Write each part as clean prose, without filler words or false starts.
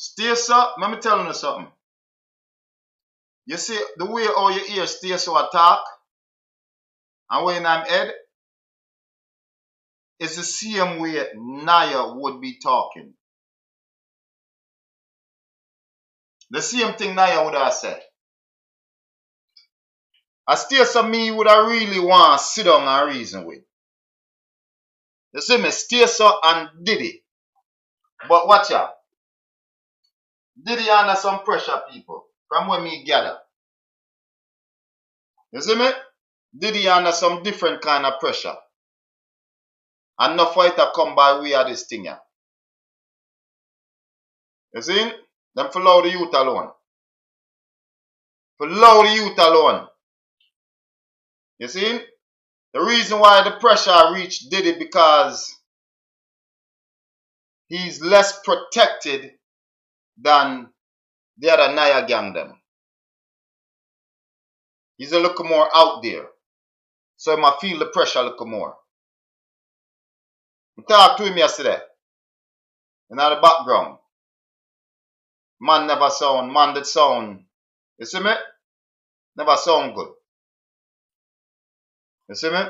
Stayso, let me tell you something. You see, the way all you hear Stayso attack and when I'm head is the same way Naya would be talking. The same thing Naya would have said. I Stayso me would have really want to sit down and reason with. You see me, Stayso and Diddy. But watch out. Diddy under some pressure, people, from when me gather. You see me? Diddy under some different kind of pressure. And no fighter come by way of this thing here. You see? Them for allow the youth alone. For allow the youth alone. You see? The reason why the pressure reached Diddy because he's less protected than the other Naya gang them. He's a little more out there. So he might feel the pressure a little more. I talked to him yesterday. In the background. Man never sound, man that sound. You see me? Never sound good. You see me?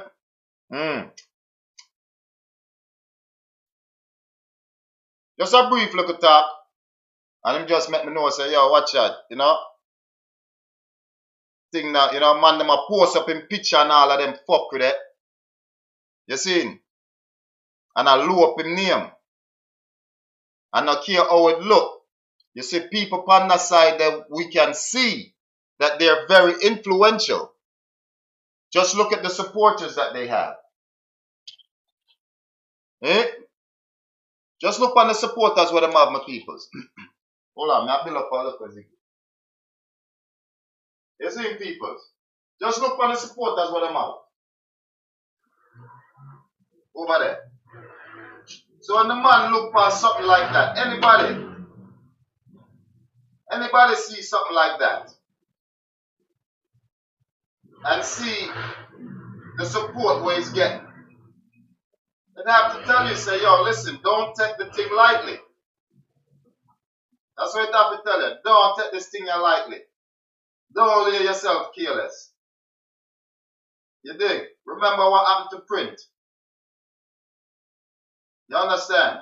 Just a brief little talk. And him just make me know, say, yo, watch out, you know? Thing that, you know, man, them a post up in picture and all of them fuck with it. You see? And I low up him name. And I care how it look. You see, people on the side that we can see that they're very influential. Just look at the supporters that they have. Eh? Just look on the supporters with them have, my peoples. Hold on, I build up all the physics. You see, peoples? Just look on the supporters with them have. Over there. So when the man look for something like that, anybody see something like that and see the support where he's getting, then I have to tell you, say, yo, listen, don't take the thing lightly. That's what I have to tell you. Don't take this thing lightly. Don't lay yourself careless. You dig? Remember what happened to print. You understand?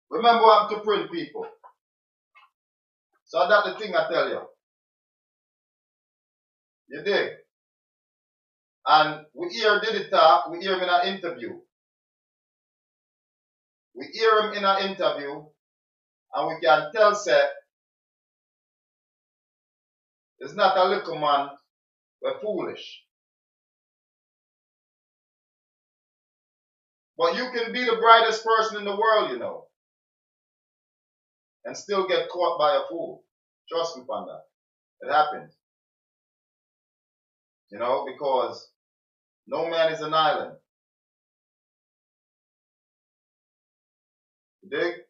Remember what happened to print, people. So that's the thing I tell you. You dig? And we hear Diddy talk, we hear him in an interview. We hear him in an interview, and we can tell, say, it's not a little man, we're foolish. But you can be the brightest person in the world, you know, and still get caught by a fool. Trust me on that. It happens. You know, because no man is an island. You dig?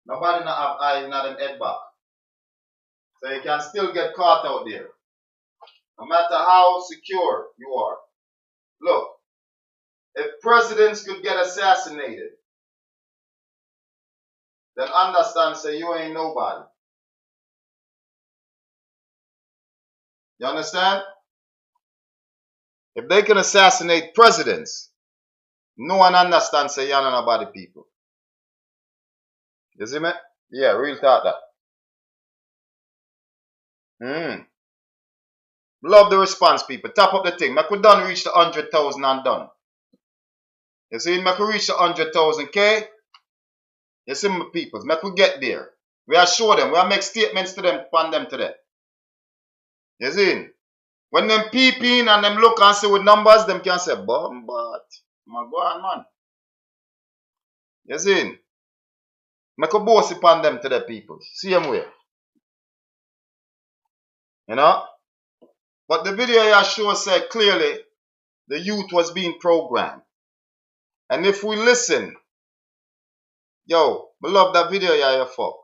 Nobody not have eye, not an head back. So you can still get caught out there. No matter how secure you are. Look, if presidents could get assassinated, then understand, say, you ain't nobody. You understand? If they can assassinate presidents, no one understands, say, you're not nobody, people. You see me? Yeah, real talk that. Love the response, people. Tap up the thing. Make we done reach the 100,000 and done. You see, make we reach the 100,000 K. You see, my people. Make we get there. We are show them. We are make statements to them, upon them today. You see? When them peep in and them look and see with numbers, them can say, but my go on, man. You see? Make a boss upon them to the people. See them way. You know? But the video here shows say clearly the youth was being programmed. And if we listen, yo, I love that video here, you fuck.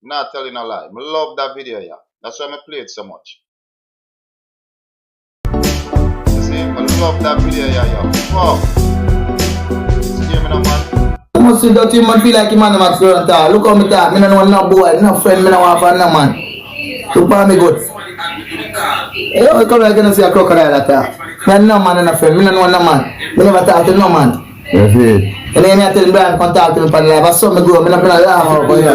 I'm not telling a lie. I love that video here. That's why I play it so much. You see, I love that video here, you fuck. See me now, man. see that him man feel like him man must go and talk. Look how me talk. Me no know no boy, no friend, me no want for no man. Look for me good. You know, come like you know see a crocodile attack. Me no man and no friend, me no know no man. Me never talk to no man. That's it. And then I tell Brian come talk to me for life. I saw me grow, me no laugh over you.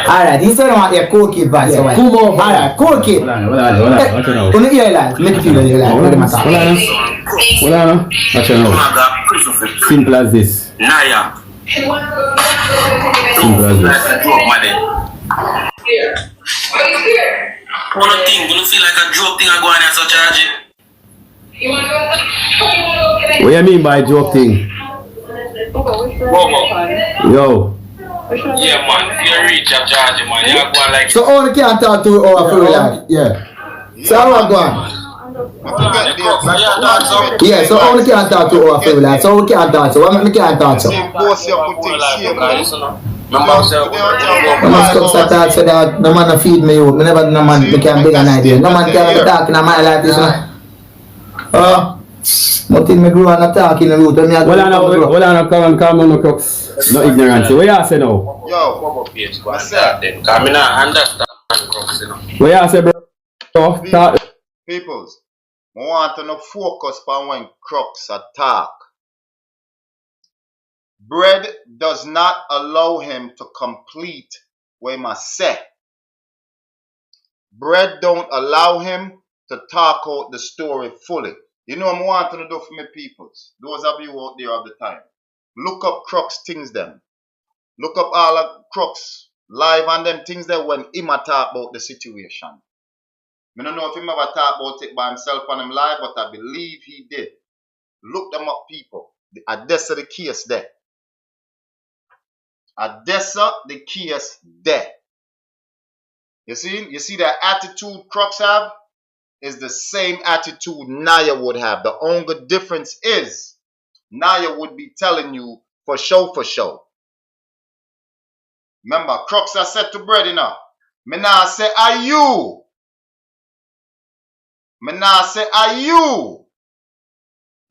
Alright, he said I want your cool kid advice. Come over. Alright, cool kid. Hold on. Watch it now. Only hear like, make it feel like you like. What am I talking? Hold on. Watch it now. Simple as this. Naya. Simple as this. One thing, you feel like a joke thing I go on and so charge it. What do you mean by joke thing? Yo. Yeah, man. If you reach a charge, man, you go on like. So only can talk to our free life. Yeah. So how I go on? Yeah, so only can talk to our free life. So we can't talk to. Why me can't talk to? I must come start talk so that no man no feed me out. Me never no man me can bring an idea. No man can be talking in my life this one. Nothing me grow and talk in the root. Hold on, come on, no crooks. No ignorance. What you say now? Yo, what's that? Come in and understand crooks, you know. What you say, bro? Peoples, I want to focus on when crooks attack. Bread does not allow him to complete what he must say. Bread don't allow him to talk out the story fully. You know what I want to do for me peoples? Those of you out there all the time. Look up Crux things them. Look up all of Crux live and them things there when him a talk about the situation. I don't know if him ever talk about it by himself on him live, but I believe he did. Look them up, people. Adessa the case there. Adessa the case there. You see that attitude Crux have is the same attitude Naya would have. The only difference is Naya would be telling you for show. Remember, Crux I said to Bread enough. Me nah say are you. Me nah say are you.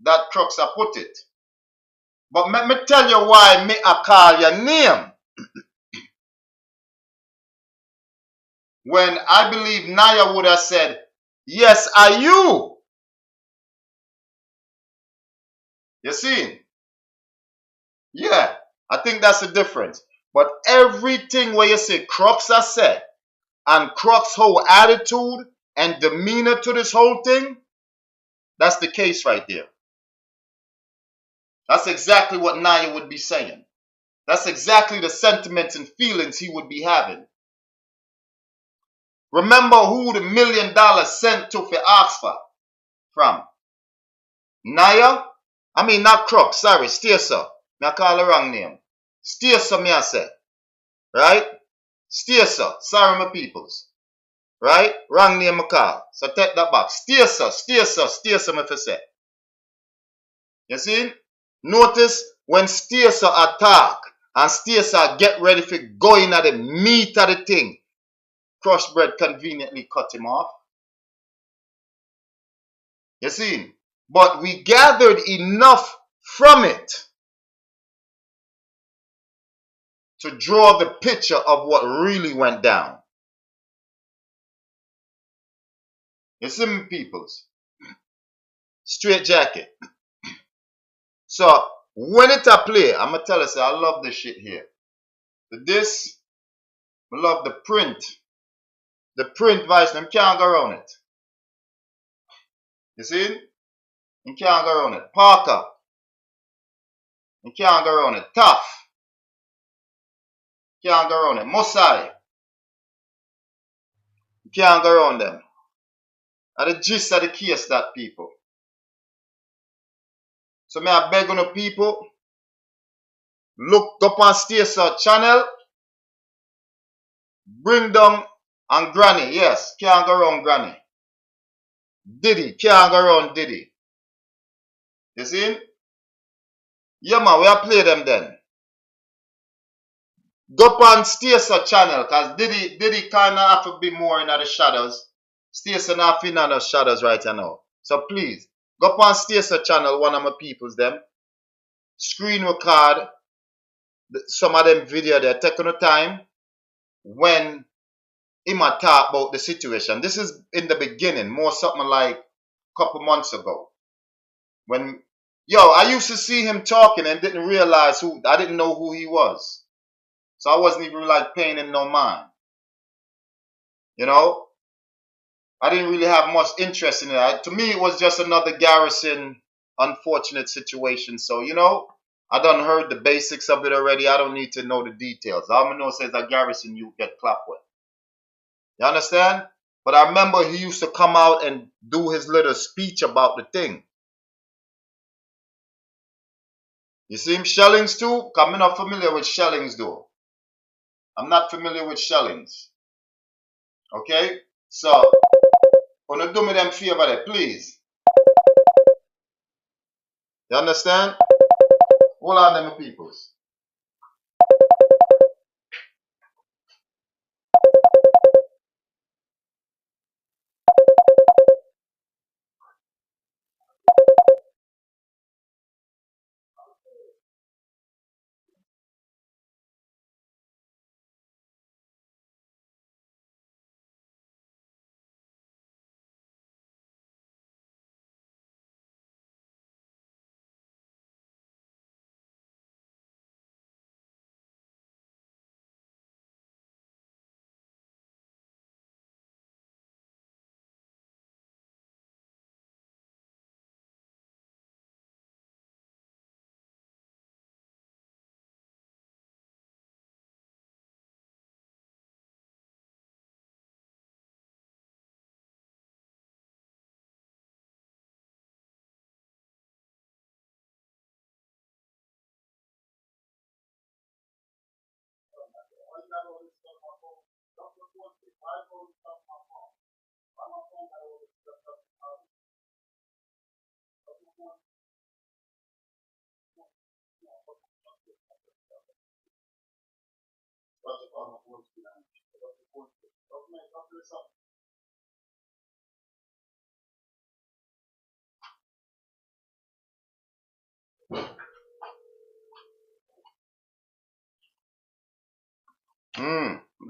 That Crux I put it. But let me tell you why me I call your name. When I believe Naya would have said, yes, are you? You see? Yeah, I think that's the difference. But everything where you say Crux I said, and Crux' whole attitude and demeanor to this whole thing, that's the case right there. That's exactly what Naya would be saying. That's exactly the sentiments and feelings he would be having. Remember who the $1 million sent to for Oxford from? Naya? I mean not Crux, sorry, stayso. Me I call the wrong name. Stayso me I say. Right? Stayso. Sorry my peoples. Right? Wrong name I call. So take that back. Stayso me for say. You see? Notice when stayso attack and stayso get ready for going at the meat of the thing. Crushbread conveniently cut him off. You see? But we gathered enough from it to draw the picture of what really went down. You see me peoples? Straight jacket. So when it a play, I'm going to tell you, I love this shit here. This, I love the print. The print vice, them can't go around it. You see? You can't go around it. Parker. You can't go around it. Tough. You can't go around it. Mosai. You can't go around them. And the gist of the case that people. So may I beg on the people, look up on stayso channel, bring down and Granny, yes, can't go around Granny. Diddy, can't go around Diddy. You see? Yeah man, we have play them then. Go up on stayso channel, cause Diddy kinda have to be more in the shadows. Stayso not in the shadows right now. So please, go up on stayso channel, one of my peoples them. screen record some of them video they're taking the time when him a talk about the situation. This is in the beginning, more something like a couple months ago. When I used to see him talking and didn't realize I didn't know who he was. So I wasn't even like paying him no mind. You know? I didn't really have much interest in it. To me, it was just another Garrison unfortunate situation. So, I done heard the basics of it already. I don't need to know the details. All I know says that Garrison you get clapped with. You understand? But I remember he used to come out and do his little speech about the thing. You see him Shellings too? I'm not familiar with Shellings though. I'm not familiar with Shellings. Okay? So, wanna do me them favor there, please. You understand? Hold on them peoples.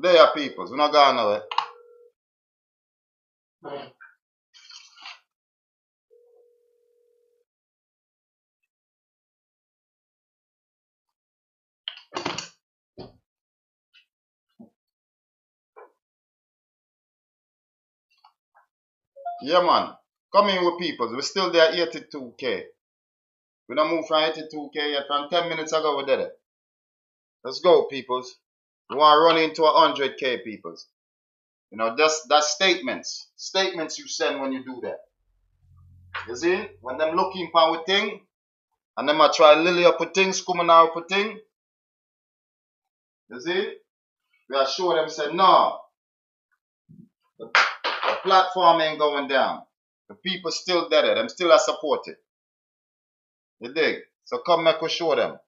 They are peoples. We're not going nowhere. Yeah, man. Come in with peoples. We're still there 82K. We don't move from 82K yet. From 10 minutes ago, we did it. Let's go, peoples. We want to run into 100K, peoples. That's statements. Statements you send when you do that. You see? When them looking for a thing, and them a try lily up a thing, scumming out a thing. You see? We are sure them say, no. The platform ain't going down. The people still dead. Them still are supported. You dig? So come make us show them.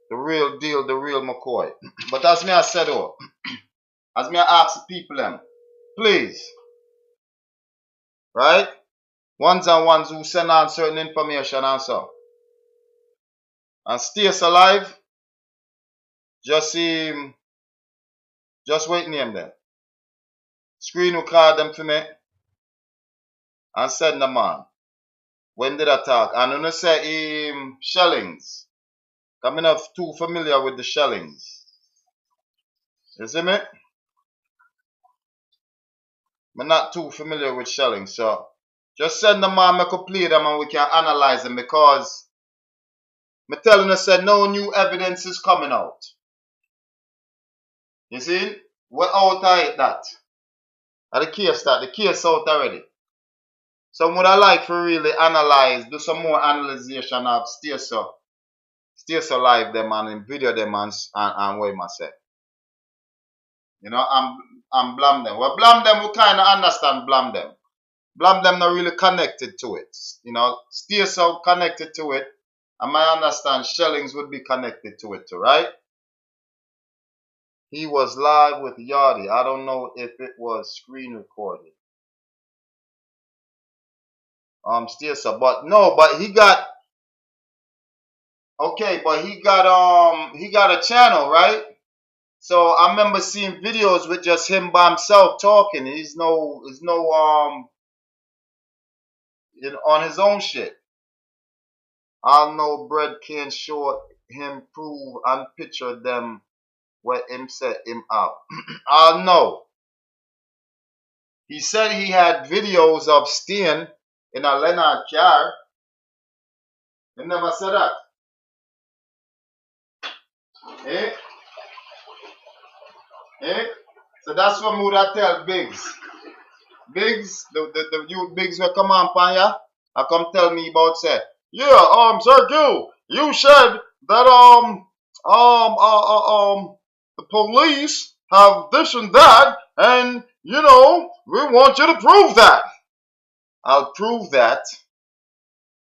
The real deal, the real McCoy. But as me I said, as me I ask the people them, please, right? Ones and ones who send on certain information and so. And stayso alive, just wait name them. Screen record them for me and send them on. When did I talk? And when I say Shellings, I'm not too familiar with the Shellings. You see me? I'm not too familiar with Shellings, so just send them on, make a play them and we can analyze them because I'm telling you, said no new evidence is coming out. You see? We're out of it that. And the case out already. So would I like to really analyze, do some more analyzation of stayso live them and video them and what myself. And blame them. Well, blame them, we kind of understand blame them. Blame them not really connected to it. Stayso connected to it. And I understand Shellings would be connected to it too, right? He was live with Yachty. I don't know if it was screen recorded. Stayso, but he got Okay, but he got a channel, right? So I remember seeing videos with just him by himself talking. He's no on his own shit. I know bread can show him prove and picture them where him set him out. I know. He said he had videos of staying in a Leonard car. He never said that. Eh? Eh? So that's what mood I tell Biggs. Biggs, the youth Biggs will come on Panya. I come tell me about say, yeah, Sir Q, you said that the police have this and that, and we want you to prove that. I'll prove that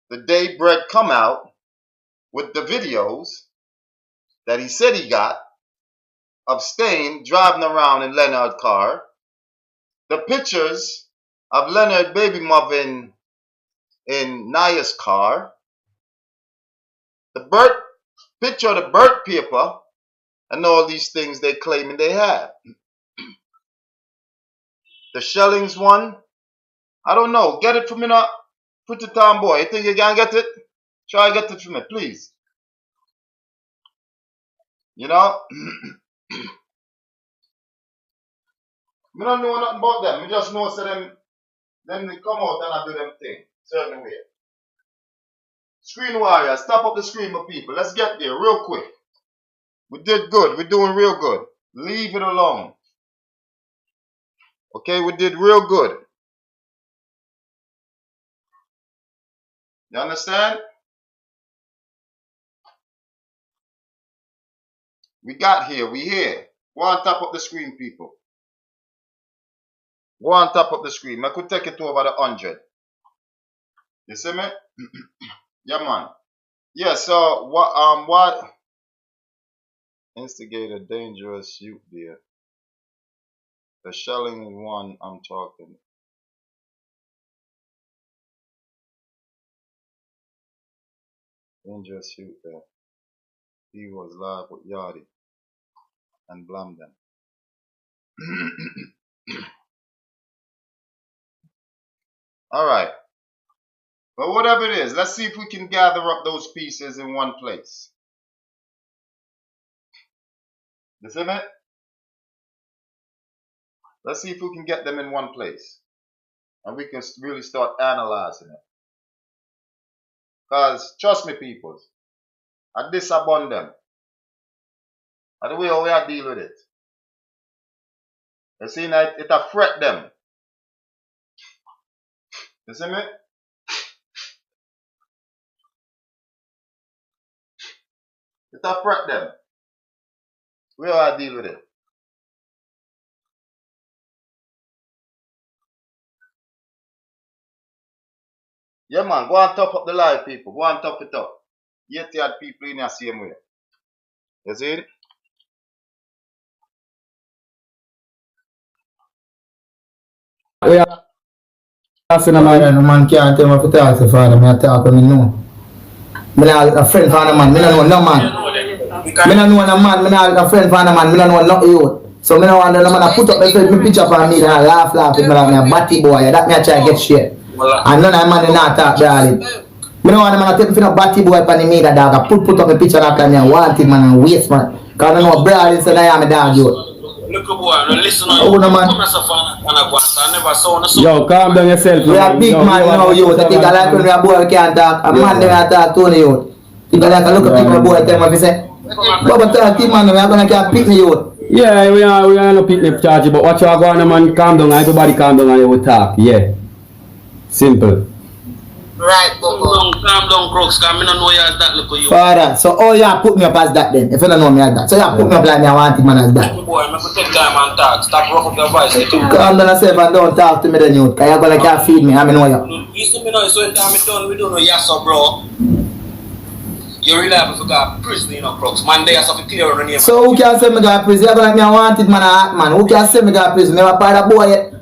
the day Bread come out with the videos that he said he got of Stain driving around in Leonard's car, the pictures of Leonard baby mother in Naya's car, the birth picture of the birth paper, and all these things they claiming they have. The Shellings one, I don't know. Get it from me now, pretty town boy. You think you can get it? Try get it from me, please. You know? I don't know nothing about them. I just know so them they come out and I do them thing. Certain way. Screen warriors, top up the screen for people. Let's get there real quick. We did good. We're doing real good. Leave it alone. Okay, we did real good. You understand? We got here. We here. Go on top of the screen, people. Go on top of the screen. I could take it to over the 100. You see me? Yeah, man. Yeah, so what instigate a dangerous youth there? The Shelling one I'm talking. Dangerous youth there. He was live with Yardi and blamed them. Alright. But whatever it is, let's see if we can gather up those pieces in one place. You see me? Let's see if we can get them in one place. And we can really start analyzing it. Because, trust me, people, I disabund them. And the way how we are deal with it. You see, it affect them. You see me? It affect them. We are deal with it. Yeah, man, go and top up the live, people. Go and top it up. Yet you had people in the same way. You see it? Yeah. No man can't tell me if you talk to father. I talk to me know. I not a friend for the man. I don't know no man. I don't know no man. I not a friend for the man. I don't know no youth. So I don't want no man to put up the picture for me and laugh. Me like me a batty boy. That me a try get shit. And none of the man they not talk darling. I don't want the man to take me for no batty boy for the media dog. I put up a picture after me and want it man and waste man. Cause I know brother said I am a dog youth. Look boy, no listen on you. Oh, no man. I never saw no. Yo, calm down yourself. We are big man now, youth. I think I like when we are boy can't talk. A man they talk to the youth. Think I like a look at people boy tell me if say, Baba talk to man, we are gonna can't pick the youth. Yeah, we are no picnic charge, but watch you go on man, calm down, everybody calm down and you will talk. Yeah. Simple. Right, calm down, Crooks, because I don't know you as that look at you. Father, so all you put me up as that then, if you don't know me as that. So you put me up like me, I want it man as that. Boy, I'm going to take time and talk. Stop rough up your voice. Calm down yourself and don't talk to me then youth, because you're going to can't feed me, I know you. You see me now, so in time done, we don't know yes or bro. You really have to go to prison, you know, Crooks. Man, they have to clear on the name. So who can say me go to prison? You're like me, I want it man, man. Who can say me go to prison? Never part of boy yet.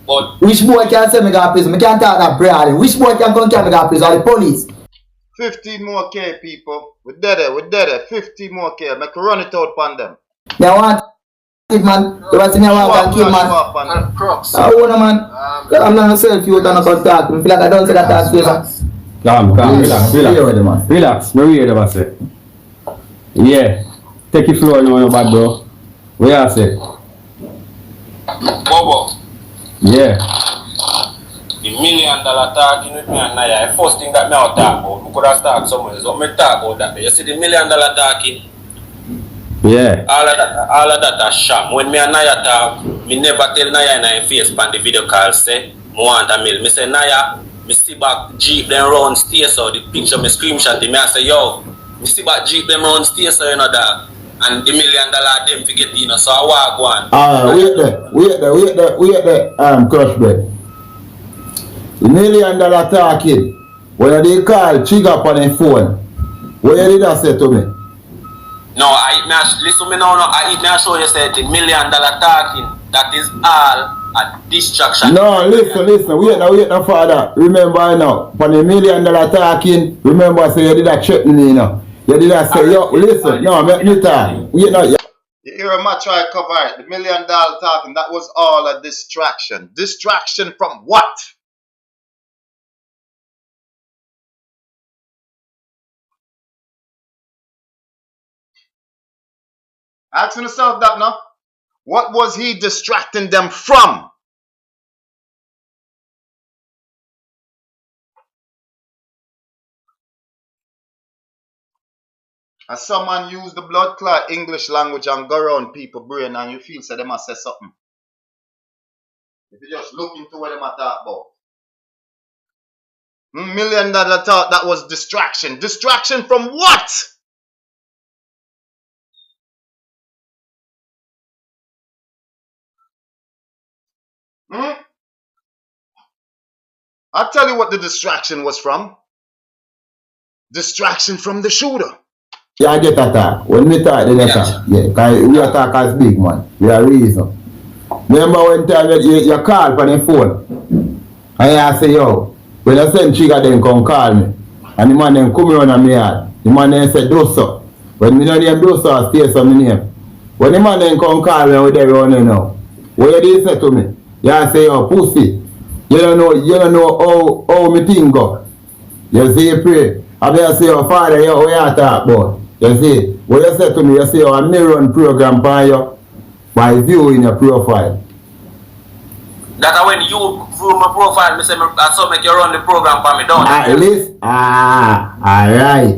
But which boy can say me go to prison? Me can't talk that broad. Which boy can come to me go to prison? Or the police? 15 more K, people. We're dead. 15 more K. Make we run it out upon them. You want it, man? You want to walk kid, man? I want man. I'm not myself, you don't contact. I feel like I don't say that talk favor. Calm, relax. No read about it. Yeah. Take it slow now, no bad bro. What you say? Bobo. Yeah. The $1 million talking with me and Naya. The first thing that me out talk about. We could have started somewhere. So me talk about that. You see the $1 million talking? Yeah. All of that are sham. When me and Naya talk, me never tell Naya in her face on the video call say, I want a mill. Me say, Naya, me see back Jeep them round stayso. The picture me screenshot him. I say, yo, me see back Jeep them round stayso, you know that. And the $1 million them to get in. So I walk one. Wait there, Crushbread. The $1 million talking. When they call Chiga up on the phone, what you did that say to me? No, listen me now. I show you said the $1 million talking. That is all a distraction. No, listen. Wait now, father. Remember now, for the $1 million talking, remember say you did that threaten me now. You did that say, yo, listen, no, make me talk. Wait now, You hear him try to cover it. The $1 million talking, that was all a distraction. Distraction from what? Asking yourself that now. What was he distracting them from? As someone use the blood clot English language and go around people brain and you feel so they must say something. If you just look into what they might talk about. $1 million talk, that was distraction. Distraction from what? I'll tell you what the distraction was from. Distraction from the shooter. Yeah, I get attack. When we talk, they attack. Yeah, because we attack as big man. We are reason. Remember when time you call for the phone and you say, yo, when I send Chiga then come call me. And the man then come around and me yard. The man then say, do so. When me know them do so, I stay some name. When the man then come call me with everyone now. What you say to me? You say, yo, pussy. You don't know how me thing go. You see, pray. I mean, I say, oh, father, yo, what you talk about? You see, what you say to me, you say, oh, I may run program by you, by view in your profile. That's when you view my profile, I say, I saw make you run the program for me, don't you? Alright.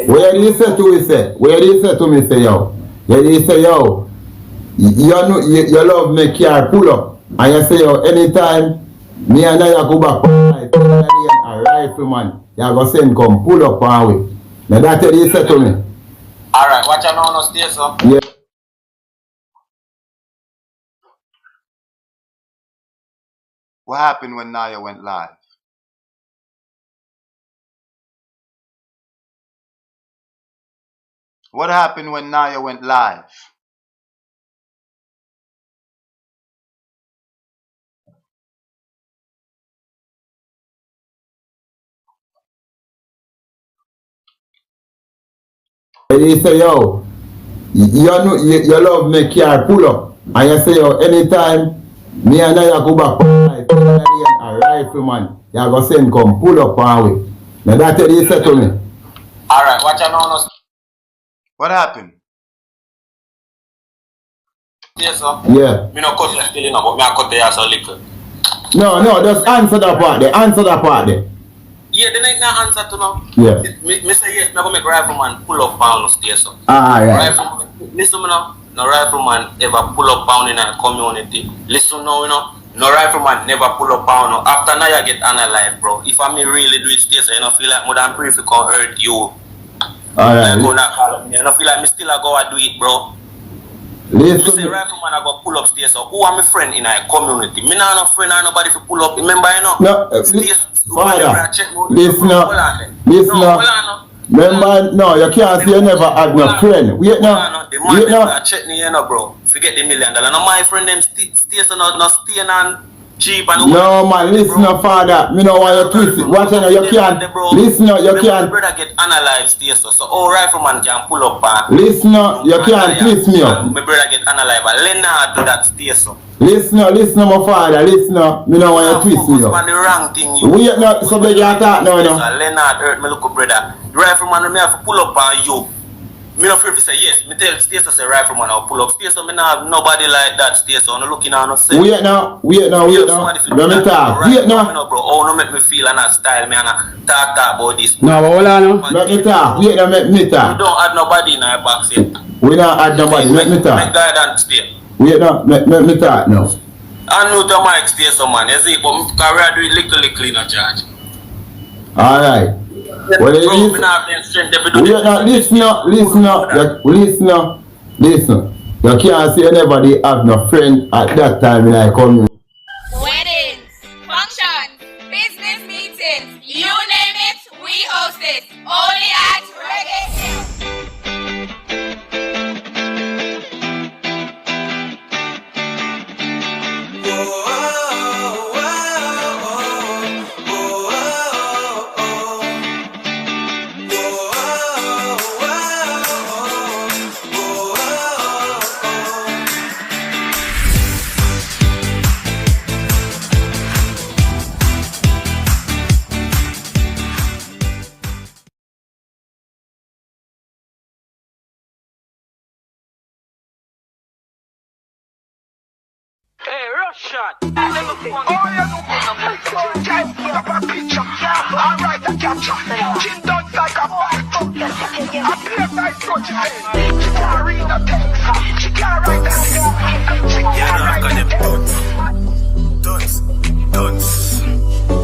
What you say to me, say? What you say to me, say, yo? You say, yo, you love me car pull up. And you say, yo, anytime, me and I go back, a rifleman, you go send come pull up one way. Now that's what you say to me. Alright, watch out now, stayso. Yeah. What happened when Naya went live? What happened when Naya went live? And you say, yo, you love me car pull up. And you say, yo, anytime me and I go back, a rifleman, you go send come pull up one way. Now that's what you say to me. Alright, watch out now, What happened? stayso. Yeah. Me no cut you still, you know, but me I cut the ass a little. No, just answer that part there. Yeah, then I can answer to now. Yeah. Me say yes, me go make rifleman pull up pound on stayso. Yeah. Rifleman, listen me now. No rifleman ever pull up pound in a community. Listen now, you know. No rifleman never pull up pound. No. After now you get analyzed, bro. If I me really do it stayso, you know, feel like more than brief it can hurt you. Alright. You know, feel like me still I go and do it, bro. Me say rifleman I go pull up stairs. So who are my friend in a community? Me not no friend or nobody to pull up. Remember, you know? No, father, listen. Remember, no, you can't say you never had no friend. Wait now. The man never check me, you know, bro. Forget the $1 million. No, my friend them stay so no staying on cheap and No man, listen up, father. Me know why you twist it. Watch out, you can't. Listen up, you can't. My brother get analyzed stayso. So all rifleman can pull up listen up, you can't twist me up. my brother get analyzed, but Leonard do that stayso. Listen up, my father. Listen up. Me know why you twist me up. On the wrong thing. Wait not, so beg you talk now, no. Leonard hurt me little brother. The rifleman me have to pull up on you. Me no fear if say yes. Me tell stayso say rifleman I'll pull up. Stayso me not have nobody like that stayso. No looking on no say. Wait now. Let me talk. Wait now. Bro, oh no make me feel and that style me and talk about this. No, but hold on now. Let me talk. Wait now, make me talk. You don't add nobody in your box yet. We don't add nobody. Let me talk. Make guidance stay. Wait now, let me talk now. I know the mic stayso man. You see, but my career do it little in a charge. Alright. Well, listen up. You can't say anybody have no friend at that time when I come. Weddings, functions, business meetings, you name it, we host it. Only at Reggae Hill. Hey, rush shot. Oh, you know, can't put up a picture. I write a capture. She done like a ball. I play my project. She can't read the text. She can't write the text. She can't write the text.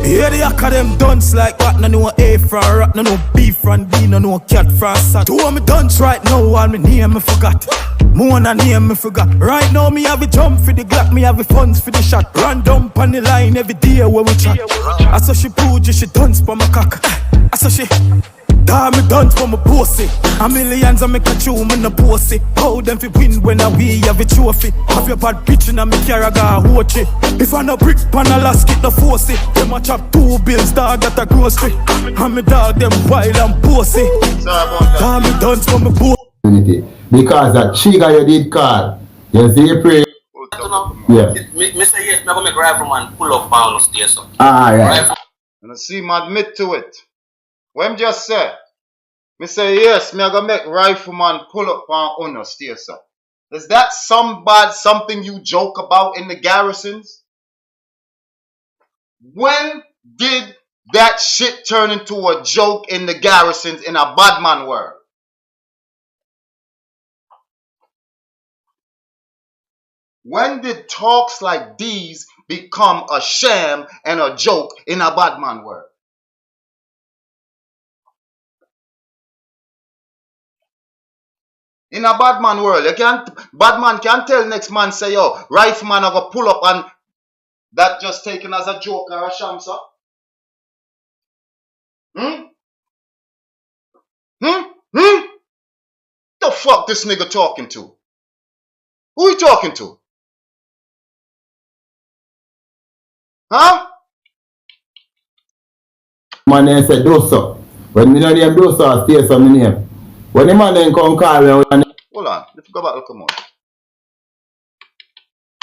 Yeah, the hack of them dunce like what? No know A from rat, no know B from D, no know cat from sat. Two of me dunce right now, all me name me forgot. More than name me forgot. Right now me have a jump for the Glock, me have a funds for the shot. Random on the line every day where we chat. I saw she pooja, she dunce for my cock. I saw she damn me dunce for my pussy. A millions I make a chew, me no pussy. How them fi win when I we have a trophy. Have your bad bitch in a me carry a watch it. If I no brick pan a last get no force it. Them a chop 2 bills dog at a grocery. And me dog them wild and pussy. Damn me dunce for my pussy. Because that chica you did call. You see pray. Yeah. Me say yes, me go make rifleman pull up on stayso. Alright. And see him admit to it. What him just say? Me say yes, me gonna make rifleman pull up on Uno stayso. Is that something you joke about in the garrisons? When did that shit turn into a joke in the garrisons in a badman world? When did talks like these become a sham and a joke in a badman world? In a badman world, badman can't tell next man say, yo, rifleman are gonna pull up and that just taken as a joke or a sham, sir? The fuck this nigga talking to? Who he talking to? Huh? Man then say Dosa. When me know name Dosa, stayso me name. When the man then come call me, hold on, let's go back, look come on.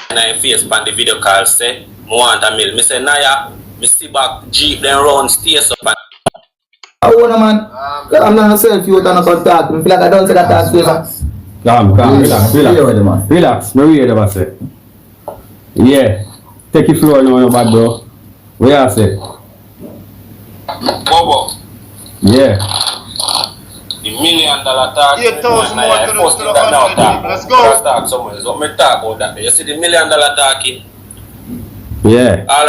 And I face on the video call say, I want a meal. Me say, Naya, me see back Jeep then round stayso. I wanna man. I'm not self you don't contact. I feel like I don't say that stayso. Calm, relax. No read about it. Yeah. Take it floor now, bad bro. What you say? Bobo. Yeah. The $1 million talk. 8,000 more to the 100. Let's go. Let's talk somewhere. So me talk about that. You see the $1 million talking? Yeah. All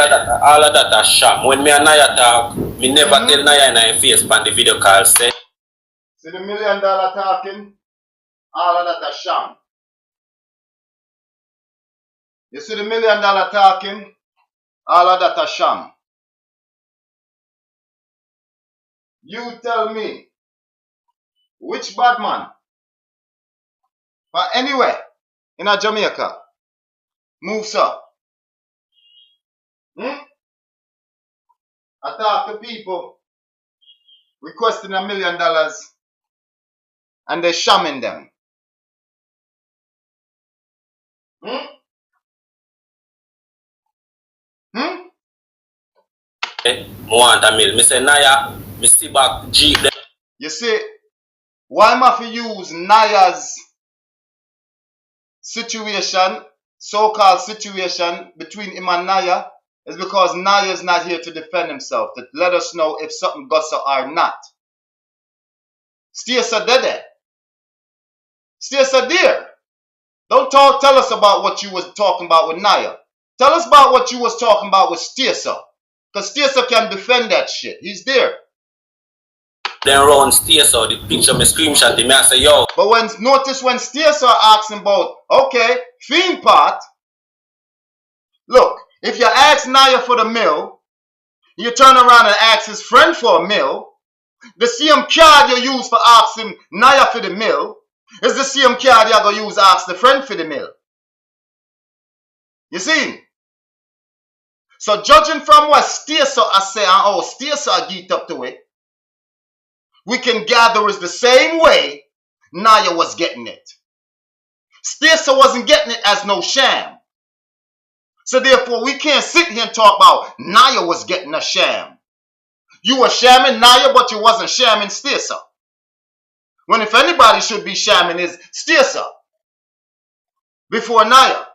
of that a sham. When me and Naya talk, me never tell Naya in her face on the video call say. See the $1 million talking? All of that a sham. You see the $1 million talking? All of that a sham. You tell me, which bad man? But anyway, in a Jamaica, moves up. I talk to people requesting $1 million and they're shamming them. Want a mill. Me say Naya, me see back Jeep. You see, why am I use Naya's situation, so-called situation between him and Naya, is because Naya is not here to defend himself, to let us know if something goes or not. Stayso there. Stayso there. Don't tell us about what you was talking about with Naya. Tell us about what you was talking about with Stayso. Because Stayso can defend that shit. He's there. Then round Stayso, the picture me screenshot him, I say, yo. But notice when Stayso asks him about, okay, Fiend part, look, if you ask Naya for the mill, you turn around and ask his friend for a mill, the same card you use for asking Naya for the mill is the same card you're going to use to ask the friend for the mill. You see? So judging from what Stayso I say and how Stayso I get up to it, we can gather is the same way Naya was getting it. Stayso wasn't getting it as no sham. So therefore, we can't sit here and talk about Naya was getting a sham. You were shamming Naya, but you wasn't shamming Stayso. When if anybody should be shamming is Stayso before Naya.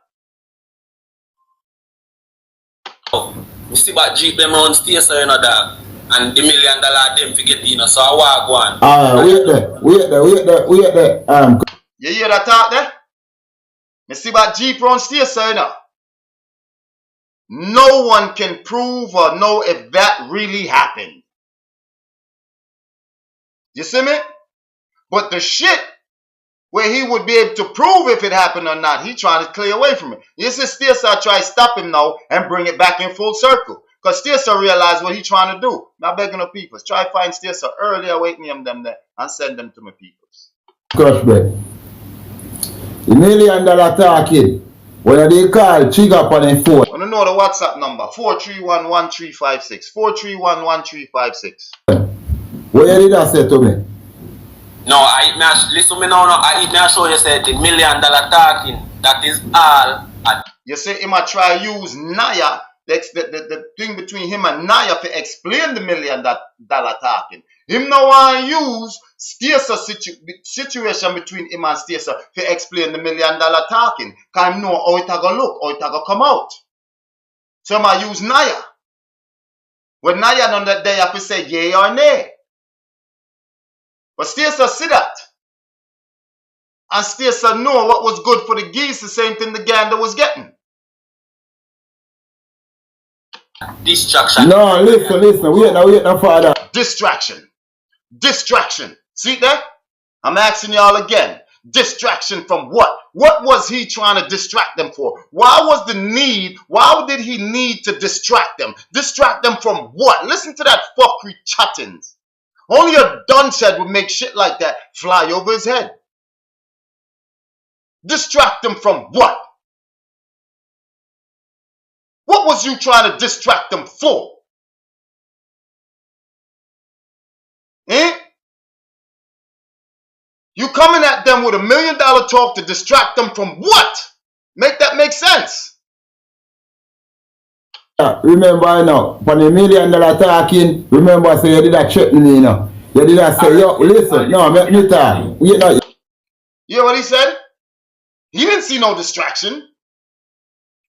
We see about Jeep them round Stayso, you know, dog. And the $1 million them forget, you know, so I walk one. Wait there. You hear that talk there? You see about Jeep round Stayso, you know. No one can prove or know if that really happened. You see me? But the shit where he would be able to prove if it happened or not, he trying to clear away from it. You see Stayso try to stop him now and bring it back in full circle. Because Stayso realized what he trying to do. Now begging the people, try to find Stayso earlier, waiting him them there and send them to my peoples. Crushbread. $1 million talking. When they call, trigger upon the phone. I don't know the WhatsApp number. 4311356. 4311356. What you did that say to me? No, listen to me now. I show you say the $1 million talking. That is all. You say him I try to use Naya, the thing between him and Naya to explain the $1 million talking. Him no want to use Stayso situation between him and Stayso to explain the $1 million talking. Because him know how it go look, how it go come out. So him I use Naya. When Naya on that day have to say yay or nay. But Stayso see that. And Stayso know what was good for the geese, the same thing the gander was getting. Distraction. No, listen. Wait now, father. Distraction. See that? I'm asking y'all again. Distraction from what? What was he trying to distract them for? Why was the need? Why did he need to distract them? Distract them from what? Listen to that fuckery chattings. Only a duncehead would make shit like that fly over his head. Distract them from what? What was you trying to distract them for? You coming at them with $1 million talk to distract them from what? Make that make sense. Remember now, for the $1 million talking, remember say you did that threaten me, you know. You did that say, yo, listen, no, make me talk. You hear what he said? He didn't see no distraction.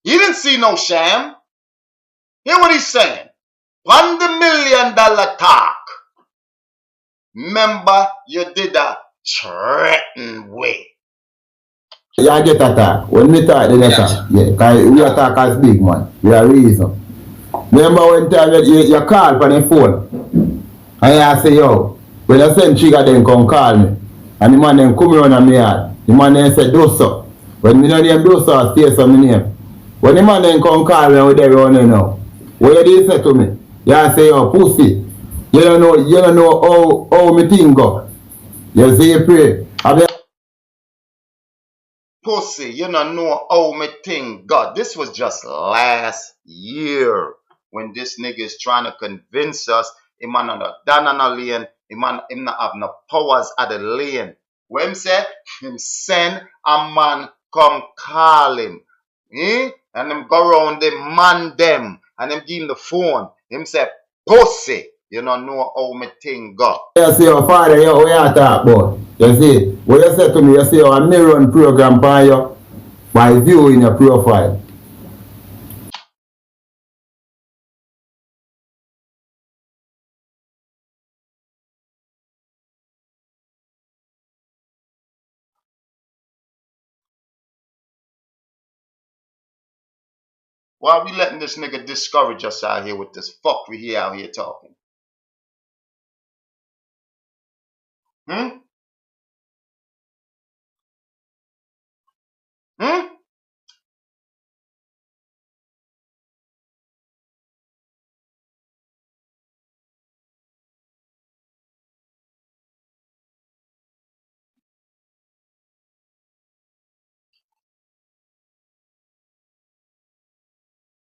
He didn't see no sham. Hear what he's saying? On the $1 million talk. Remember, you did a threaten way. Yeah, get attack. When we talk, then attack. Yeah, because we attack as big man. We are reason. Remember when time you call for the phone and you say, yo, when you send Chica then come call me. And the man then come around and me yard. The man then say, do so. When me know them do so, stay so me name. When the man then come call me with everyone now. What you say to me? You say, yo, pussy. You don't know how me thing go. You say you pray. Pussy, you don't know how me thing go. This was just last year. when this nigga is trying to convince us him man not done on a lane, him not have no powers at the lane. What him say? Him send a man come call him. And them go around them man them and them give him the phone. Him say, pussy, you don't know how me thing go. You see your father, you what you talk about. You see, what you said to me, you see your me run program by you by viewing your profile. Why are we letting this nigga discourage us out here with this fuckery he out here talking? Hmm? Hmm?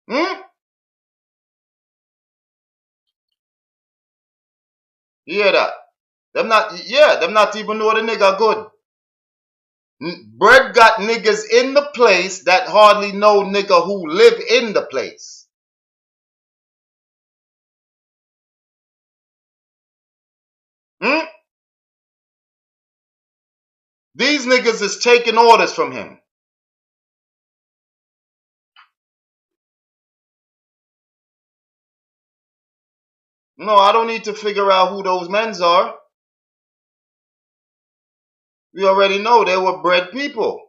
Hmm? You hear that? Them not even know the nigga good. Bread got niggas in the place that hardly know nigga who live in the place. Hmm? These niggas is taking orders from him. No, I don't need to figure out who those men's are. We already know they were bread people.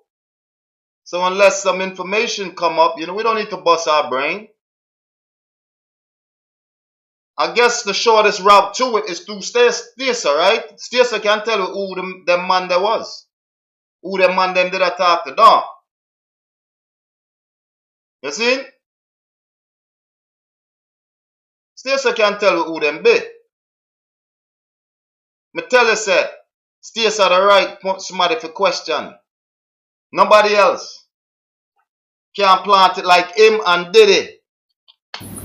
So unless some information come up, we don't need to bust our brain. I guess the shortest route to it is through stayso, right? Stayso can tell you who them man there was. Who them man them did I talk to Don. You see? Stayso can tell you who them be. Me tell you, say, Stayso the right point somebody for question. Nobody else can plant it like him and did it.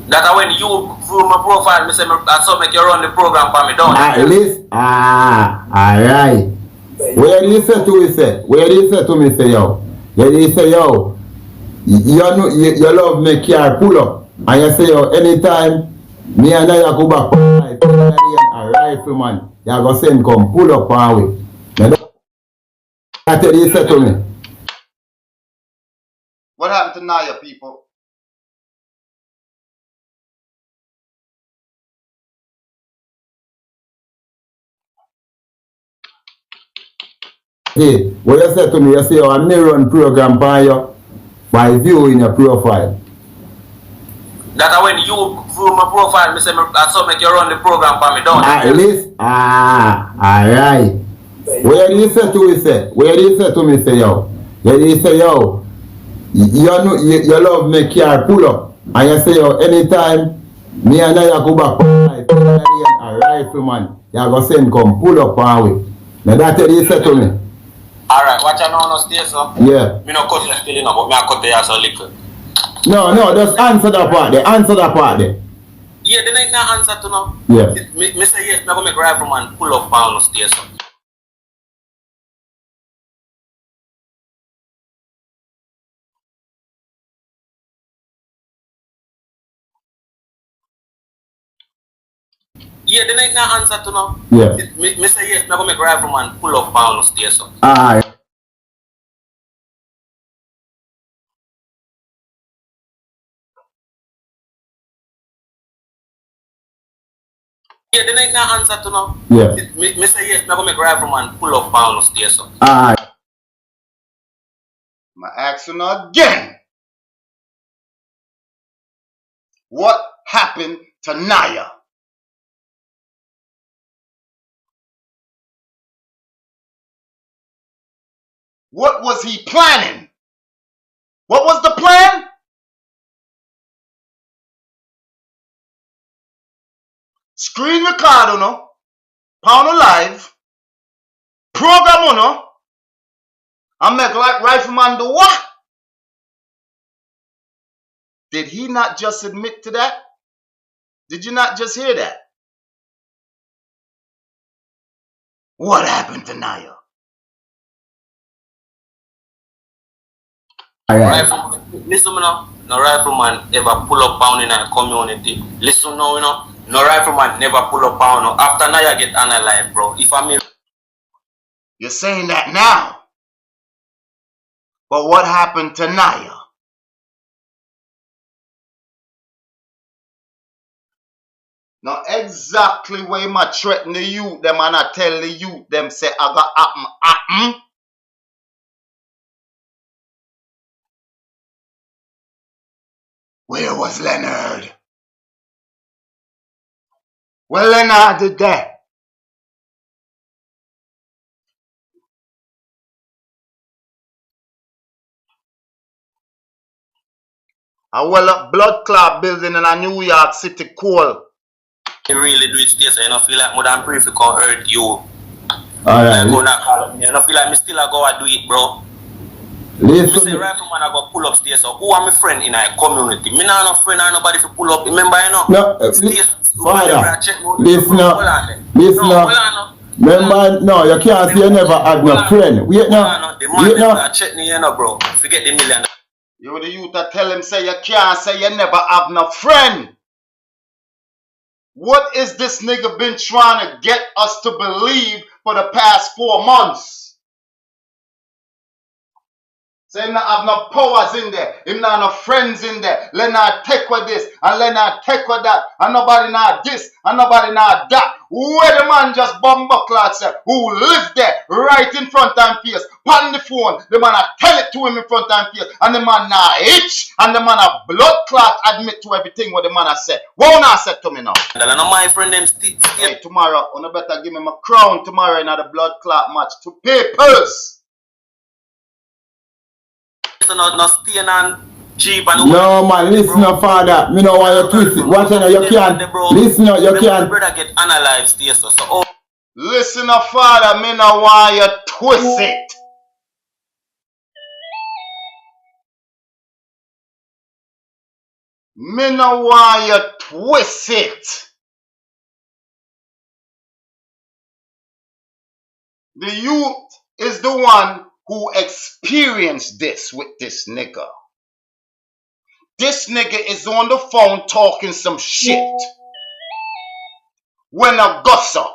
That when you view my profile, me say that's how make you run the program for me, don't you? At least, alright. Where do you say to me, say? Where do you say to me, say, yo? Where do you say, yo? You love me car pull up. And you say, yo, anytime me and I go back, a rifleman, you go send come pull up on way. That's what you say to me. What happened to Naya, people? Hey, what you say to me, you say, oh, I may run program by you by viewing your profile. That when you view my profile, me say that's how make you run the program for me, don't you? At least, alright. Where do you say to me, say? Where do you say to me, say, yo? Where do you say, yo? You love me car pull up. And you say, yo, anytime me and I go back, a rifleman, you go send come pull up on way. Now that's what you say to me. Alright, watch out now, Stayso. Yeah. Me no cut your feeling up, but me a cut your ass a little. No, just answer that part there. Answer that part there. Yeah, then I can answer to now. Yeah. Me say yes, me go make rifleman pull up on Stayso. Yeah, then I can answer to now. Yeah. Me say yes, me go make rifleman pull up on Stayso. Alright. Yeah, then I can answer to now. Yeah. Me say yes, me go make rifleman pull up on Stayso. Alright. I'm asking again. What happened to Naya? What was he planning? What was the plan? Screen record, no? Pound alive. Program, no? And make like rifleman do what? Did he not just admit to that? Did you not just hear that? What happened to Naya? Alright. Listen, you know, no rifleman ever pull up pound in a community. Listen now, you know, no rifleman never pull up pound. No. After Naya get analyzed, bro. If I may. You're saying that now. But what happened to Naya? Now exactly where you might threaten the youth them and I tell the youth them say I got happen. Where was Leonard? Well, Leonard did that. A well up blood clot building in a New York City coal. You really do it today, so you don't feel like more than brief you can hurt you. Alright. Like, go not call up me. I don't feel like me still a go and do it, bro. Listen. You say rifleman I go pull up stairs, so who are my friend in a community? Me not no friend or nobody to pull up. Remember, you know? No, Stairs, Father, listen up. Remember, no, you can't say you never had no friend. Wait now. The man that check me, you know, bro. Forget the million. You the youth that tell him say you can't say you never have no friend. What is this nigga been trying to get us to believe for the past 4 months? Say him not have no powers in there. Him not have no friends in there. Leonard take with this and Leonard take with that. And nobody not this and nobody not that. Where the man just bumble clot say, who live there right in front of him face. On the phone, the man a tell it to him in front of him face. And the man not itch. And the man a blood clot admit to everything what the man a say. What not said to me now? And I know my friend them still. Hey, tomorrow, you better give me my crown tomorrow in the blood clot match to papers. No stain and cheap and no man, listen up, Father. Me know why you twist it. What you know you can't. Listen up, you can't. Brother get analyzed, yes, so oh. Listen up, Father. Me know why you twist it. Me know why you twist it. The youth is the one who experienced this with this nigga. This nigga is on the phone talking some shit. When I got so.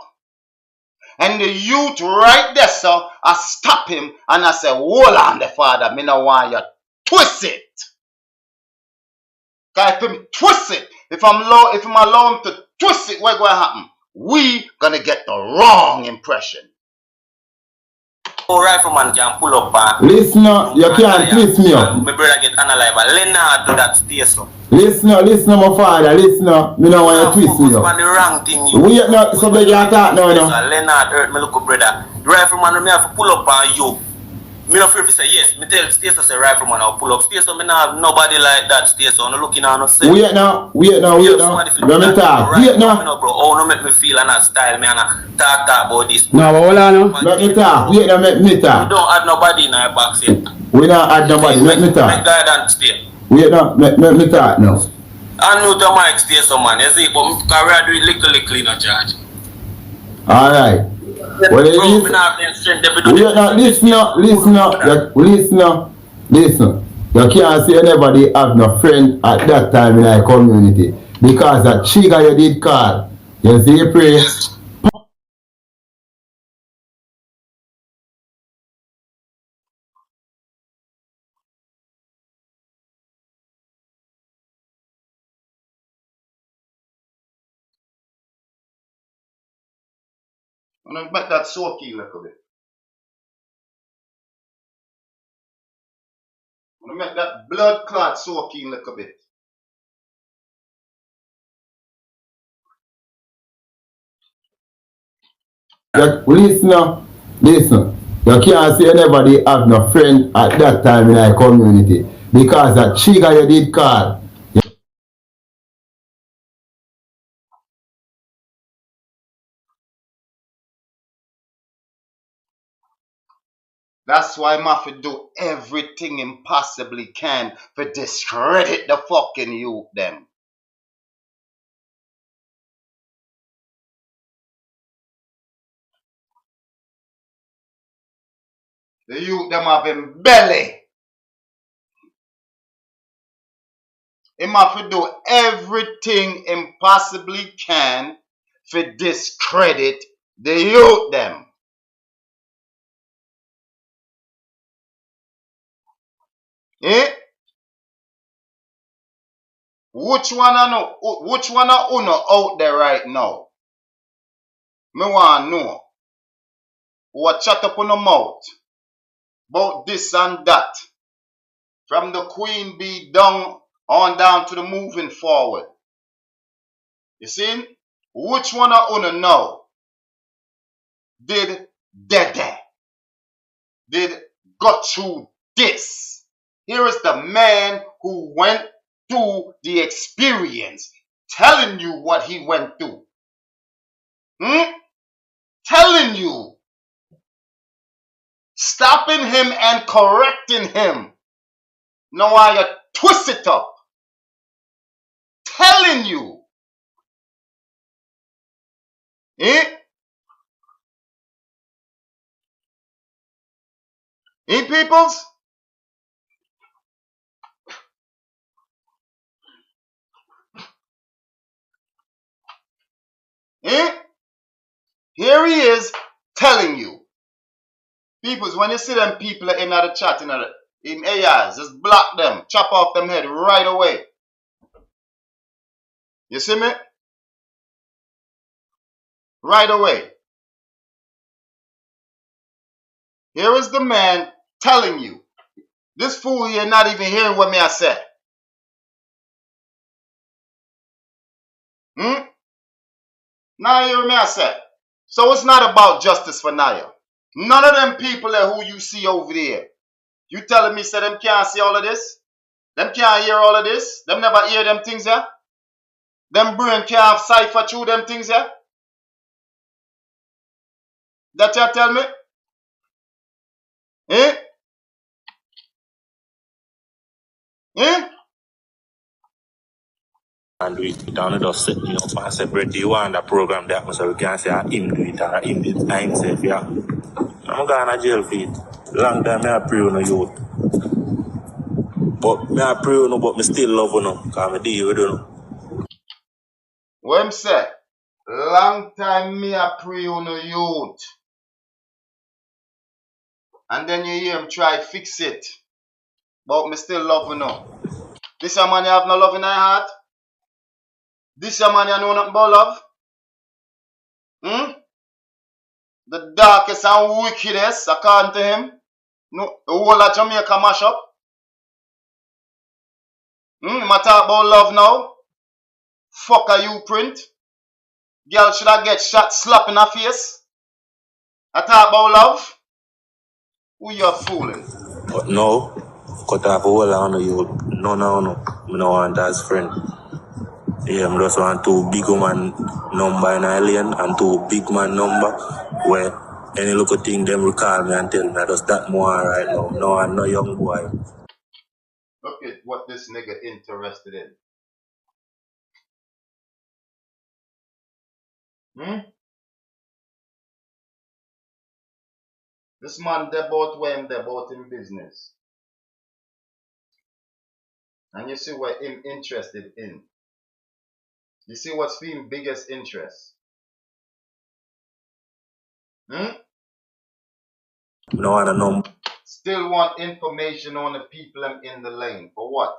And the youth right there, so I stop him and I say, hold on the Father, me know why you twist it. Cause if him twist it, if I'm allow him to twist it, what's gonna happen? We gonna get the wrong impression. Oh, rifleman can pull up. Listen up, you can't twist me up. My brother get analyzed, but Leonard do that stayso. Listen up, my father, listen up. Me know why you twist me up. On the wrong thing, you. Wait now, so beg you talk now, no. Leonard hurt my little brother. The rifleman me have to pull up on you. Me not fear if he say yes. Me tell stayso say rifleman I'll pull up. Stayso me not have nobody like that. Stayso no looking on no say. Wait now. Let me talk. Wait now. Bro, oh no make me feel and not style me and talk about this. No, but hold on now. Let me talk. Wait now, make me talk. We don't add nobody in our box yet. We don't add nobody. Let me talk. Make guidance stay. Wait now, let me talk now. I know the mic stay some man, you see, but my career do it little in a charge. Alright. Well, listen. You can't say anybody have no friend at that time in our community. Because that trigger you did call. You see, pray. I'm gonna make that soaky a little bit. I'm gonna make that blood clot soaky a little bit. Listen. You can't say anybody have no friend at that time in our community. Because that trigger you did call. That's why I have to do everything him possibly can to discredit the fucking youth them. The youth them have him belly. Him have to do everything him possibly can to discredit the youth them. Eh? Which one of uno out there right now? Me want know. What chat up on the mouth about this and that. From the Queen Bee down on down to the moving forward. You see? Which one of uno know? Did got through this? Here is the man who went through the experience, telling you what he went through. Telling you. Stopping him and correcting him. Now I twist it up. Telling you. Peoples? Here he is telling you. Peoples, when you see them people in the chat, in AIs, just block them, chop off them head right away. You see me? Right away. Here is the man telling you. This fool here not even hearing what me I said. Now hear me I said. So it's not about justice for Naya. None of them people there who you see over there. You telling me say them can't see all of this? Them can't hear all of this? Them never hear them things here? Them brain can't cipher through them things here? That you tell me? And do it down and just set me up and separate the one that program that so we can say him do it or him do it himself, yeah. I'm going to jail for it. Long time I pray on youth. But I pray on but me still love on because I deal with you. What him say? Long time me I pray on youth. And then you hear him try fix it. But me still love you. This a man you have no love in your heart? This a man you know nothing about love? The darkest and wickedest, according to him. No, the whole of Jamaica mash up. I talk about love now. Fuck a you print. Girl should I get shot slap in her face. I talk about love. Who you fooling? But no, cut off a whole on you. No. I don't want as friend. Yeah, I just want two big man number in a lane and two big man number where any little thing them recall me and tell me just that more right now. No, I'm no young boy. Look at what this nigga interested in. This man they bought where they bought in business. And you see what him interested in. You see what's his biggest interest. No, I don't know. Still want information on the people in the lane. For what?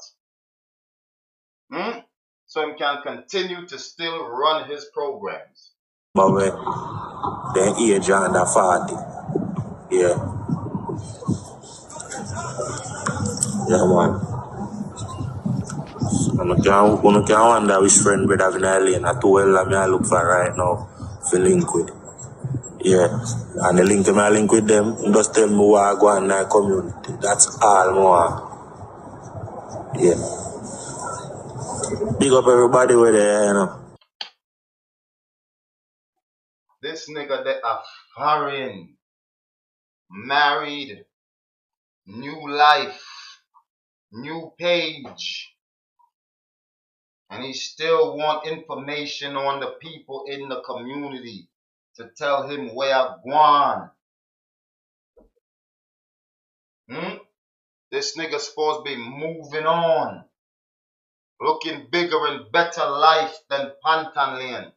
So he can continue to still run his programs. But when the age under 40. Yeah. Yeah, man. I can't wonder which friend we have in a lane. I told him I look for right now for link with. Yeah. And the link I link with them, just tell me where I go in the community. That's all more. Yeah. Big up everybody with there, you know. This nigga they are foreign, married, new life, new page. And he still want information on the people in the community to tell him where gone. This nigga supposed to be moving on. Looking bigger and better life than Pantan Lane.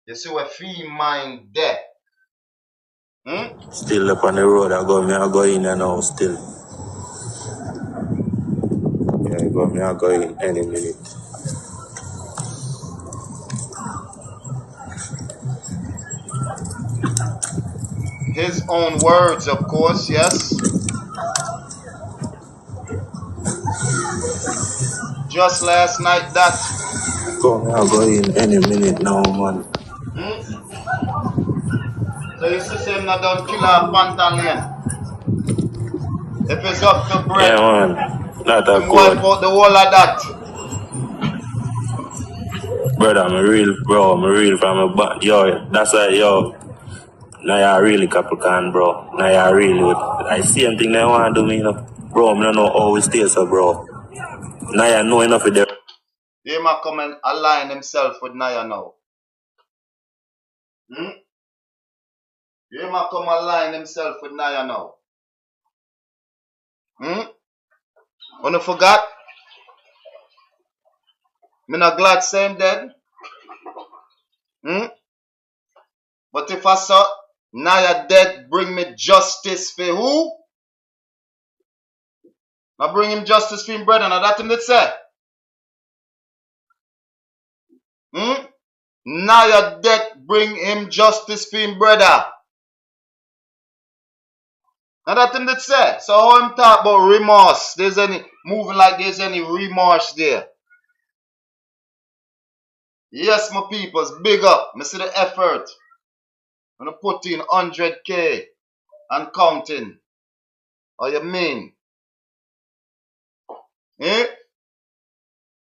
You see what fee mind there. Still up on the road, I go in and now still. Yeah, I go in any minute. His own words, of course, yes. Just last night that. I go in any minute now, man. So you see him not done kill our Pantan Lane. If it's up to Brett, Yeah, man. Not that wipe good. out the whole of that. Brother, I'm real from a back. Yo, that's why, yo. Now you really Capricorn, bro. Now you really I see anything they want to do me, you know. Bro, I don't know how we stay so, bro. Now you know enough of them. He might come and align himself with Naya now. He might come align himself with Naya now. When you forgot? Me not glad saying dead. But if I saw Naya dead, bring me justice for who? Now bring him justice for him brother. Now that him that say. Naya dead, bring him justice for him brother. Now that him that say. So how him talk about remorse? There's any moving like there's any remorse there. Yes, my peoples, big up. Me see the effort. I'm gonna put in 100K and counting. What you mean? You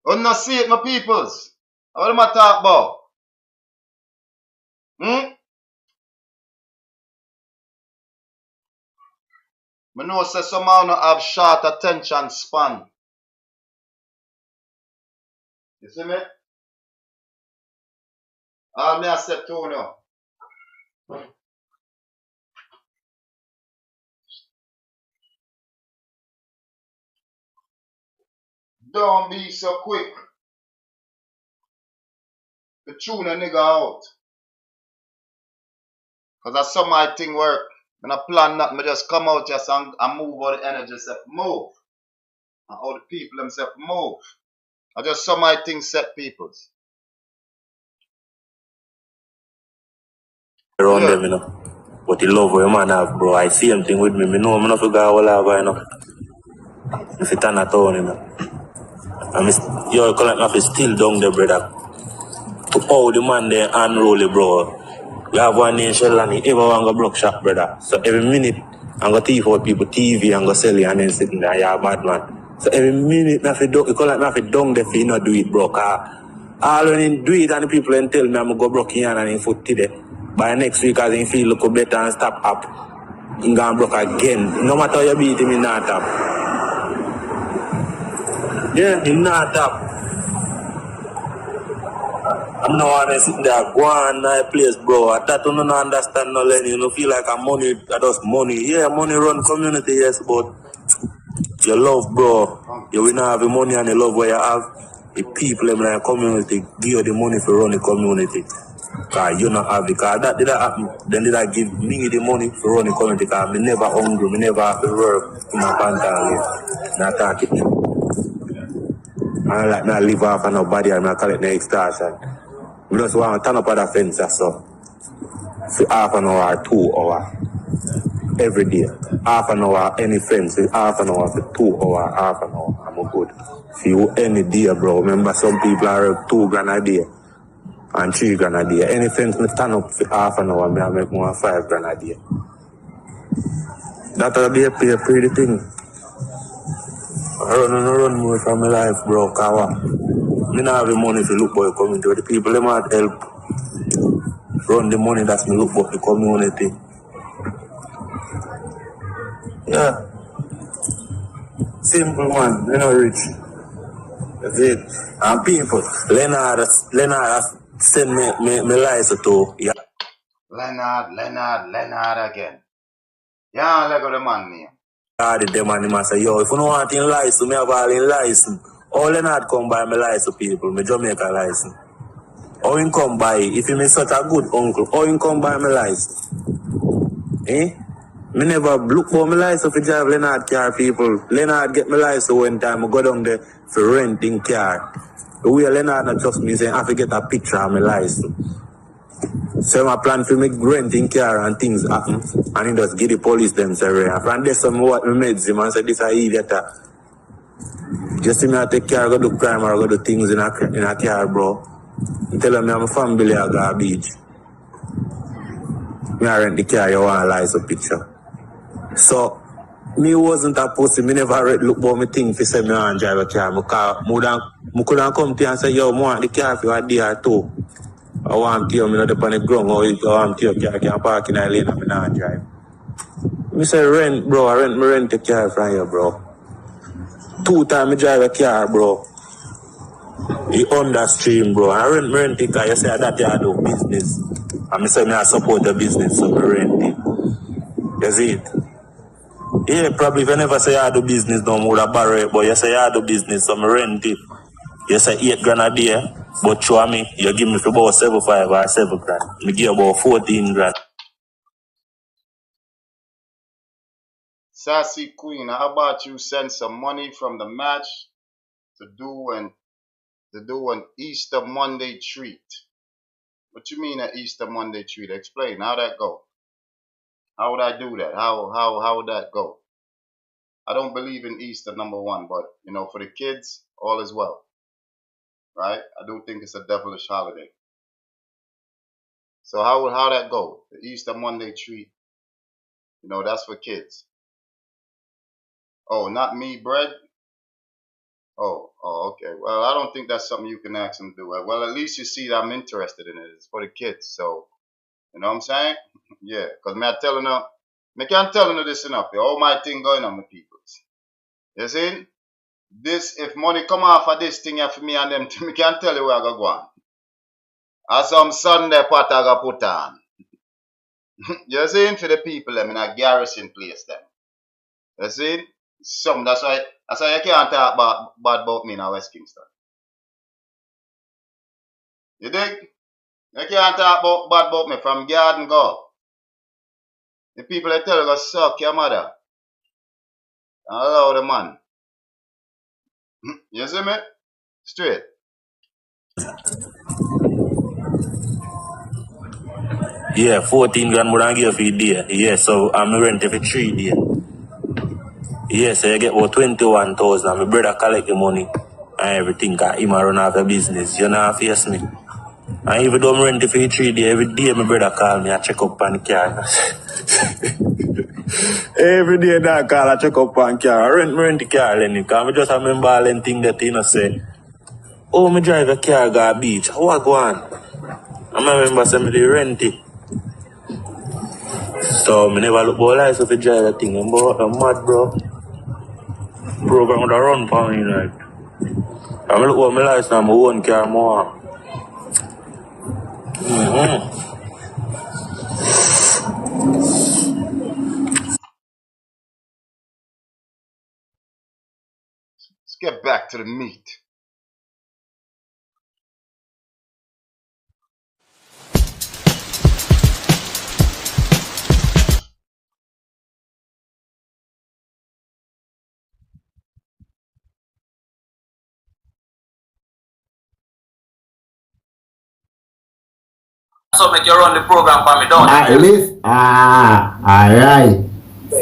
not see it, my peoples. What am I talk about? I know say somehow not have short attention span. You see me? All me accept too now. Don't be so quick to tune a nigga out. Cause that's some my thing work. When I plan nothing, I just come out just and move all the energy set move. And all the people themselves move. I just some my thing set peoples. Around them, you know. But the love where man have, bro. I see him thing with me. Me know I'm not forget all have, you know. If it turn at all, you know. Yo, call like me still down there, brother. To all the man there unroll it, bro. We have one nation and everyone go broke shop, brother. So every minute I'm gonna thief out people TV and go sell it and then sitting there, yeah, bad man. So every minute I feel you call like me down there for you not do it, bro. All when you do it and the people then tell me I'm gonna go broke here and in foot today. By next week as he feel look better and stop up, he gonna broke again. No matter how you beat him, he not up. Yeah, he not up. I'm not want to sit there, go on my place, bro. I thought you don't understand no Lenny. You feel like I'm money, that was money. Yeah, money run community, yes, but your love, bro. You will not have the money and the love where you have. The people in the community give you the money for run the community. Because you not have it. Because that did happen. Then did I give me the money for run the community. Because I never hungry, I never have to work in my pantry. Not talk it. I like not live off of nobody and I call it the extortion. We just want to turn up at the fence so for half an hour or 2 hours every day. Half an hour any fence, half an hour for 2 hours, half an hour. I'm good. For you any day, bro. Remember some people are 2 grand a day and 3 grand a day. Any fence me turn up for half an hour, I make more 5 grand a day. That'll be a pretty thing. I run more from my life, bro. Cause me not have the money to look for the community. The people they might help run the money that's me look for the community. Yeah. Simple man, you know rich. That's it. And people, Leonard send me license to. Yeah. Leonard again. Yeah, let go the man name. I did them and him say, yo, if you don't want in license, me have all in license. All in not come buy my license, people, my Jamaica license. How you come buy, if you such a good uncle, how you come buy my license? Eh? Me never look for my license for drive Leonard car, people. Leonard get my license one time, I go down there for renting car. The way Leonard not trust me, saying I have to get a picture of my license. So I plan for me renting car and things happen. And he just give the police them say, and there's some what me meds him and say this is idiot. Just see me I take care, go do crime or go do things in a car, bro. He tell me I'm a family I go beach. Me I rent the car, you want a license picture. So me wasn't a pussy, me never look about me thing for say me want drive a car. I couldn't come to you and say, yo, I want the car for a day or two. I want to me not up on the ground or I want to car can park in a lane and me not drive. Me say rent, bro, I rent the car from you, bro. 2 times I drive a car, bro. You understream, bro. I rent the car, you say that you do business. And me say me I support the business, so I rent it. You see it? Yeah, probably if I never say I do business, no more borrow it, but you say I do business, so I rent it. You say 8 grand a day, but show me, you give me for about 7.5 or 7 grand. Me give you about 14 grand. Sassy Queen, how about you send some money from the match to do an Easter Monday treat? What you mean an Easter Monday treat? Explain how that go. How would I do that? How would that go? I don't believe in Easter, number one, but for the kids, all is well. Right? I do think it's a devilish holiday. So how that go? The Easter Monday treat. That's for kids. Oh, not me, bread? Oh, okay. Well, I don't think that's something you can ask them to do. Well, at least you see that I'm interested in it. It's for the kids. So, you know what I'm saying? Yeah, because me can't tell them this enough. All my thing going on with people. You see? If money come off of this thing for me and them, me can't tell you where I go on. Or some Sunday pot I go put on. You see? For the people them in a garrison place them. You see? That's why you can't talk bad about me in West Kingston. You dig? You can't talk bad about me from Garden go. The people that tell you go suck your mother. Allow the man. You see me? Straight. Yeah, 14 grand more than give for a day. Yeah, so I'm renting for 3 days. Yeah, so you get about 21,000. My brother collect the money and everything, cause him run off the business. You know, face me. And even though I'm renting for 3 days, every day my brother call me, I check up on the car. Every day that call, I check up on the car. I rent the car, Lenny, cause I just remember all them things that say, oh, me drive a car go beach. What go on? I remember saying me rent it. So, me never look for license to drive a thing. I'm mad, bro. Program would run for me, like. I'm look for my license and my own car more. Let's get back to the meat. So make you run the program for me, don't you? Alright.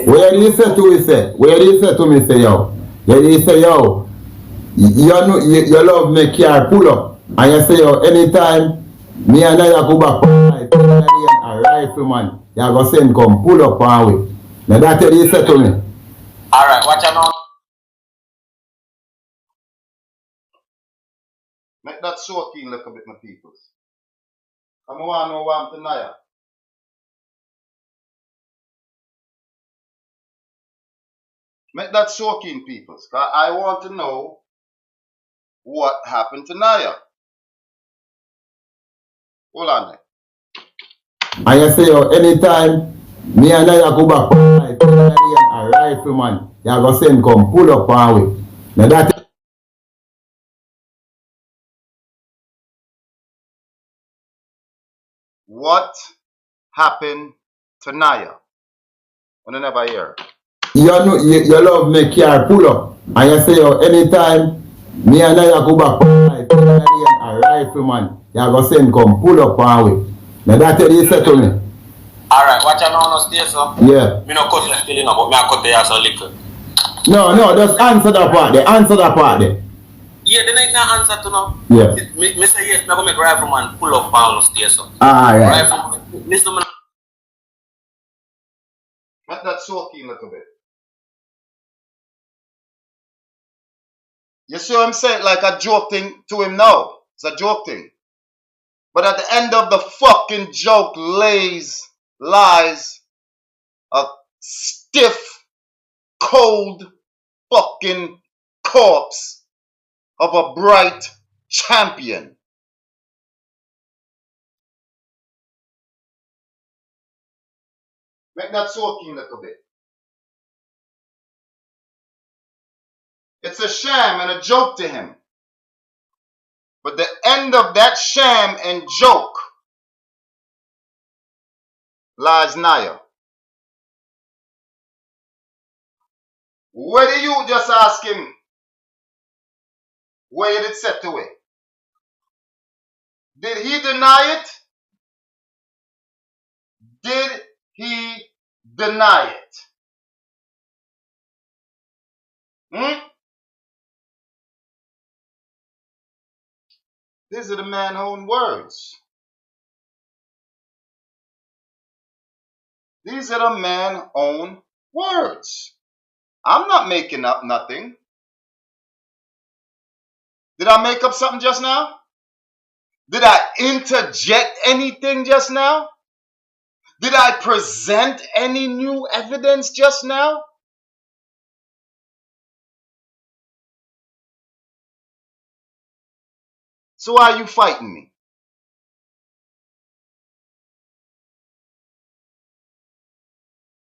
Where do you say to me, say? Where do you say to me, say, yo? Where do you say, yo? You love me car pull up. And you say, yo, anytime me and I go back a rifleman, you go send come pull up on way. Now that's what you say to me. Alright, watch out now. Make that soak in look a bit, my peoples. I want to know what I'm tonight. Make that soak in, peoples. Cause I want to know what happened to Naya. Hold on there. And you say, yo, anytime Me and I go back a rifleman. You go send come pull up our way. Now that What happened to Naya? I never hear. you know you love me car pull up. And you say yo, anytime me and I go back a rifleman. You go send come pull up our way. Now that you say to me. Alright, watch out now, stayso. Yeah. Me no cut you still, but me a cut the ass a little. No, just answer that part there. Answer that part there. Yeah, then I can answer to now. Yeah. Me say yes, me go make rifleman pull up on stayso. Alright. Rifleman, listen me. Let that soak in a little bit. You see what I'm saying? Like a joke thing to him now. It's a joke thing. But at the end of the fucking joke lies a stiff, cold fucking corpse of a bright champion. Make that soak in a little bit. It's a sham and a joke to him. But the end of that sham and joke lies Naya. Where do you just ask him where you did set away? Did he deny it? Did he deny it? These are the man's own words. These are the man's own words. I'm not making up nothing. Did I make up something just now? Did I interject anything just now? Did I present any new evidence just now? So why are you fighting me?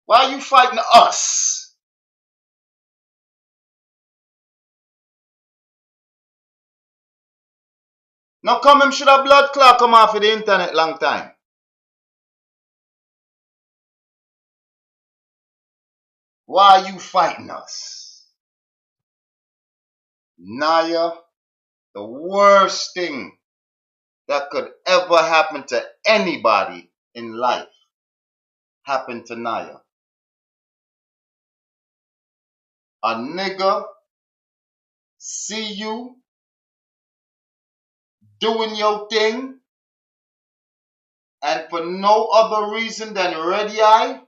Why are you fighting us? Now come him should have blood clot come off of the internet long time. Why are you fighting us? Naya, the worst thing that could ever happen to anybody in life happened to Naya. A nigga see you doing your thing and for no other reason than ready eye,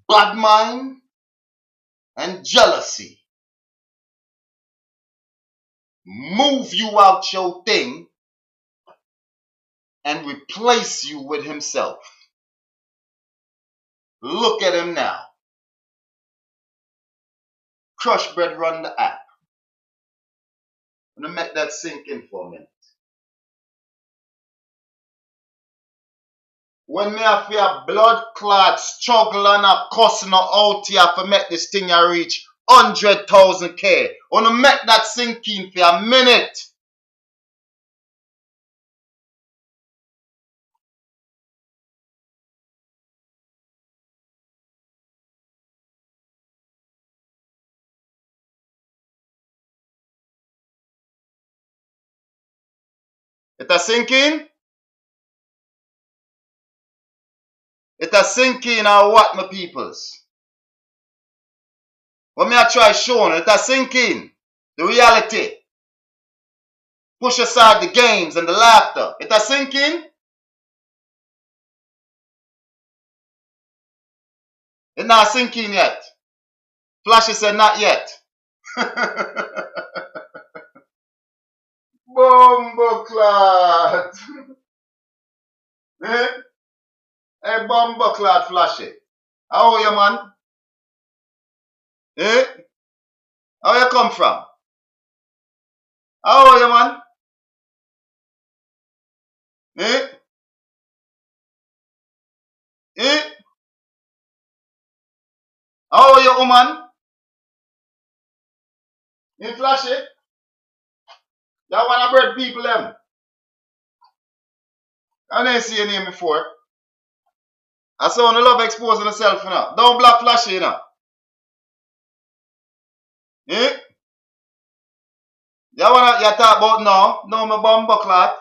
bad mind, and jealousy. Move you out your thing and replace you with himself. Look at him now. Crushbread run the app. I'm gonna make that sink in for a minute. When me have a blood clot struggle and a cussing out here for make this thing I reach 100,000K. I wanna make that sink in for a minute. It a sink in? It a sink in or what, my peoples? When me I try showing it a sink in. The reality. Push aside the games and the laughter. It a sink in? It not sink in yet. Flashy said not yet. Bumbleclad. Eh? Hey, Bumbleclad Flashy. How are you, man? Eh? How you come from? How are you, man? Eh? Eh? How are you, woman? In Flashy? That one I bred people them. I didn't see your name before. I saw you love exposing yourself, you know. Don't block Flashy, you know. Eh? That one you talk about now. No, my bum buckler.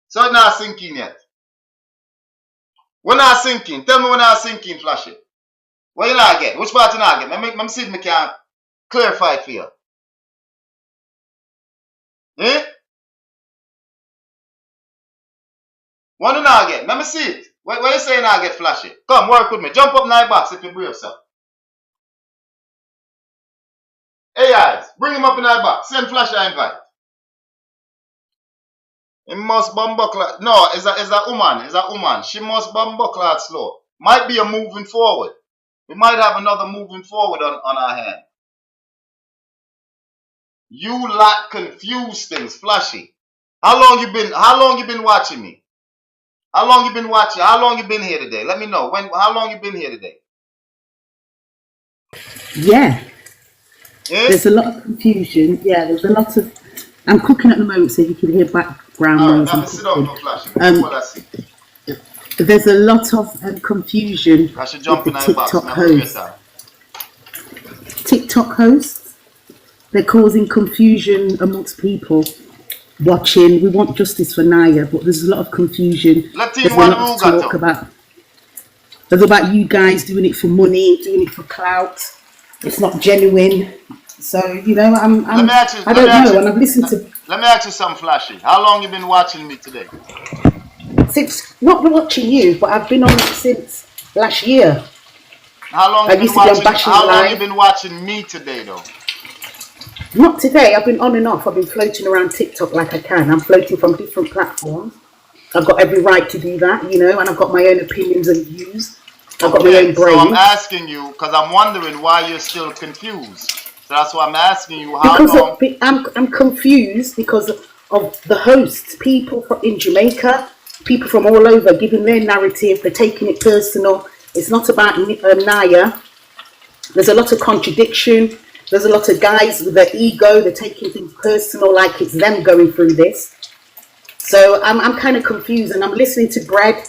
So it's not sinking yet. When not sinking. Tell me when not sinking, Flashy. What you not get? Which part you not get? Let me see if I can clarify it for you. Eh? What you not get? Let me see it. What you say you not get, Flashy? Come, work with me. Jump up in my box if you brave, sir. Hey guys, bring him up in that box. Send Flashy an invite. He must bumbuckle. No, it's a woman. It's a woman. She must bumbuckle slow. Might be a moving forward. We might have another moving forward on our hand. You lot confuse things, Flashy. How long you been watching me? How long you been watching? How long you been here today? Let me know. How long you been here today? Yeah. Eh? There's a lot of confusion. Yeah, there's a lot of. I'm cooking at the moment, so you can hear background noise. Now sit down, Flashy. There's a lot of confusion I should jump with in the that box. TikTok hosts. TikTok hosts, they're causing confusion amongst people watching. We want justice for Naya, but there's a lot of confusion. There's a lot to talk about. There's about you guys doing it for money, doing it for clout. It's not genuine. So, you know, I don't know, and I've listened to... Let me ask you something, Flashy. How long you been watching me today? Since, not watching you, but I've been on it since last year. How long you been watching me today, though? Not today. I've been on and off. I've been floating around TikTok like I can. I'm floating from different platforms. I've got every right to do that, you know, and I've got my own opinions and views. I've got my own brain. So I'm asking you, because I'm wondering why you're still confused. So that's why I'm asking you how long... I'm confused because of the hosts, people in Jamaica, people from all over giving their narrative, they're taking it personal. It's not about Naya. There's a lot of contradiction. There's a lot of guys with their ego, they're taking things personal like it's them going through this. So I'm kind of confused, and I'm listening to Bread,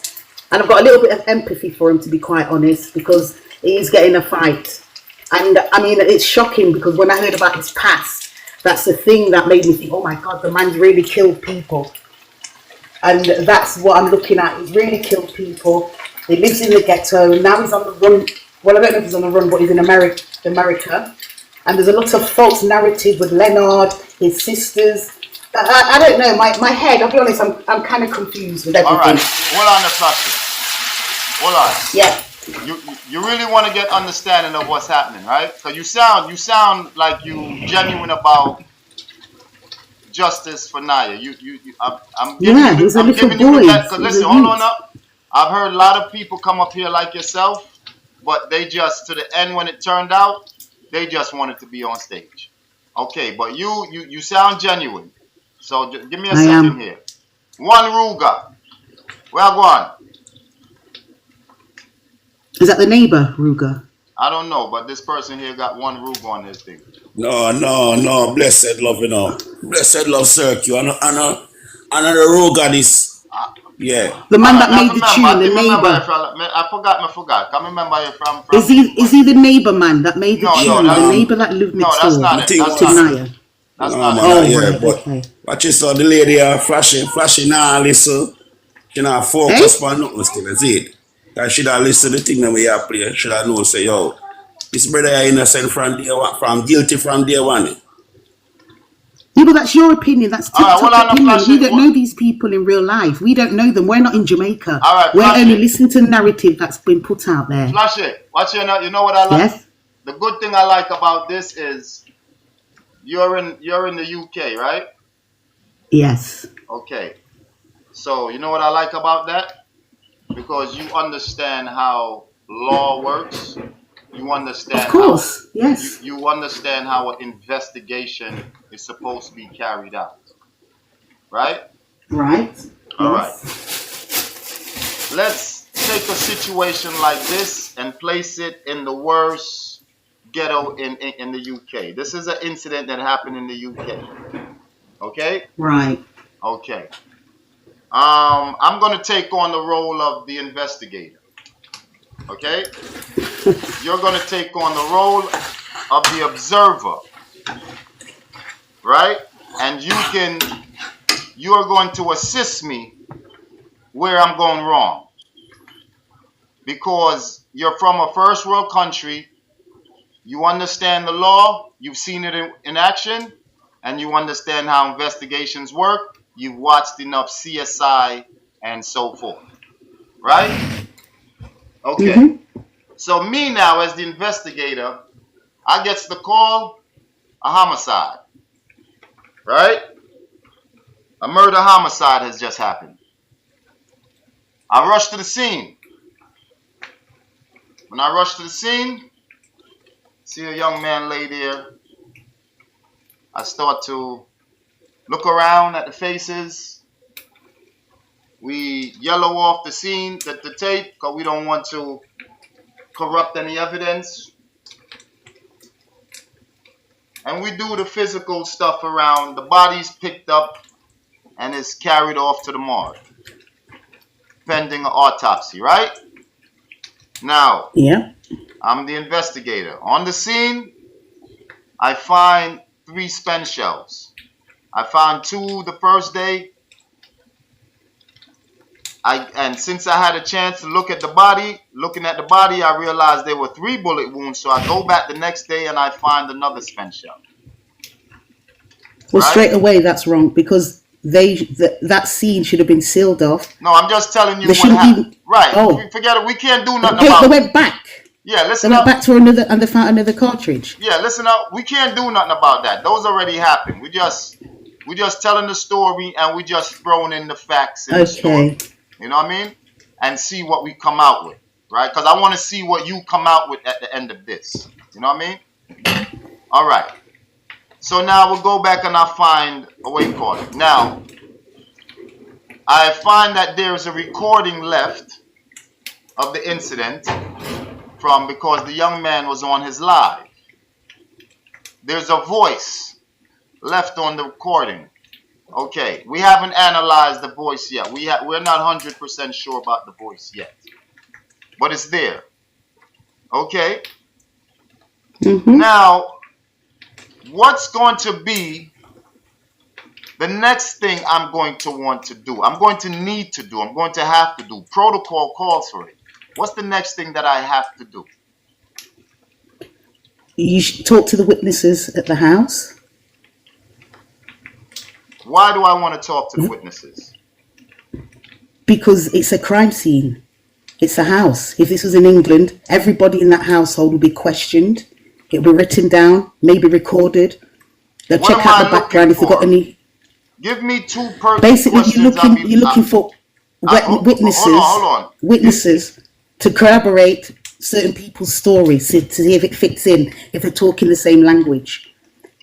and I've got a little bit of empathy for him, to be quite honest, because he's getting a fight. And I mean, it's shocking because when I heard about his past, that's the thing that made me think, oh my God, the man's really killed people. And that's what I'm looking at. He's really killed people. He lives in the ghetto. Now he's on the run. Well, I don't know if he's on the run, but he's in America. And there's a lot of false narrative with Leonard, his sisters. I don't know. My head, I'll be honest, I'm kind of confused with everything. All right. Hold on the Flashy. Hold on. Yeah. You really want to get understanding of what's happening, right? Because you sound like you genuine about justice for Naya. I'm giving you that. Because listen, hold on up. I've heard a lot of people come up here like yourself, but they just, to the end when it turned out, they just wanted to be on stage. Okay, but you sound genuine. So give me a second here. One Ruga. Where I going? Is that the neighbor, Ruga? I don't know, but this person here got one Ruga on his thing. No. Blessed love, you know. Blessed love, circuit. And the Ruga this. Yeah. The man that made the tune, the neighbor. I forgot. Can't remember you from. Is he the neighbor man that made the tune? The neighbor that lived next door? That's not Naya. That's not it. But watch this, the lady flashing now, listen. She not focus on nothing still, is it? That should have listened to the thing that we have played. Should have known, say, yo, this brother is innocent from guilty from day one. Yeah, but that's your opinion. That's TikTok opinion. We don't know these people in real life. We don't know them. We're not in Jamaica. We're only listening to the narrative that's been put out there. Flashy, you know what I like? Yes. The good thing I like about this is you're in the UK, right? Yes. Okay. So you know what I like about that? Because you understand how law works. You understand. Of course, yes. You understand how an investigation is supposed to be carried out. Right? Right. All right. Let's take a situation like this and place it in the worst ghetto in the UK. This is an incident that happened in the UK. Okay? Right. Okay. I'm going to take on the role of the investigator. Okay? You're going to take on the role of the observer. Right? And you are going to assist me where I'm going wrong. Because you're from a first world country, you understand the law, you've seen it in action, and you understand how investigations work. You've watched enough CSI and so forth. Right? Okay. Mm-hmm. So me now as the investigator, I gets the call, a homicide. Right? A murder homicide has just happened. I rush to the scene. When I rush to the scene, see a young man lay there. I start to look around at the faces. We yellow off the scene, the tape, because we don't want to corrupt any evidence. And we do the physical stuff around. The body's picked up and is carried off to the morgue, pending an autopsy, right? Now, yeah, I'm the investigator. On the scene, I find 3 spent shells. I found 2 the first day. And since I had a chance to look at the body, I realized there were 3 bullet wounds. So I go back the next day and I find another spent shell. Well, right? Straight away, that's wrong because that scene should have been sealed off. No, I'm just telling you what happened. Right. Oh. Forget it. We can't do nothing about it. They went back. Yeah, listen They up. went back to another, and they found another cartridge. Yeah, listen up. We can't do nothing about that. Those already happened. We just telling the story and we just throwing in the facts in the story. You know what I mean? And see what we come out with, right? Because I want to see what you come out with at the end of this. You know what I mean? All right. So now we'll go back and I'll find a way call it. Now, I find that there is a recording left of the incident because the young man was on his live. There's a voice left on the recording. Okay, we haven't analyzed the voice yet. We're not 100% sure about the voice yet, but it's there. Okay. Mm-hmm. Now, what's going to be the next thing I'm going to want to do? I'm going to need to do. I'm going to have to do. Protocol calls for it. What's the next thing that I have to do? You should talk to the witnesses at the house. Why do I want to talk to the witnesses? Because it's a crime scene. It's a house. If this was in England, everybody in that household would be questioned. It would be written down, maybe recorded. They'll check out the background if they've got any. Give me 2 pertinent Basically, questions. you're looking for witnesses. Hold on. Witnesses to corroborate certain people's stories to see if it fits in, if they're talking the same language.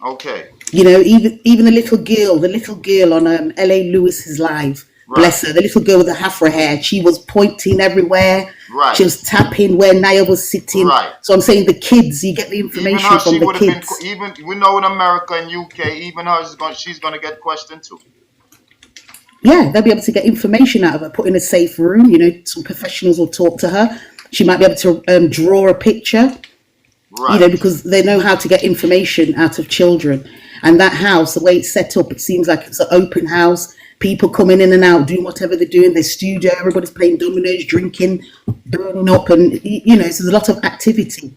Okay. You know, even the little girl on L.A. Lewis's live, right. Bless her, the little girl with the afro hair, she was pointing everywhere. Right. She was tapping where Naya was sitting. Right. So I'm saying the kids, you get the information from the kids. Even we know in America and UK, even her she's going to get questioned too. Yeah, they'll be able to get information out of her, put in a safe room. You know, some professionals will talk to her. She might be able to draw a picture. Right. You know, because they know how to get information out of children. And that house, the way it's set up, it seems like it's an open house. People coming in and out, doing whatever they're doing. There's studio, everybody's playing dominoes, drinking, burning up, and you know, so there's a lot of activity.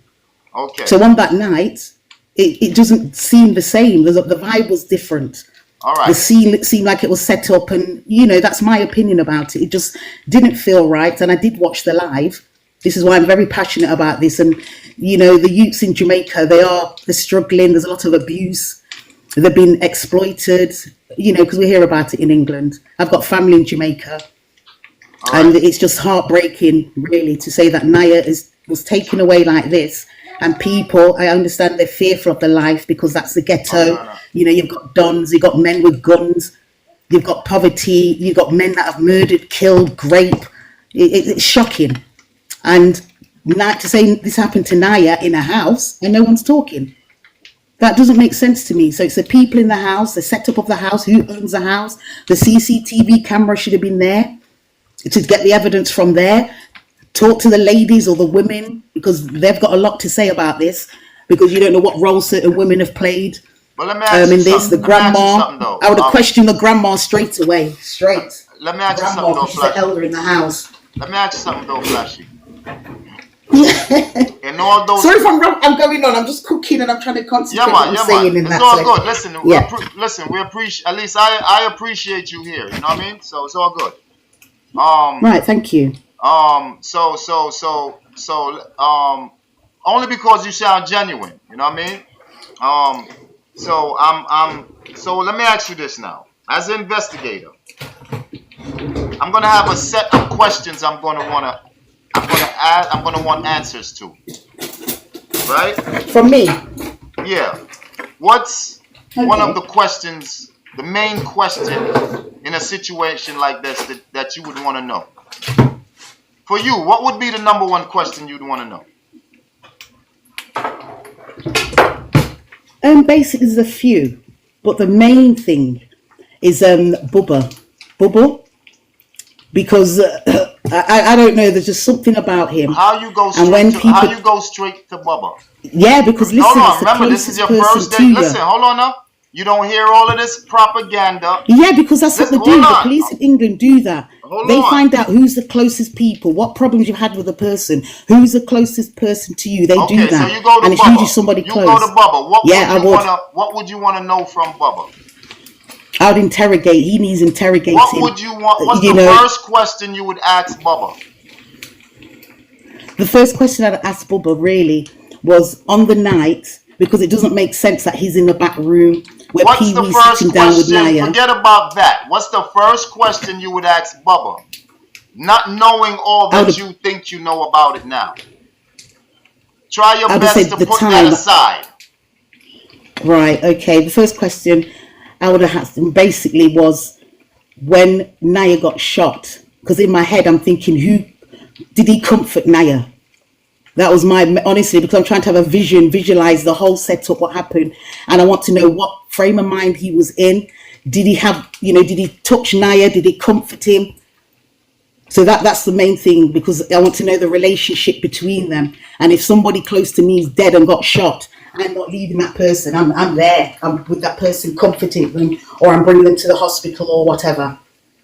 Okay. So on that night, it doesn't seem the same. The vibe was different. All right. The scene seemed like it was set up, and you know, that's my opinion about it. It just didn't feel right. And I did watch the live. This is why I'm very passionate about this. And you know, the youths in Jamaica, they're struggling. There's a lot of abuse. They've been exploited, you know, because we hear about it in England. I've got family in Jamaica. Right. And it's just heartbreaking, really, to say that Naya was taken away like this. And people, I understand they're fearful of their life because that's the ghetto. No. You know, you've got dons, you've got men with guns, you've got poverty, you've got men that have murdered, killed, raped, It's shocking. And not to say this happened to Naya in a house and no one's talking. That doesn't make sense to me. So it's the people in the house, the setup of the house, who owns the house, the CCTV camera should have been there to get the evidence from there. Talk to the ladies or the women, because they've got a lot to say about this, because you don't know what role certain women have played in this. The grandma, I would have questioned the grandma straight away. Let me ask you Grandma, something though, she's the Flashy. elder in the house. Let me ask you something though, Flashy. In all those... Sorry if I'm going on. I'm just cooking and I'm trying to concentrate on what I'm saying in it's that. all good. Listen, we appreciate. At least I appreciate you here. You know what I mean? So it's all good. Right. Thank you. Only because you sound genuine. You know what I mean? So let me ask you this now. As an investigator, I'm gonna have a set of questions I'm gonna want answers to. Right? From me? Yeah. What's one of the questions, the main question in a situation like this that you would want to know? For you, what would be the number one question you'd want to know? Basically, there's a few, but the main thing is Bubba, because I don't know. There's just something about him. How you go straight to Bubba? Yeah, because listen, hold on. it's the Remember, this is your closest first person day. to Listen, you. hold on now. You don't hear all of this propaganda. Yeah, because that's what they do. The police in England do that. Hold They on. find out who's the closest people, what problems you've had with a person, who's the closest person to you. They do that, so you go to and it's Bubba. usually somebody You close. go to Bubba. What would you want to know from Bubba? I would interrogate. He needs interrogating. What would you want? What's the first question you would ask Bubba? The first question I'd ask Bubba really was on the night, because it doesn't make sense that he's in the back room where Pee Wee's sitting down with Naya. Forget about that. What's the first question you would ask Bubba? Not knowing all that you think you know about it now. Try your best to put that aside. Right, okay. The first question I would have asked him basically was when Naya got shot. Because in my head I'm thinking, who did he comfort Naya? That was honestly, because I'm trying to have a visualize the whole setup, what happened. And I want to know what frame of mind he was in. Did he have, did he touch Naya? Did he comfort him? So that's the main thing, because I want to know the relationship between them. And if somebody close to me is dead and got shot, I'm not leaving that person. I'm there. I'm with that person, comforting them, or I'm bringing them to the hospital or whatever.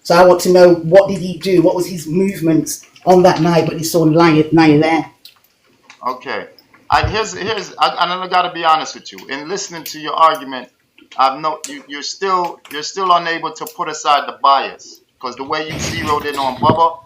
So I want to know, what did he do? What was his movements on that night when he saw Naya there? Okay. Here's and I gotta be honest with you. In listening to your argument, you're still unable to put aside the bias, because the way you zeroed in on Bubba,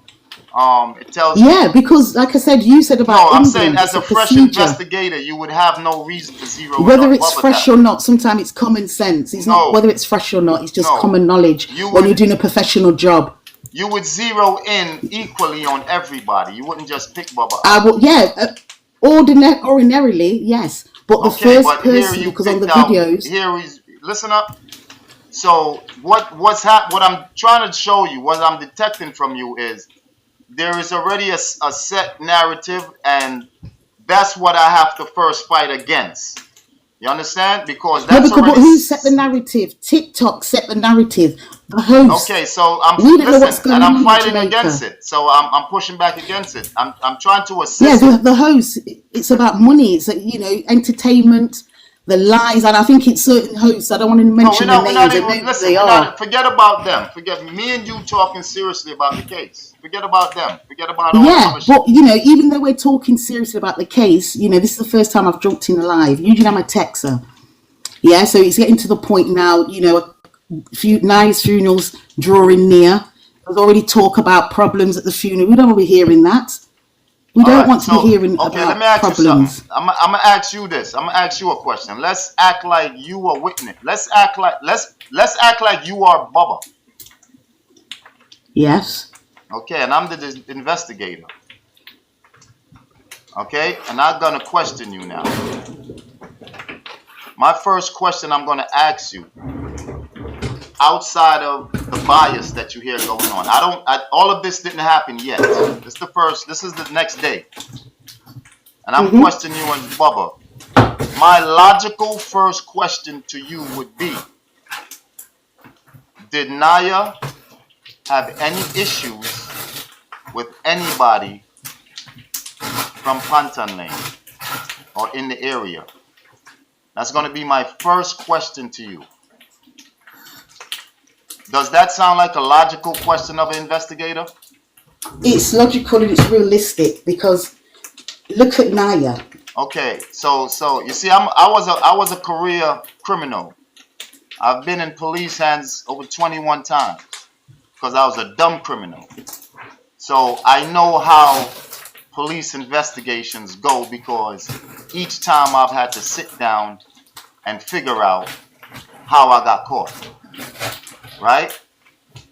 it tells you. Because like I said, you said about No, I'm England, saying as a fresh investigator, you would have no reason to zero in whether on it's Bubba fresh or not. Sometimes it's common sense. It's not whether it's fresh or not. It's just common knowledge when you're doing a professional job. You would zero in equally on everybody. You wouldn't just pick Bubba. Ordinarily, yes. But the first person, because on the videos... listen up. So what I'm trying to show you, what I'm detecting from you is there is already a set narrative, and that's what I have to first fight against. You understand? Because that's but who set the narrative? TikTok set the narrative. The host. Okay, so I'm fighting against it. So I'm pushing back against it. I'm trying to assist. Yeah, the host. It's about money. It's entertainment, the lies, and I think it's certain hosts. I don't want to mention the names. Forget about them. Forget me and you talking seriously about the case. Forget about them. Forget about all but even though we're talking seriously about the case, this is the first time I've jumped in live. Usually I'm a texter. Yeah, so it's getting to the point now. Naya's funeral's drawing near. There's already talk about problems at the funeral. We don't want to be hearing that. We don't want to be hearing about let me ask problems. You something. I'm gonna ask you this. I'm gonna ask you a question. Let's act like you are witness. Let's act like you are Bubba. Yes. Okay, and I'm the investigator. Okay, and I'm gonna question you now. My first question I'm gonna ask you outside of the bias that you hear going on. All of this didn't happen yet. This is the next day. And I'm questioning you and Bubba. My logical first question to you would be, did Naya have any issues with anybody from Pantan Lane or in the area? That's going to be my first question to you. Does that sound like a logical question of an investigator? It's logical and it's realistic because look at Naya. Okay, so you see, I was a career criminal. I've been in police hands over 21 times because I was a dumb criminal. So I know how police investigations go because each time I've had to sit down and figure out how I got caught, right?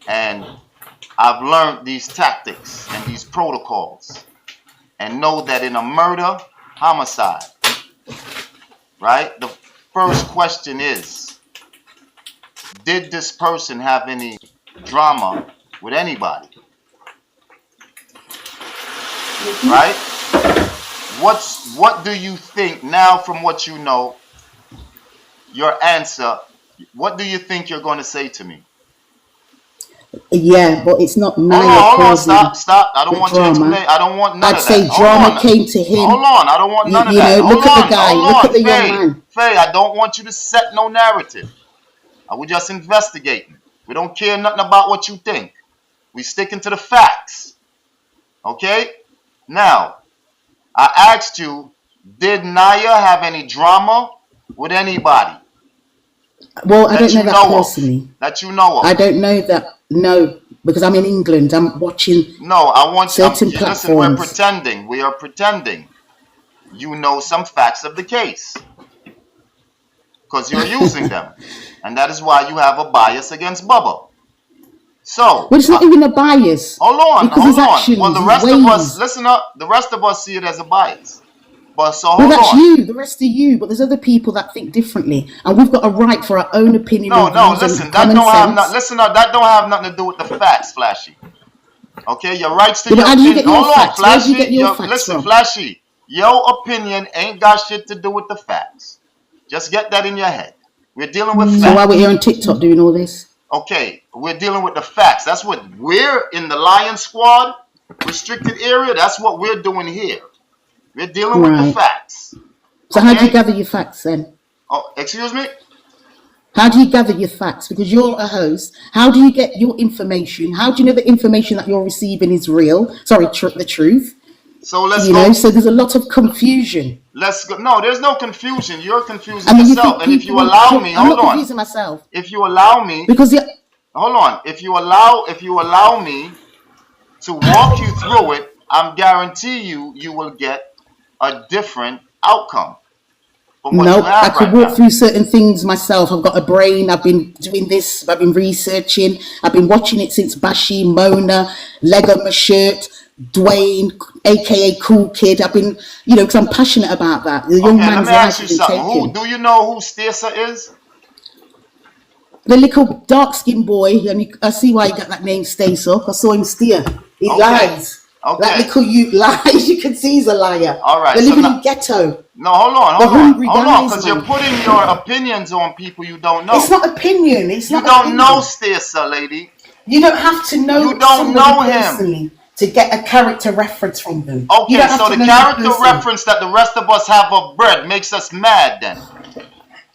And I've learned these tactics and these protocols and know that in a murder, homicide, right? The first question is, did this person have any drama with anybody? Right? What do you think now from what you know, your answer, what do you think you're going to say to me? Yeah, but it's not Naya. Hold on, stop. I don't want you to explain. I don't want none of that. I'd say drama came to him. Hold on, I don't want none of that. Look at the guy, look at the young man. Faye, I don't want you to set no narrative. We're just investigating. We don't care nothing about what you think. We sticking to the facts. Okay? Now, I asked you, did Naya have any drama with anybody? Well, I don't know that personally. That you know of. I don't know that. No, because I'm in England. I'm watching. No, I want certain platforms. Listen, we're pretending. We are pretending. You know some facts of the case because you're using them, and that is why you have a bias against Bubba. So, well, it's not even a bias. Hold on. Actions, well, the rest of us, listen up. The rest of us see it as a bias. But so hold that's on. you, the rest of you. But there's other people that think differently, and we've got a right for our own opinion. No, listen. That don't have nothing to do with the facts, Flashy. Okay, your rights to your opinion. Hold on, Flashy. Listen, Flashy. Your opinion ain't got shit to do with the facts. Just get that in your head. We're dealing with facts. So why we're here on TikTok doing all this? Okay, we're dealing with the facts. That's what we're in the Lion Squad restricted area. That's what we're doing here. We're dealing with the facts. So how do you gather your facts then? Oh, excuse me? How do you gather your facts? Because you're a host. How do you get your information? How do you know the information that you're receiving is real? Sorry, the truth. So let's go. So there's a lot of confusion. Let's go. No, there's no confusion. You're confusing yourself. And if you allow me, I'm not confusing myself. If you allow me, because hold on. If you allow me to walk you through it, I'm guarantee you will get a different outcome. No, I could walk through certain things myself. I've got a brain. I've been doing this. I've been researching. I've been watching it since Bashi, Mona, Lego My Shirt, Dwayne, aka Cool Kid. I've been, because I'm passionate about that. The young man's life has been taken. Do you know who stayso is? The little dark-skinned boy. I see why he got that name stayso. I saw him steer. He lies. Okay. That little youth lies. You can see he's a liar. All right. They're living in ghetto. No, hold on, because you're putting your opinions on people you don't know. It's not opinion. You don't know stayso, lady. You don't have to know. You don't know him personally to get a character reference from them. Okay, so the character reference that the rest of us have of bread makes us mad then.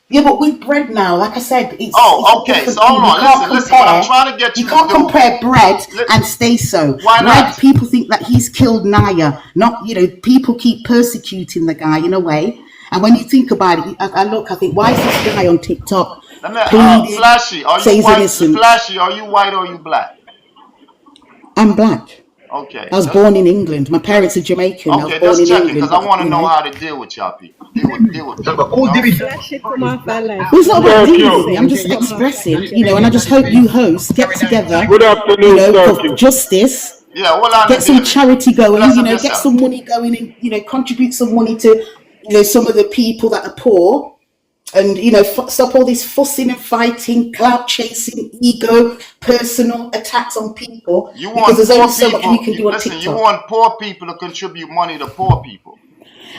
Yeah, but with bread now, like I said, it's okay. So hold on, listen. What I'm trying to get you to do. You can't compare bread and stayso. Why not? Bread, people think that he's killed Naya. Not, people keep persecuting the guy in a way. And when you think about it, I think, why is this guy on TikTok? Flashy, are you white? Flashy, are you white or are you black? I'm black. Okay. I was born in England. My parents are Jamaican. Okay, just checking because I want to know how to deal with y'all people. Deal with people. It's not about dealing with me. I'm just expressing, and I just hope you hosts get together, Good afternoon, for justice. Yeah, well, get some charity going, get some money going and, contribute some money to, some of the people that are poor. and stop all this fussing and fighting, clout chasing, ego, personal attacks on people. You Because want there's poor only so much people. we can do on Listen, you TikTok. want poor people to contribute money to poor people.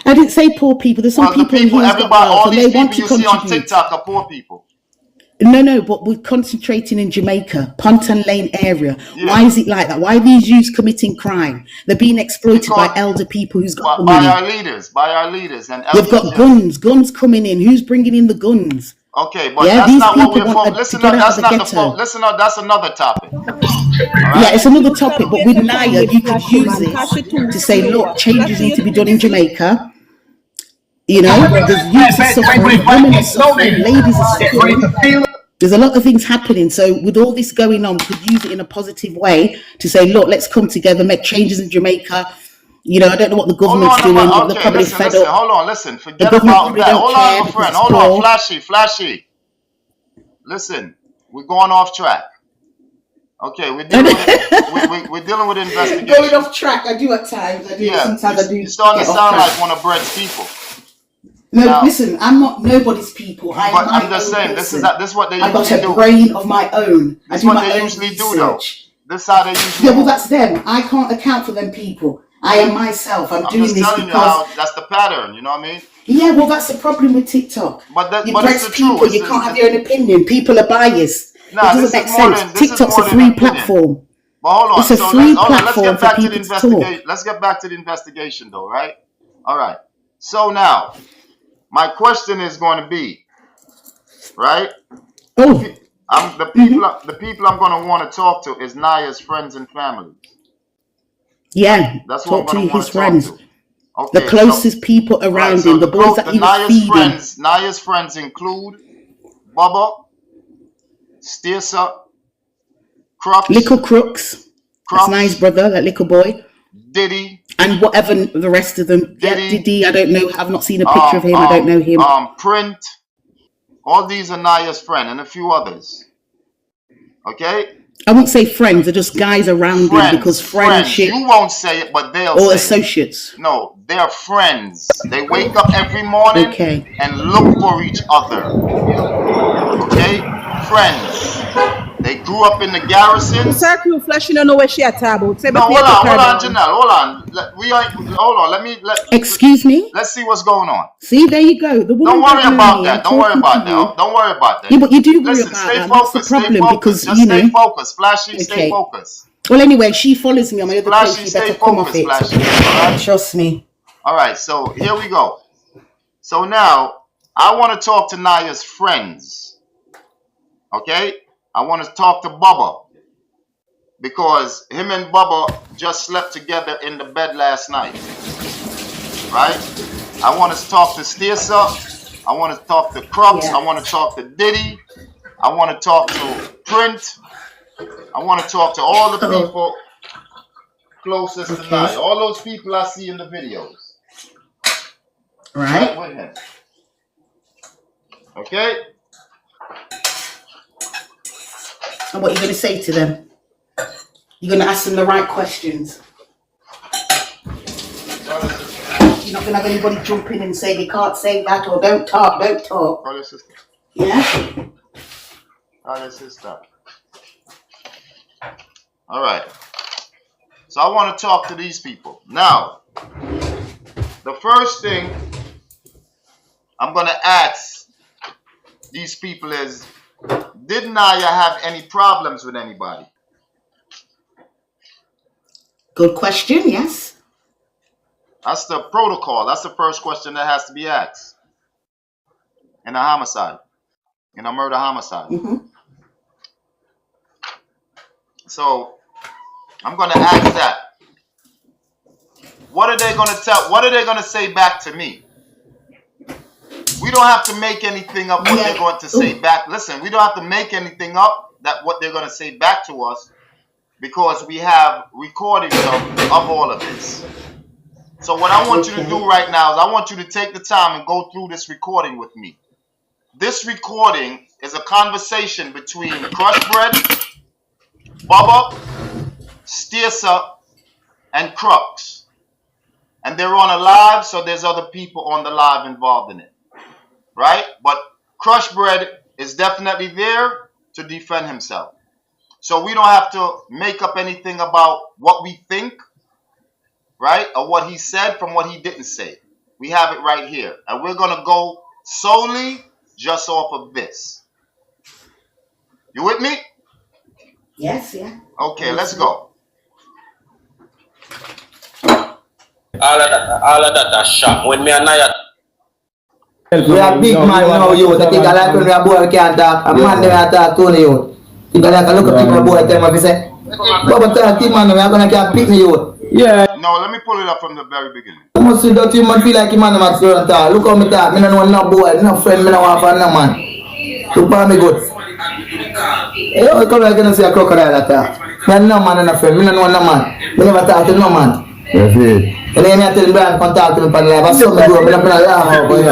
I didn't say poor people. There's some Well, the people in people, here who's got everybody, wealth all and these they want people to you see on contribute. TikTok are poor people. No, but we're concentrating in Jamaica, Ponton Lane area. Yeah. Why is it like that? Why are these youths committing crime? They're being exploited by Because elder people who's got the by money. our leaders and They've elders. got guns coming in. Who's bringing in the guns? Okay, but Yeah, that's these not what people we're want Listen, to get out that's of the not the ghetto. Listen, that's another topic. All Yeah, right. it's another topic, but with Naya, you could use this to say, look, changes need to be done in Jamaica. There's youths are suffering, women are suffering, ladies are suffering. There's a lot of things happening. So with all this going on, we could use it in a positive way to say, look, let's come together, make changes in Jamaica. I don't know what the government's doing. They're Okay, probably listen, fed listen. up. Hold on, listen. The Forget government about probably that. don't Hold care on, my because friend. it's Hold on, poor. flashy. Listen, we're going off track. Okay, we're dealing with we're dealing with investigation. Going off track, I do at times. I do. Yeah, Sometimes I do. you're starting to get off sound track. like one of Brett's people. No, Now, listen, I'm not nobody's people. but I'm I'm just my own saying, person. this is what they I've got usually a do. brain of my own. I This is do what my they own usually do, though. research. This is how they usually Yeah, do. well, that's them. I can't account for them people. I am myself. I'm doing just this telling you because. how that's the pattern. You know what I mean? Yeah, well, that's the problem with TikTok. But You it's press the people, truth. you can't have your own opinion. People are biased. Nah, It doesn't make sense. TikTok's a free platform. But hold on. It's a So free let's platform get for back to the people to talk. investigation. Let's get back to the investigation, though, right? All right. So now, my question is going to be, right? Oh. The people I'm going to want to talk to is Naya's friends and family. Yeah, That's what I'm talk to going to want his to talk friends. to. Okay, The closest people around him, the boys that he was feeding. Naya's friends include Bubba, stayso, Crux, Little Crooks. That's Naya's brother, that little boy. Diddy. And whatever the rest of them. Diddy. Yeah, Diddy, I don't know. I've not seen a picture of him. I don't know him. Print. All these are Naya's friend and a few others. Okay? I won't say friends, they're just guys around him because friendship. You won't say it, but they'll or say associates. It. No, they're friends. They wake up every morning and look for each other. Okay? Friends. They grew up in the garrison. Circle flash, you don't know where she at about. No, hold on, Janelle, hold on. Hold on. Excuse me. Let's see what's going on. See, there you go. The Don't worry about that. Don't worry about that. Don't worry about that. Yeah, but you do worry Listen, about stay that. focused. That's the problem stay focused. because Just you know. Stay focused, Flashy. Stay focused. Well, anyway, she follows me on my other Flashy, page. You better stay come off focused, it. Flashy. All right? Trust me. All right, so here we go. So now I want to talk to Naya's friends. Okay? I want to talk to Bubba because him and Bubba just slept together in the bed last night. Right? I want to talk to stayso. I want to talk to Crux. I want to talk to Diddy. I want to talk to Print. I want to talk to all the people closest to Naya. All those people I see in the videos. Right. With him. Okay? And what are you going to say to them? You're going to ask them the right questions. You're not going to have anybody jump in and say they can't say that or don't talk. Brother, sister. Yeah? Brother, sister. All right. So I want to talk to these people. Now, the first thing I'm going to ask these people is, did Naya have any problems with anybody? Good question, yes. That's the protocol. That's the first question that has to be asked in a homicide, in a murder homicide. Mm-hmm. So I'm going to ask that. What are they going to tell? What are they going to say back to me? We don't have to make anything up what they're going to say back. Listen, we don't have to make anything up that what they're going to say back to us because we have recordings of all of this. So what I want you to do right now is I want you to take the time and go through this recording with me. This recording is a conversation between Crushbread, Bubba, stayso, and Crux. And they're on a live, so there's other people on the live involved in it. Right? But Crushbread is definitely there to defend himself. So we don't have to make up anything about what we think, right? Or what he said from what he didn't say. We have it right here. And we're going to go solely just off of this. You with me? Yes, yeah. Okay, let's go. All of that are sham. When me and Naya We are big man now, you. I think I like when we are boy can't talk. A man they are talk to you. Think I like a look at people boy tell me say, but tell team man we are gonna get pick me you. Yeah. No, let me pull it up from the very beginning. You must see that you man feel like you man must go and talk. Look how me talk. Me no know no boy, no friend, me no want for no man. Look for me good. You come like you say a crocodile attack. Me no man and no friend. Me no know no man. Me never talk to no man. That's it. And then I tell Brian contact me for live. I saw me do. Me no laugh for you.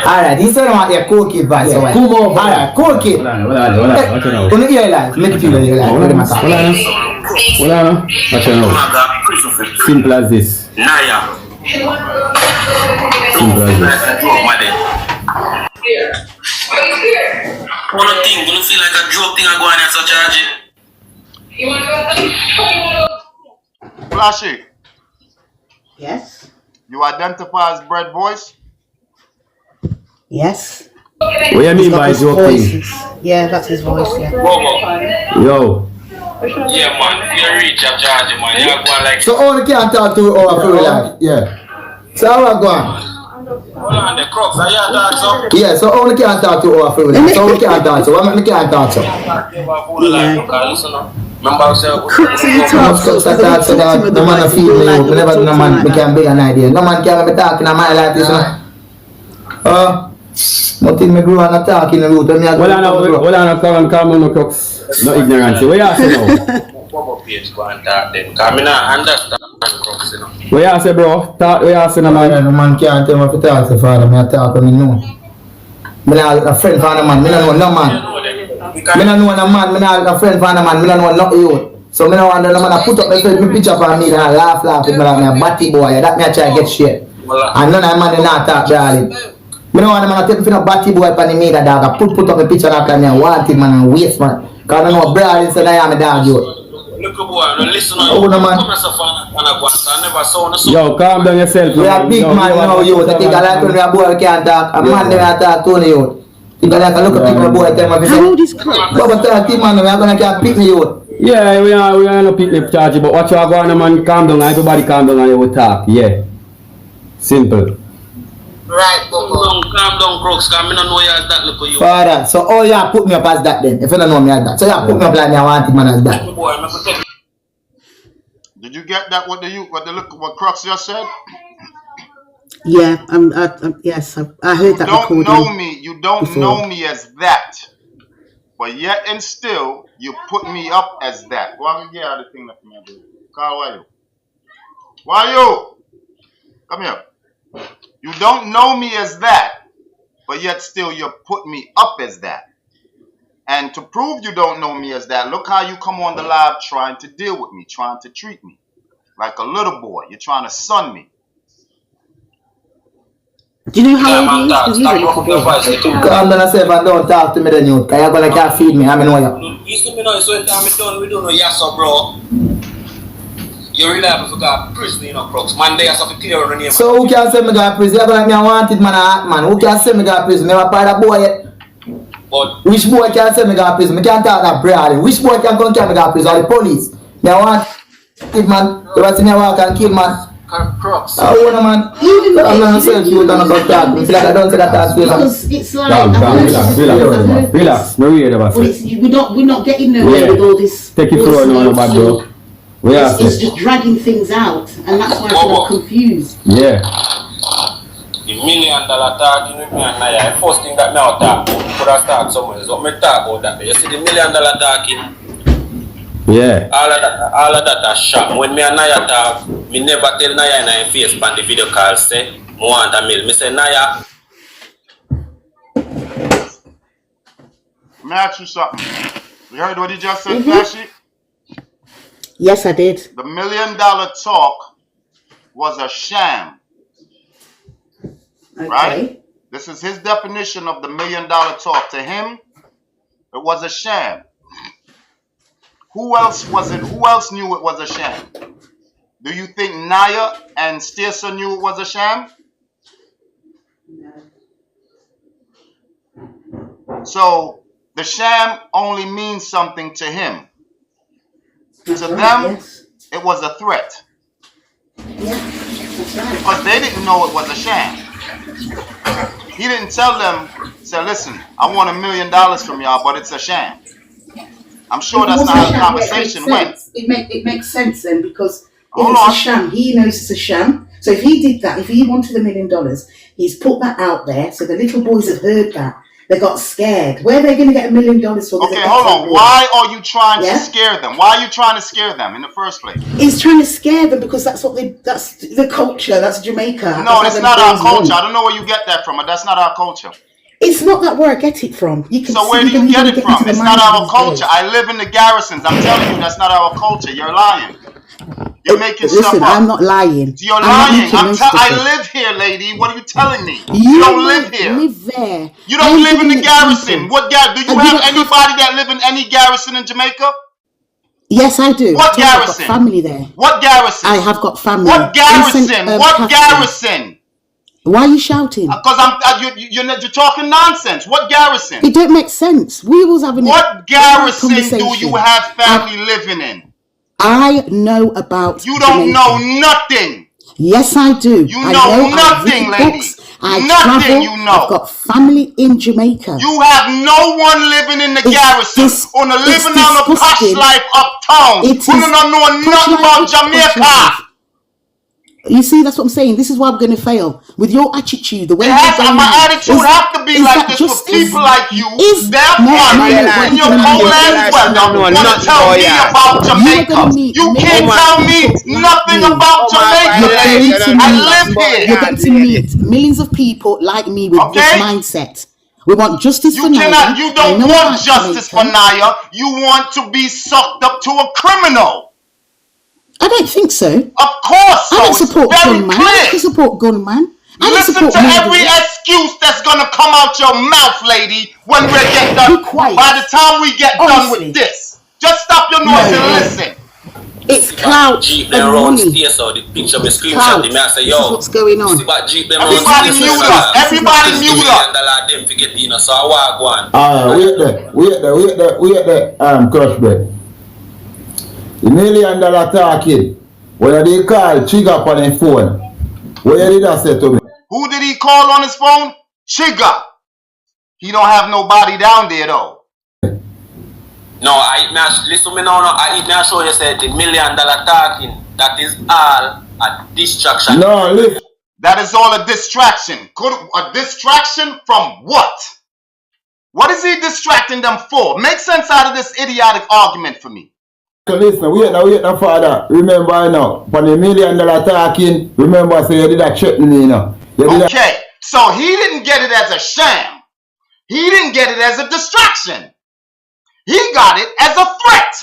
Alright, he said I want your cool kid advice. Come over. Alright, cool kid. Hold on. Watch it now. Only your life. Make it feel like your life. Hold on. Watch it now. Simple as this. Naya. Simple as this. One thing, you feel like a joke thing I go on and such charge it. Flashy, Yes. you identify as Bread Voice? Yes. What do you mean by His joking? voice. Yeah, that's his voice, yeah. Yo. Yeah, man. You reach up charge, man. You go like. So only can talk to our free life. Yeah. So how I go on? Hold on, the crocs. Are you talk so? Yeah, so only can talk to our free life. So only can talk so. Why me can't talk so? Crooks in the top. Crooks I talk so that no man feel me. Me never no man me can big an idea. No man can be talking in my life, you know. Nothing me grow and I talk in the root. Hold on, come on, no crooks. No ignorance. What you say now? What you say, bro? Talk, what you say, no man? No man can't tell me if you talk to father. Me talk when me know. Me not a friend for no man. Me don't know no man. Me don't know no man. Me not a friend for no man. Me don't know no youth. So me don't want no man to put up my picture for me and laugh with me like me a batty boy. That me a try to get shit. And none of man they not talk barely. Me don't want man to take me for no batty boy for the media dog. I put up a picture after me and want it man and waste man. Cause I know barely instead I am a dog you. Look, boy, listen on Oh, no, man. Yo, calm down yourself. We are big man now, you. I think I like when we are boy can't talk. A man they not talk to you. Think I like a look at people boy tell me. How old is Crooks? But tell team man we are gonna get pick me you. Yeah, we are no pick charge, but watch you go on, man. Calm down, everybody calm down and you will talk. Yeah. Simple. Right, calm down, Crooks, because I don't know you as that look at you. Father, so all you put me up as that then. If you don't know me as that. So you put me up like me I want it man as that. Did you get that? What Crux just said? Yeah, yes, I heard that recording. You don't know me as that. But yet and still, you put me up as that. Why you get out of the thing that me do? Carl, why you? Why you? Come here. You don't know me as that, but yet still you put me up as that. And to prove you don't know me as that, look how you come on the live trying to deal with me, trying to treat me like a little boy. You're trying to son me. Do you know how old he is? He's a little boy. Calm down yourself and don't talk to me then you. Because you're going to feed me. I know you. You see me now, so anytime we don't know yes or bro. You really have to go prison, you know, Crooks. Man, they have to clear on the name. So who can say me go to prison? You're going to me I want it man a hot man. Who can say me go to prison? Me never part of boy yet. But which boy can say me go to prison? Me can't talk that broadly. Which boy can come to me go to prison? Or the police? Me I want it man. You want to see me walk and kill man. Crooks. Oh no man. I'm not saying you don't know talk. It's like I don't say that talk to you. Because it's like Relax. No read about it. We're not getting nowhere with all this. Take it slow now, bad bro. It's just dragging things out, and that's why I'm confused. Yeah. The $1 million talking with me and Naya, the first thing that me out talk about, could have started somewhere. So me talk about that. You see the $1 million talking? Yeah. All of that are sham. When me and Naya talk, me never tell Naya in her face on the video call say, I want $1 million. Me say, Naya. Let me ask you something. You heard what he just said, Flashy? Yes, I did. The $1 million talk was a sham. right? This is his definition of the $1 million talk. To him, it was a sham. Who else was it? Who else knew it was a sham? Do you think Naya and stayso knew it was a sham? So the sham only means something to him. To them, it was a threat. Because they didn't know it was a sham. He didn't tell them, say, listen, I want $1 million from y'all, but it's a sham. I'm sure that's not how the conversation went. It makes sense then, because if it's a sham, he knows it's a sham. So if he did that, if he wanted $1 million, he's put that out there, so the little boys have heard that. They got scared. Where are they going to get $1 million for? Okay, hold on. Why are you trying to scare them? Why are you trying to scare them in the first place? He's trying to scare them because that's the culture. That's Jamaica. No, that's not our culture. I don't know where you get that from, but that's not our culture. It's not that where I get it from. So where do you get it from? It's not our culture. I live in the garrisons. I'm telling you, that's not our culture. You're lying. You're making stuff up. I'm not lying. You're lying. I live here, lady. What are you telling me? You don't live here. Live there. You don't live in the garrison. What garrison? Do you have anybody that live in any garrison in Jamaica? Yes, I do. What garrison? I've got family there. What garrison? I have got family. What garrison? What garrison? Why are you shouting? Because you're talking nonsense. What garrison? It don't make sense. We was having what garrison do you have family living in? I know about. You don't know nothing. Yes, I do. You know nothing, lady. Nothing you know. I've got family in Jamaica. You have no one living in the garrison or living on a posh life uptown. You don't know nothing about Jamaica. You see, that's what I'm saying. This is why I'm going to fail. With your attitude, the way my attitude have to be like this for people like you. Therefore, in your own ass weather, want to tell me about Jamaica. You can't tell me nothing about Jamaica, lady. I live here. You're going to meet millions of people like me with this mindset. We want justice for Naya. You don't want justice for Naya. You want to be sucked up to a criminal. I don't think so. Of course so. I don't support gunman. I don't support gunman. Listen to every excuse that's going to come out your mouth, lady, when we get done. By the time we get done with this. Just stop your noise and listen. It's clout Jeep and money. So the picture me screenshot the man say, yo, what's going on? See what Jeep them everybody mute up. Everybody mute up. Them to get dinner, so I walk one. Wait there, Crushbread. The $1 million talking, when they call Chigga on his phone, what did that say to me? Who did he call on his phone? Chigga. He don't have nobody down there though. No, listen me now. I now show you said the $1 million talking. That is all a distraction. No, listen. That is all a distraction. A distraction from what? What is he distracting them for? Make sense out of this idiotic argument for me. So listen, wait now, father. Remember now, for the $1 million talking, remember, so you did that check me now. Okay, so he didn't get it as a sham. He didn't get it as a distraction. He got it as a threat.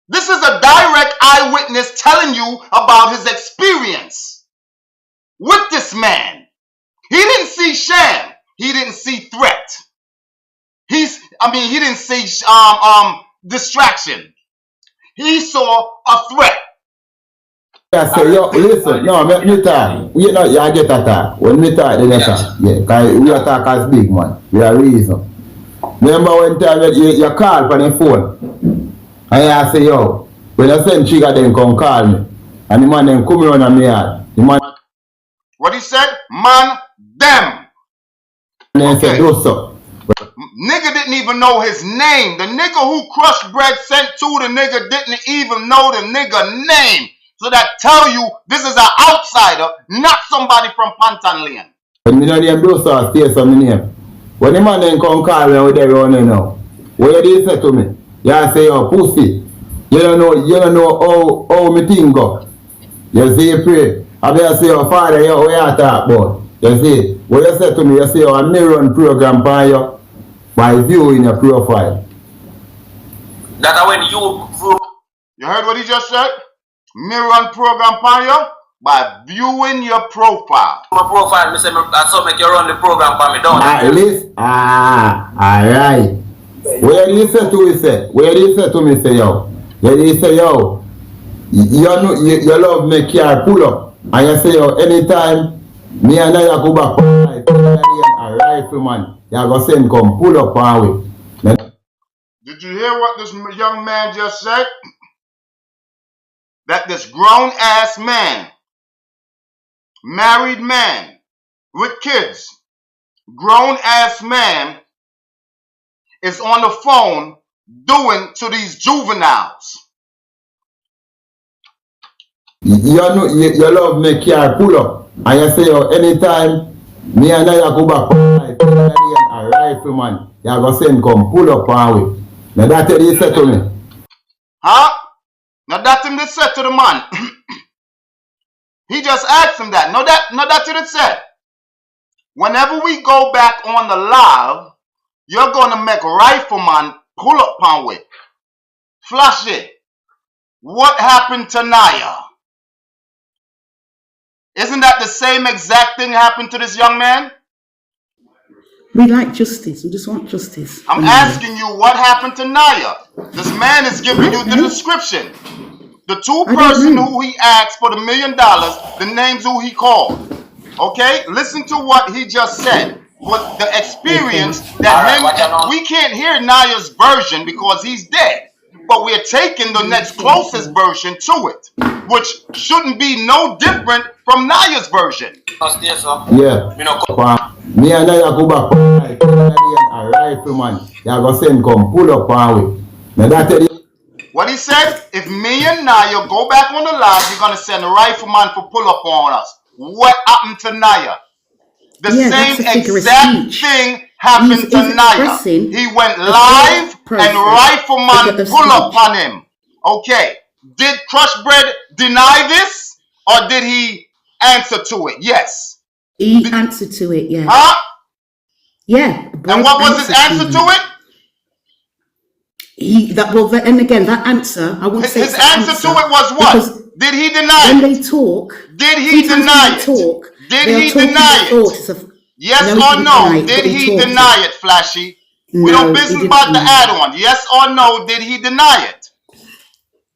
This is a direct eyewitness telling you about his experience with this man. He didn't see sham. He didn't see threat. He didn't see distraction. He saw a threat. Yeah, so yo, listen, no, me talk. You know, you get a talk. When me talk, then you talk. Yeah, because we talk as big man. We are reason. Remember when time you call on the phone and you say, yo, when you send Chigga then come call me. And the man then come around on me yard. What he said? Man, them. And then said, do so. Nigga didn't even know his name. The nigga who Crushbread sent to the nigga didn't even know the nigga name. So that tell you this is an outsider, not somebody from Pantan Lane. When me know them do so, stay some name. When the man then come call me out there running now, what you say to me? You say, yo, pussy. You don't know how me thing go. You see, pray. I better say, your father, yo, what you talk about? You see, what you say to me, you say, a mirror program by you. By view in your profile. That's when you heard what he just said? Mirror program pan you? by viewing your profile. My profile, me say that's how make you run the program for me, don't At least, alright. Where do you say to me, say? Where do you say to me, say, yo? Where do you say, yo? You love me car pull up. And you say, yo, anytime me and I go back a rifleman, you go send come pull up on way. Did you hear what this young man just said? That this grown-ass man, married man, with kids, grown-ass man is on the phone doing to these juveniles. You love me car pull up. And you say, yo, anytime me and I go back a rifleman, you go send come pull up on way. Now that's what he said to me. Huh? Now that's him that said to the man. He just asked him that. No, that's what it said. Whenever we go back on the live, you're going to make rifleman pull up on way. Flash it. What happened to Naya? Isn't that the same exact thing happened to this young man? We like justice. We just want justice. I'm asking you what happened to Naya. This man is giving you the description. The two person who he asked for the $1 million, the names who he called. Okay? Listen to what he just said. With the experience that we can't hear Naya's version because he's dead. But we're taking the next closest version to it, which shouldn't be no different from Naya's version. Yeah. Me and I go back a rifleman. You go send come pull up on way. Now that's what he said, if me and Naya go back on the live, you're going to send a rifleman for pull up on us. What happened to Naya? The same exact thing happened to Naya. He went live and rifleman pull up on him. Okay. Did Crushbread deny this or did he answer to it? Yes. He answered to it, yeah. Huh? Yeah. And what was his answer to it? And again, that answer, I won't say his answer to it was what? Did he deny it? When they talk, did he deny it? Did he deny it? Yes or no? Did he deny it, Flashy? We don't business about the add-on. Yes or no? Did he deny it?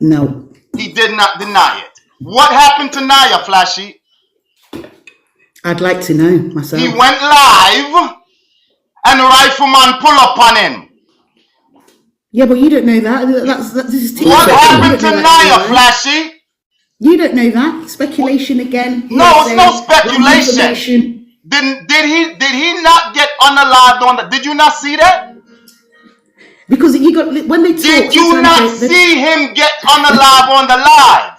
No. He did not deny it. What happened to Naya, Flashy? I'd like to know myself. He went live and the rifleman pull up on him. Yeah, but you don't know that. This is what happened to Naya, Flashy? You don't know that. Speculation again. No, it's no speculation. Did he not get unalived on the? Did you not see that? Because you got when they talk. Did you not see him get unalive on the live?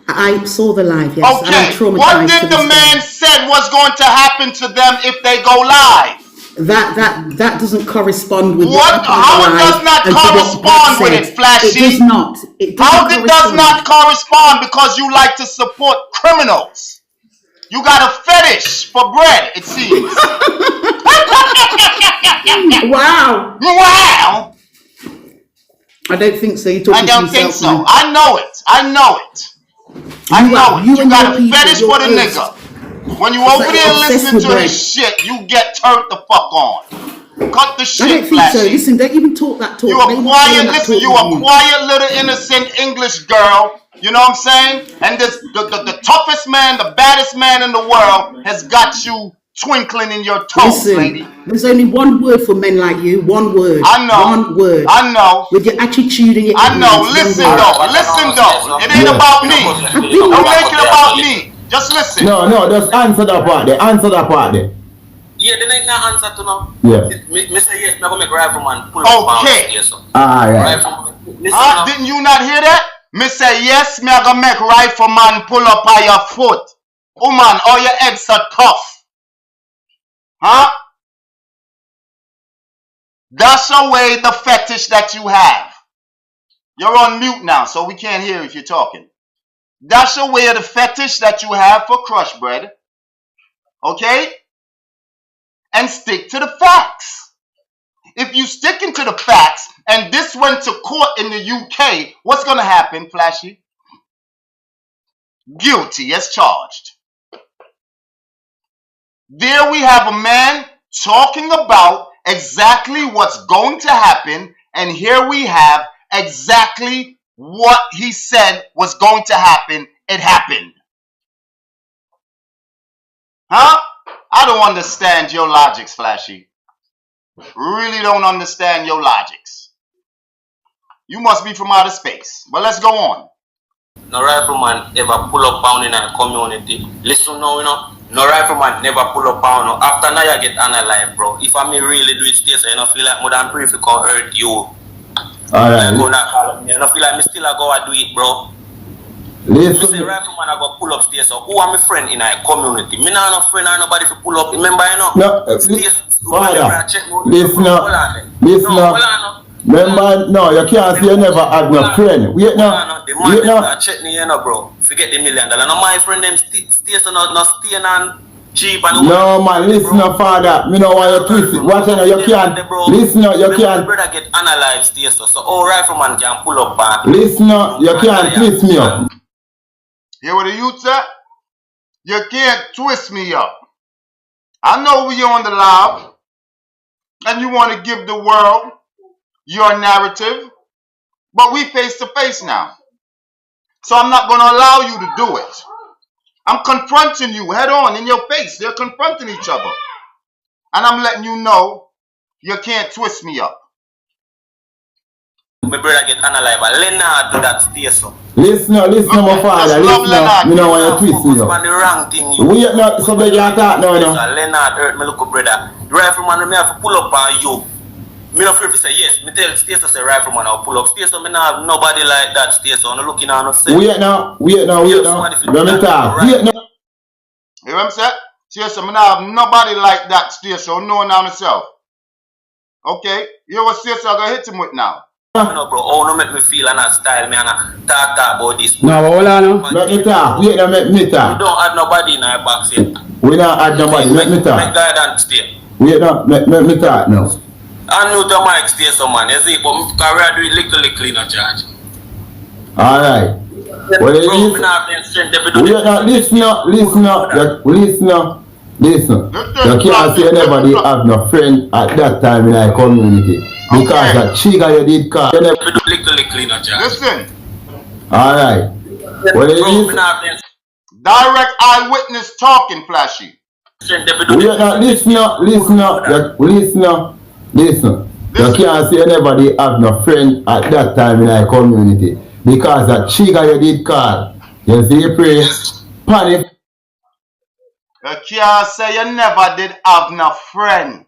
I saw the live. Yes. Okay. What did the man said was going to happen to them if they go live? That doesn't correspond with what? How it does not correspond with it, Flashy? It does not. How it does not correspond because you like to support criminals? You got a fetish for bread, it seems. Wow. Wow. I don't think so. I don't think so. I know it. I know it. You got a fetish for the nigga. When you over there listening to his shit, you get turned the fuck on. Cut the shit, I don't think so. Listen, don't even talk that talk. You a quiet little innocent English girl. You know what I'm saying? And this the toughest man, the baddest man in the world has got you twinkling in your toes, lady. There's only one word for men like you. One word. I know. One word. I know. With your attitude and your I know. Listen though. It ain't about me. Don't make it about me. Just listen. No, just answer that part there. Answer that part there. Yeah, then I can answer to now. Yeah. Me say yes, I'm going to make rifleman pull up. Okay. Yeah. Didn't you not hear that? Me say yes, me going to make rifleman pull up on your foot. Woman, all your eggs are tough. Huh? That's away the fetish that you have. You're on mute now, so we can't hear if you're talking. That's away the fetish that you have for Crushbread. Okay? And stick to the facts. If you sticking to the facts and this went to court in the UK, what's going to happen, Flashy? guilty as charged. There we have a man talking about exactly what's going to happen, and here we have exactly what he said was going to happen. It happened. Huh? I don't understand your logics, Flashy. Really don't understand your logics. You must be from outer space. But let's go on. No rifleman ever pull up pound in a community. Listen now, you know. No rifleman never pull up pound. After now you get analyzed, bro. If I may really do it today, so you don't feel like more than pray if it can hurt you. Alright. You don't feel like me still go and do it, bro. Listen. Me say rifleman I go pull up stairs. So who are my friend in a community? Me not no friend or nobody to pull up. Remember, you know? No, Father, listen up. Listen up. Remember, no, you can't say you never had no friend. Wait now. Wait now. Check me, you know, bro. Forget the $1 million. No, my friend them stay so no staying on cheap and no man, listen up, Father. Me know why you twist it. Watch out, you can't. Listen up, you can't. Brother get analyzed stay so all rifleman can pull up. Listen up, you can't twist me up. Hear what the youth said? You can't twist me up. I know we on the live, and you want to give the world your narrative, but we face to face now. So I'm not going to allow you to do it. I'm confronting you head on in your face. They're confronting each other. And I'm letting you know you can't twist me up. My brother get analyzed, but Leonard do that stayso. Listen, my father. Listen, me know why you twist me up. On the wrong thing. Wait now, so they can't talk now. Leonard hurt me little brother. The rifleman me have to pull up on you. Me no fear if say yes. Me tell stayso say rifleman I'll pull up. Stayso me not have nobody like that stayso. I'm looking on say. Wait now. Let me talk. Wait now. You know what I'm saying? Stayso me not have nobody like that stayso. No one on himself. Okay? You know what stayso I gonna hit him with now? No, bro. Oh, no, make me feel and style me and talk about this. No, hold on. Let me talk. Wait, let me talk. We don't add nobody in our box yet. We don't add nobody. Let me talk. Make guidance stay. Wait, no, let me talk now. I know the mic stay some man. You see, but my career do it little in a charge. Alright. Well, bro, me not have the strength to do this. Listen. You can't say nobody have no friend at that time in our community. Because that chica you did call. You never do little in a charge. Listen. Alright. Well, direct eyewitness talking, Flashy. Listen. You can't say anybody have no friend at that time in our community. Because that chica you did call. You see, pray. Panic. You can't say you never did have no friend.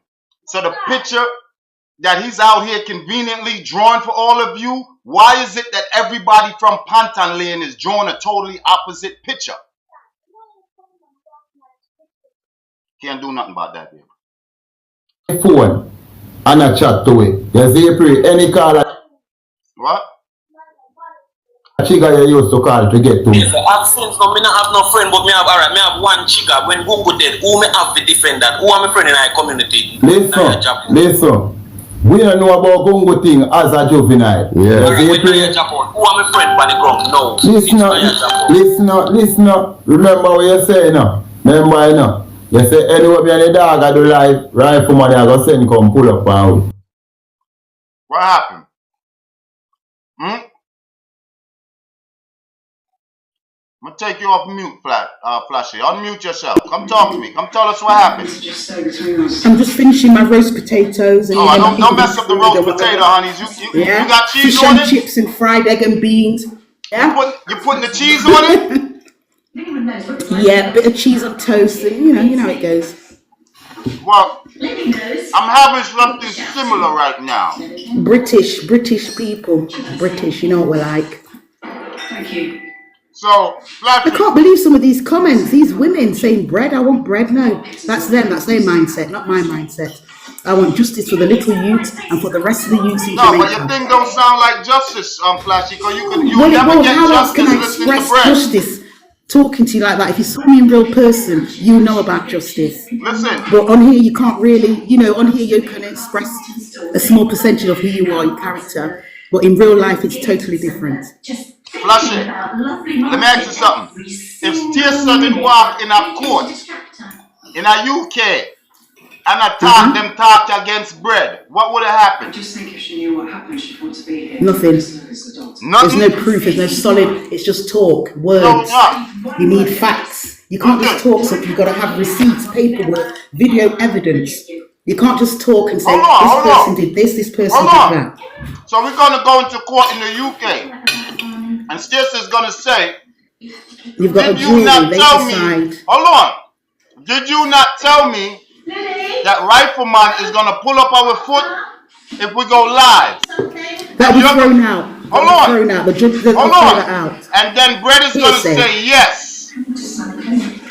So the picture that he's out here conveniently drawing for all of you, why is it that everybody from Pantan Lane is drawing a totally opposite picture? Can't do nothing about that, baby. Phone and a chat to it. You see, pray. Any call. What? Chica you used to call to get to me. Yes, I've seen no, me not have no friend, but me have alright, me have one chica. When Gungu dead, who me have to defend that? Who are my friend in our community? Listen. We don't know about Gungu thing as a juvenile. Yeah. Who are my friend by the ground? No. Listen. Remember what you say now. Remember you know. You say anyway be any dog I do life, rifleman I go send come pull up and what happened? I'm going to take you off mute, Flashy. Unmute yourself. Come talk to me. Come tell us what happened. I'm just finishing my roast potatoes. And don't mess up the roast potato, honeys. You got cheese fish on and it? chips and fried egg and beans. Yeah. You putting the cheese on it? Yeah, bit of cheese on toast. And, you know how it goes. Well, I'm having something similar right now. British people. British, you know what we're like. Thank you. So, Flashy. I can't believe some of these comments. These women saying bread, I want bread. No, that's them. That's their mindset, not my mindset. I want justice for the little youth and for the rest of the youth in Jamaica. No, but your thing don't sound like justice, Flashy, because you never get how else justice can I listening to express bread. justice? Talking to you like that. If you saw me in real person, you know about justice. Listen. But on here, you can't really, on here you can express a small percentage of who you are, your character. But in real life, it's totally different. Flash it. Let me ask you something. If stayso didn't walk in a court in a UK and them talk against bread, what would have happened? I just think if she knew what happened, she'd want to be here. Nothing. There's no proof, there's no solid, it's just talk, words. You need facts. You can't just talk something, you've got to have receipts, paperwork, video evidence. You can't just talk and say, this person did this, this person did that. So we're going to go into court in the UK and stayso is going to say, you've got did you not tell me, hold on, did you not tell me that Rifleman is going to pull up our foot if we go live? That'll be thrown out. Hold on. Thrown out. The judge will hold throw on. that out. And then Brett is going to say yes.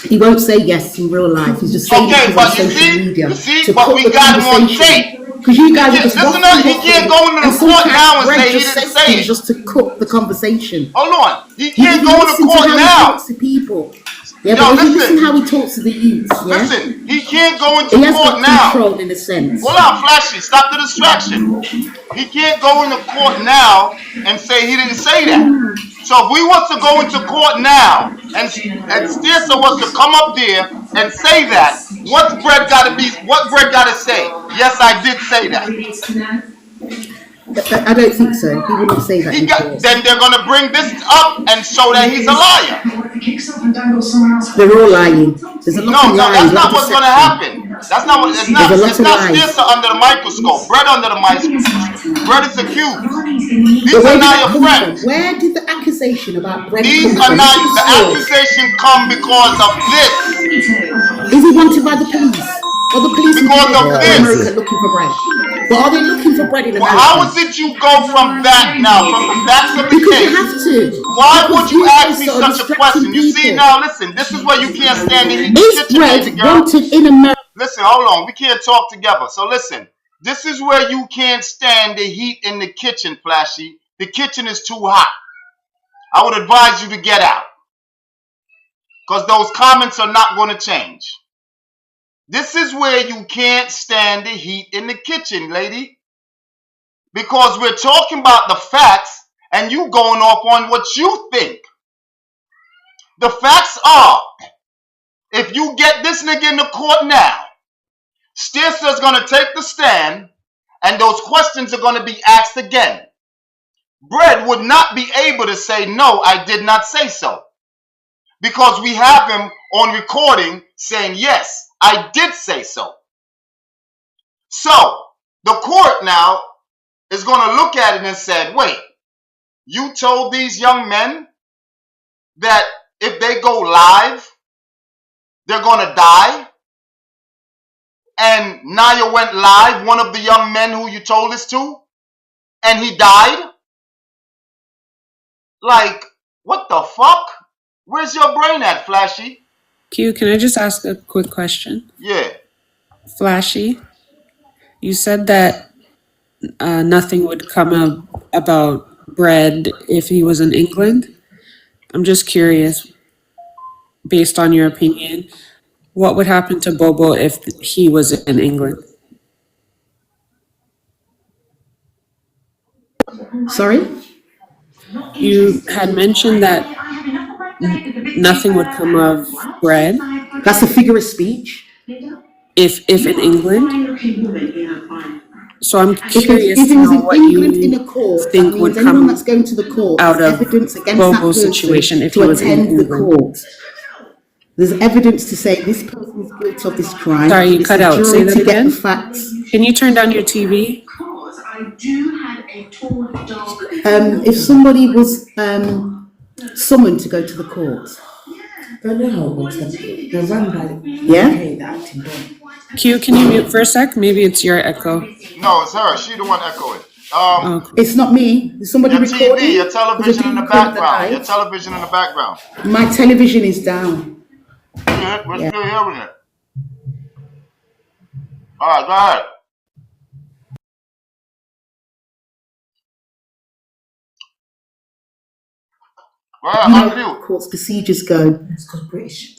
He won't say yes in real life. He's just saying it on social media. You see, but we got him on tape. Because you guys are just listen up, he can't go into the court now and say he didn't say it. Just to cut the conversation. Hold on. He can't go into court now. To people. Yeah, but listen how he talks to the youth. Yeah? Listen, he can't go into he has court got now. Control in a sense. Hold on, Flashy, stop the distraction. He can't go into court now and say he didn't say that. So if we want to go into court now and stayso was to come up there and say that, what Brett got to say? Yes, I did say that. I don't think so. He wouldn't say that. Then they're going to bring this up and show that he's a liar. They're all lying. There's a lot of that's lying. not what's going to happen. That's not what. It's not stayso under the microscope. Brett under the microscope. Brett is accused. These are not your friends. Where did the accusation about Brett come from? The accusation come because of this. Is he wanted by the police? Or the police because of this. America looking for bread? But are they looking for bread in America? How is it you go from that now? From that to the because case? You have to. Why would you ask me such a question? You see now, listen. This is where you can't stand in the kitchen. Is bread wanted in America? Listen, hold on. We can't talk together. So listen. This is where you can't stand the heat in the kitchen, Flashy. The kitchen is too hot. I would advise you to get out. Because those comments are not going to change. This is where you can't stand the heat in the kitchen, lady. Because we're talking about the facts and you going off on what you think. The facts are, if you get this nigga in the court now, stayso is going to take the stand and those questions are going to be asked again. Brett would not be able to say, no, I did not say so. Because we have him on recording saying, yes, I did say so. So, the court now is going to look at it and say, wait, you told these young men that if they go live, they're going to die? And Naya went live, one of the young men who you told this to, and he died? Like, what the fuck? Where's your brain at, Flashy? Q, can I just ask a quick question? Yeah. Flashy, you said that nothing would come out about bread if he was in England. I'm just curious, based on your opinion, what would happen to Bobo if he was in England? Sorry? You had mentioned that nothing would come of bread. That's a figure of speech. If in England. So I'm curious if it was in what England you in a court, think that would means anyone come that's going to the court out of evidence against Bobo's that person situation if to he was in attend the England. court. There's evidence to say this person is guilty of this crime. Sorry, you It's cut the out. jury Say that to get again. the facts. Can you turn down your TV? If somebody was summoned to go to the court. They're run by Yeah? Q, can you mute for a sec? Maybe it's your echo. No, it's her. She the one echoing. It's not me. Is somebody Your recording? TV, your television in the There's a TV background. Your light. television in the background. My television is down. Yeah, we're still hearing it. All right, go ahead. You know how court's procedures go.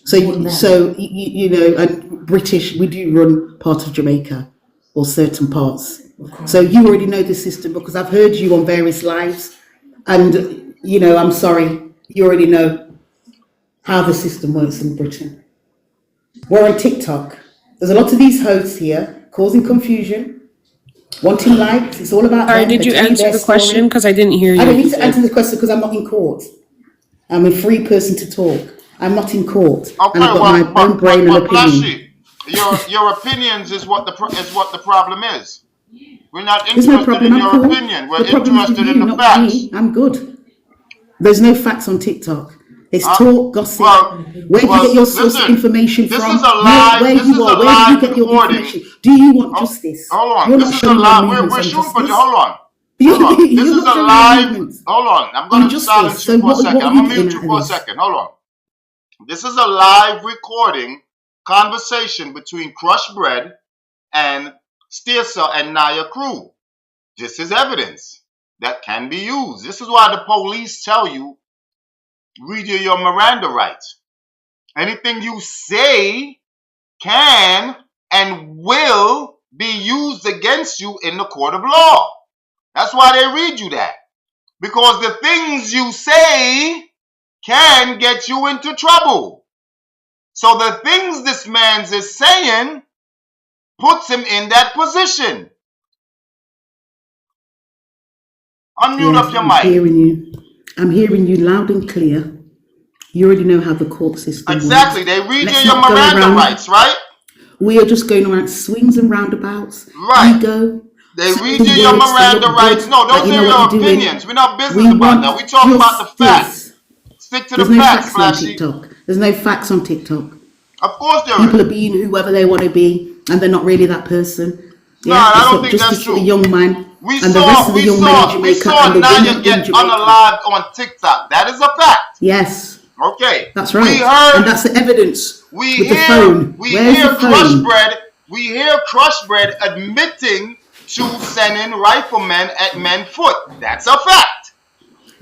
So you know, and British, we do run part of Jamaica or certain parts. So you already know the system because I've heard you on various lives, and You know, I'm sorry. You already know how the system works in Britain. We're on TikTok. There's a lot of these hosts here causing confusion, wanting likes. It's all about Sorry, them. did They you tell you answer their the question? story. Because I didn't hear you. I don't need to answer the question because I'm not in court. I'm a free person to talk. I'm not in court, and Okay, I've got well, my own brain and but opinion. Flashy, your opinions is what the problem is. We're not There's no interested problem. in I'm your cool. opinion. We're The problem's with interested in you, the not with facts. me. I'm good. There's no facts on TikTok. It's talk, gossip. Well, Where do you get your source of listen, information this from? is a live. Where This you is a are? Where do you live get your recording. information? Do you want justice? Hold on. You're This not is a showing no live. movements We're on shooting for you. justice. Hold on. Hold on. This You're is not a showing no live. movements Hold on. I'm on going to justice. silence So you for a what second. are I'm you going to getting mute you out of for a this? second. Hold on. This is a live recording conversation between Crushbread and stayso and Naya Crew. This is evidence that can be used. This is why the police tell you, read your Miranda rights. Anything you say can and will be used against you in the court of law. That's why they read you that. Because the things you say can get you into trouble. So the things this man's is saying puts him in that position. Unmute up your I'm mic. hearing you. I'm hearing you loud and clear. You already know how the court system Exactly. works. They read Let's you your not go Miranda around. rights, right? We are just going around swings and roundabouts. Right. Ego. They read saying you your words to Miranda look rights. good, No, like those you are know what your you're doing. opinions. We're not business We about want that. We talking about the facts. justice. Stick to There's the no facts, facts on Flashy. TikTok. There's no facts on TikTok. Of course there People is. are being whoever they want to be, and they're not really that person. No, Yeah, I it's don't not think that's justice for the true. young man We and the rest saw of the young men in we Jamaica saw and the Naya women in get Jamaica. unalived on TikTok. That is a fact. Yes, Okay. that's We right. heard And that's the evidence we with the hear phone. we Where's hear the phone? Crushbread admitting to sending riflemen at men's foot. That's a fact.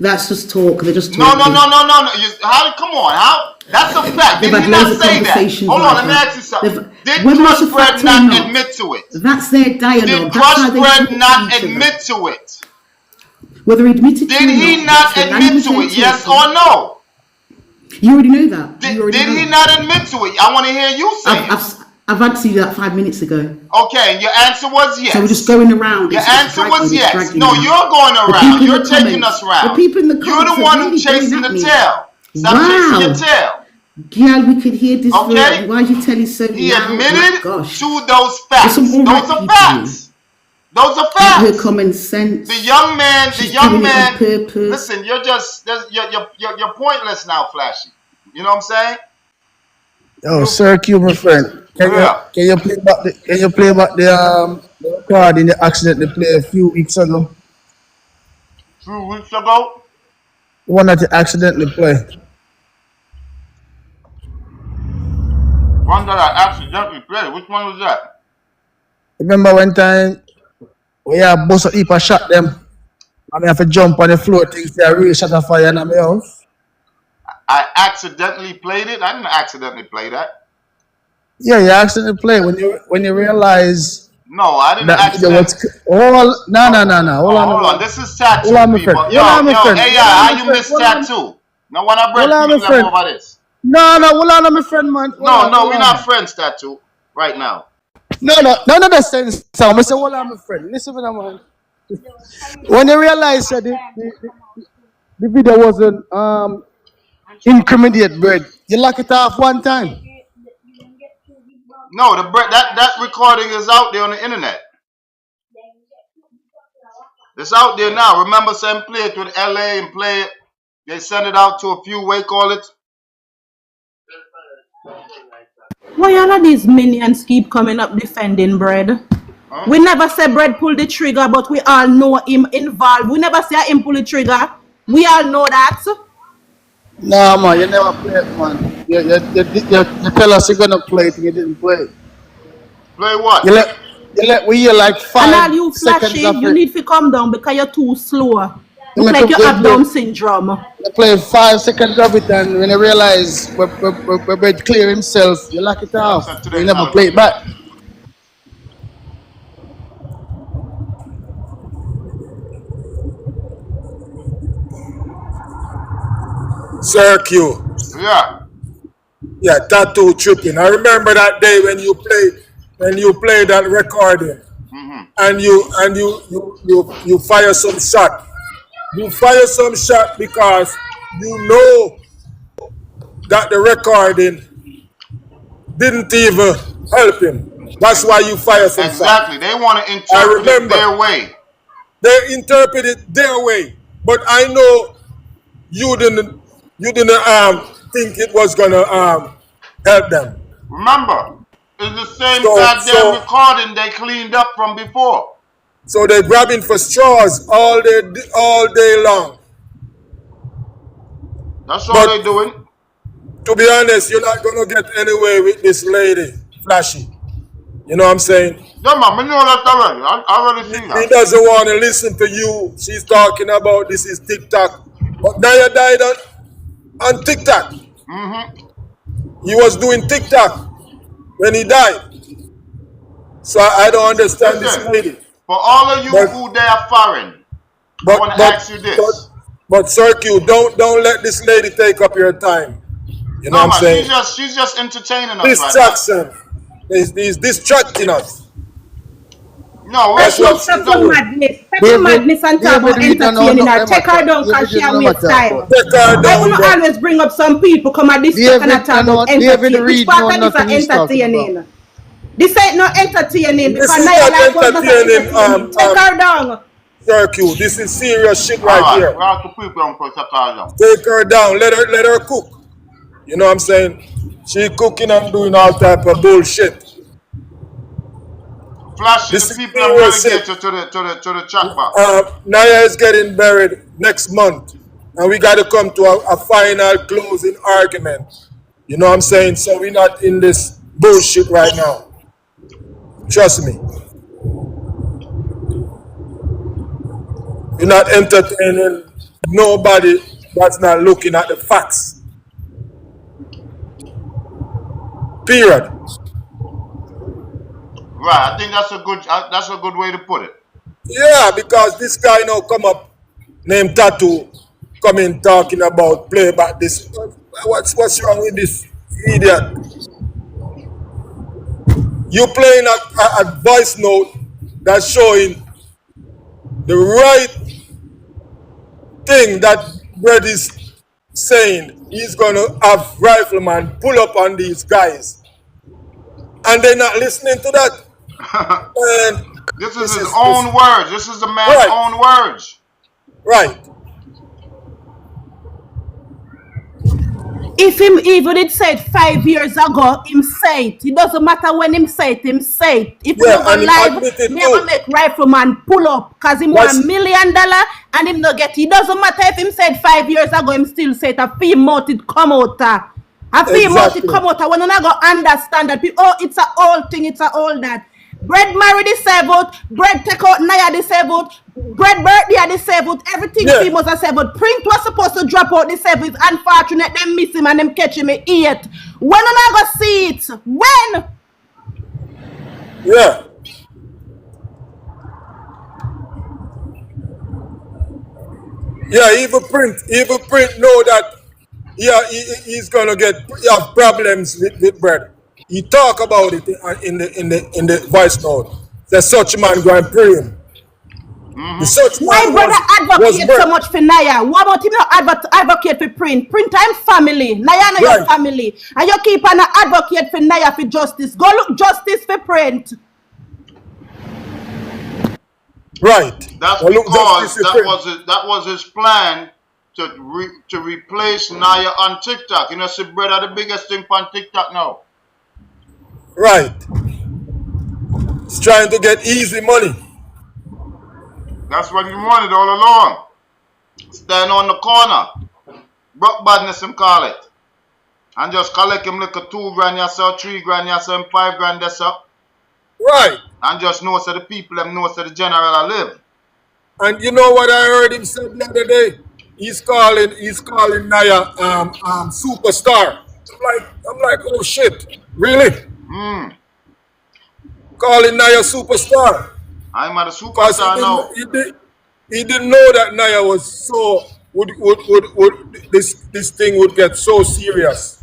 That's just talk. They're just No. talking. Come on. How? That's a fact. They've Did had he loads not of say that? conversations Hold on, like let me that. ask you something. Did Whether it's a Crushbread fact or not not, admit to it? that's their dialogue. Did That's how they Crushbread talk not to each other. admit to it? Whether he admitted to Did it or he not, not that's the admit language to they're it? Yes talking. or no? You already know that. You already Did know. he not admit to it? I want to hear you say it. I've answered you that 5 minutes ago. Okay, and your answer was yes. So we're just going around. Your It's answer was yes. dragging No, now. you're going The around. people in You're the taking comments- us around. The people in the You're comments the are one really who's chasing going at the me. tail. Stop Wow. chasing your tail. Girl, we could hear this. Okay? Why is your telly so He loud? My admitted gosh. to those There's facts. some all right Those are people facts. Those are Not her facts. common sense. The young man. She's doing it on purpose. Listen, you're pointless now, Flashy. You know what I'm saying? Yo, Sir Q, my friend. Can you play back the recording the accident they played a few weeks ago? 2 weeks ago. The one that you accidentally played. One that I accidentally played. Which one was that? Remember one time we have bust a heap of shot them? I have to jump on the floor, things they really shot a fire in my house. I accidentally played it. I didn't accidentally play that. Yeah, you accidentally play when you realize. No, I didn't No. Hold on. This is tattoo, Hold on, my people. friend. Yo, Hold on, my friend. AI, Hold on, how my you friend. miss Hold on. tattoo? No one I Hold on, bread my people friend. over this. No, hold on, my friend, man. No, we're not friends, tattoo. Right now. No, that sense. So I say, hold on, my friend. Listen to me, man. When you realize that the video wasn't incriminate bread, you lock it off one time. No, that recording is out there on the internet. It's out there now. Remember, some play it with LA and play it. They send it out to a few, call it. Why all of these minions keep coming up defending Bread? Huh? We never say Bread pull the trigger, but we all know him involved. We never say him pull the trigger. We all know that. No, man, you never play it, man. You tell us you're gonna play it, and you didn't play it. Play what? You let we hear like 5 And all you seconds flashy, of you it. need to come down because you're too slow. You Look make like you up have the- Down syndrome. You play 5 seconds of it, and when you realize we're Bread clear himself, you lock it off. You never play it back. Circuit. Yeah. Yeah, tattoo tripping. I remember that day when you played that recording and you fire some shot. You fire some shot because you know that the recording didn't even help him. That's why you fire some shot. Exactly. They want to interpret it their way. They interpret it their way. But I know you didn't think it was gonna help them. Remember, it's the same goddamn recording they cleaned up from before. So they're grabbing for straws all day long. That's all they're doing. To be honest, you're not gonna get anywhere with this lady, Flashy. You know what I'm saying? Yeah, man, I know that already. I already see that. He doesn't want to listen to you. She's talking about this is TikTok. But Naya died on TikTok. He was doing TikTok when he died. So I don't understand this lady. For all of you who they are foreign, I want to ask you this. But Circuit, don't let this lady take up your time. You know what I'm saying? She's just entertaining us Distraction. He's distracting us. No, that's what she's doing. Madness and talk about entertaining her. Take her down because she a waste time. I want to always bring up some people come at this talk and talk about entertaining. Which part of this are entertaining? This ain't no entertaining. This is not entertaining. Take her down. Circuit, this is serious shit right here. Take her down. Let her cook. You know what I'm saying? She cooking and doing all type of bullshit. Flash the people I'm going to get you to the chat box. Naya is getting buried next month. And we got to come to a final closing argument. You know what I'm saying? So we're not in this bullshit right now. Trust me. You're not entertaining nobody that's not looking at the facts. Period. Right, I think that's a good way to put it. Yeah, because this guy now come up named Tattoo, come in talking about playback this. What's wrong with this idiot? You playing a voice note that's showing the right thing that Brad is saying. He's gonna have rifleman pull up on these guys, and they're not listening to that. And this is his own words. This is the man's own words. Right. If him even did say it 5 years ago, him say it. It doesn't matter when him say it, him say it. If you go live, never make rifleman pull up because him want $1 million and him not get it. It doesn't matter if him said 5 years ago, him still say it. A film out it come out. A film out it come out. When I go understand that, oh, it's a old thing, it's a old that. Bread married disabled, bread take out Naya disabled, bread birthday disabled, everything females are disabled. Print was supposed to drop out disabled. It's unfortunate them miss him and them catch him at 8. When I go see it? When? Yeah. Yeah, even print know that he's gonna have problems with bread. He talk about it in the voice note. That such a man go and pray him. Why brother advocate so much for Naya? Why about him not advocate for Print? Print time family. Naya no your family. And you keep on advocate for Naya for justice. Go look justice for Print. Right. That's because that was his plan to replace Naya on TikTok. You know, see, Bread are the biggest thing on TikTok now. Right. He's trying to get easy money. That's what he wanted all along. Stand on the corner. Broke badness, him call it. And just collect him like a 2 grand yourself, 3 grand yourself, 5 grand yourself. Right. And just know so the people them know so the general I live. And you know what I heard him say the other day? He's calling Naya superstar. I'm like, oh shit. Really? Calling Naya superstar. I'm at a superstar now. He didn't know that Naya was so would this thing would get so serious.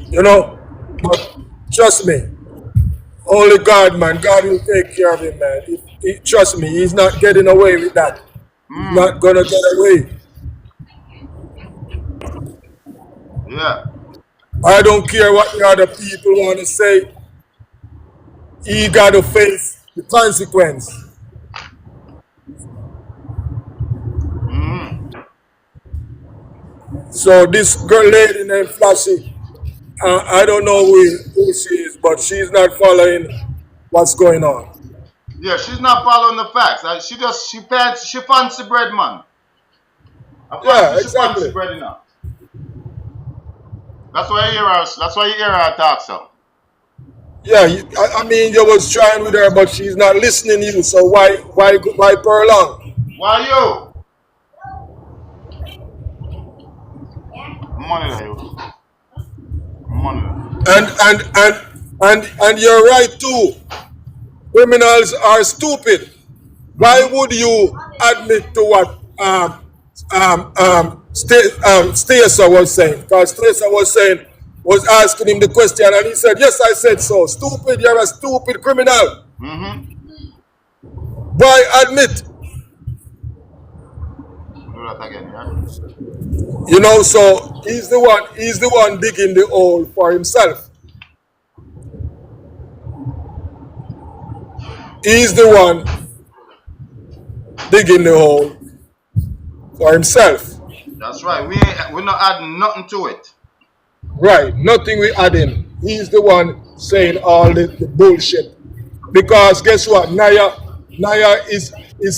You know? But trust me, only God, man. God will take care of him, man. Trust me, he's not getting away with that. He's not gonna get away. Yeah. I don't care what the other people want to say. He got to face the consequence. So this girl lady named Flashy, I don't know who she is, but she's not following what's going on. Yeah, she's not following the facts. She fancy bread, man. Yeah, exactly. She fancy bread enough. That's why you hear her talk so. Yeah, I mean, you was trying with her, but she's not listening to you. So why prolong? Why you? Money, you. Money. And you're right too. Criminals are stupid. Why would you admit to what stayso was saying? Because stayso was asking him the question, and he said, "Yes, I said so." Stupid, you're a stupid criminal. Why admit? Do that again, yeah? You know, so he's the one digging the hole for himself. He's the one digging the hole for himself. That's right. We're not adding nothing to it. Right, nothing we add in. He's the one saying all the bullshit. Because guess what? Naya is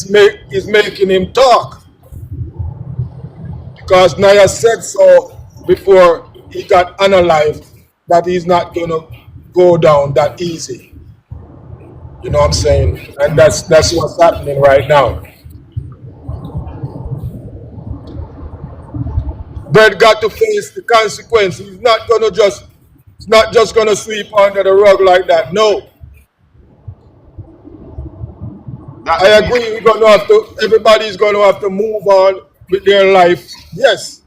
making him talk. Because Naya said so before he got analyzed that he's not gonna go down that easy. You know what I'm saying? And that's what's happening right now. Brett got to face the consequence. He's not just gonna sweep under the rug like that. No. I agree. Everybody's gonna have to move on with their life. Yes.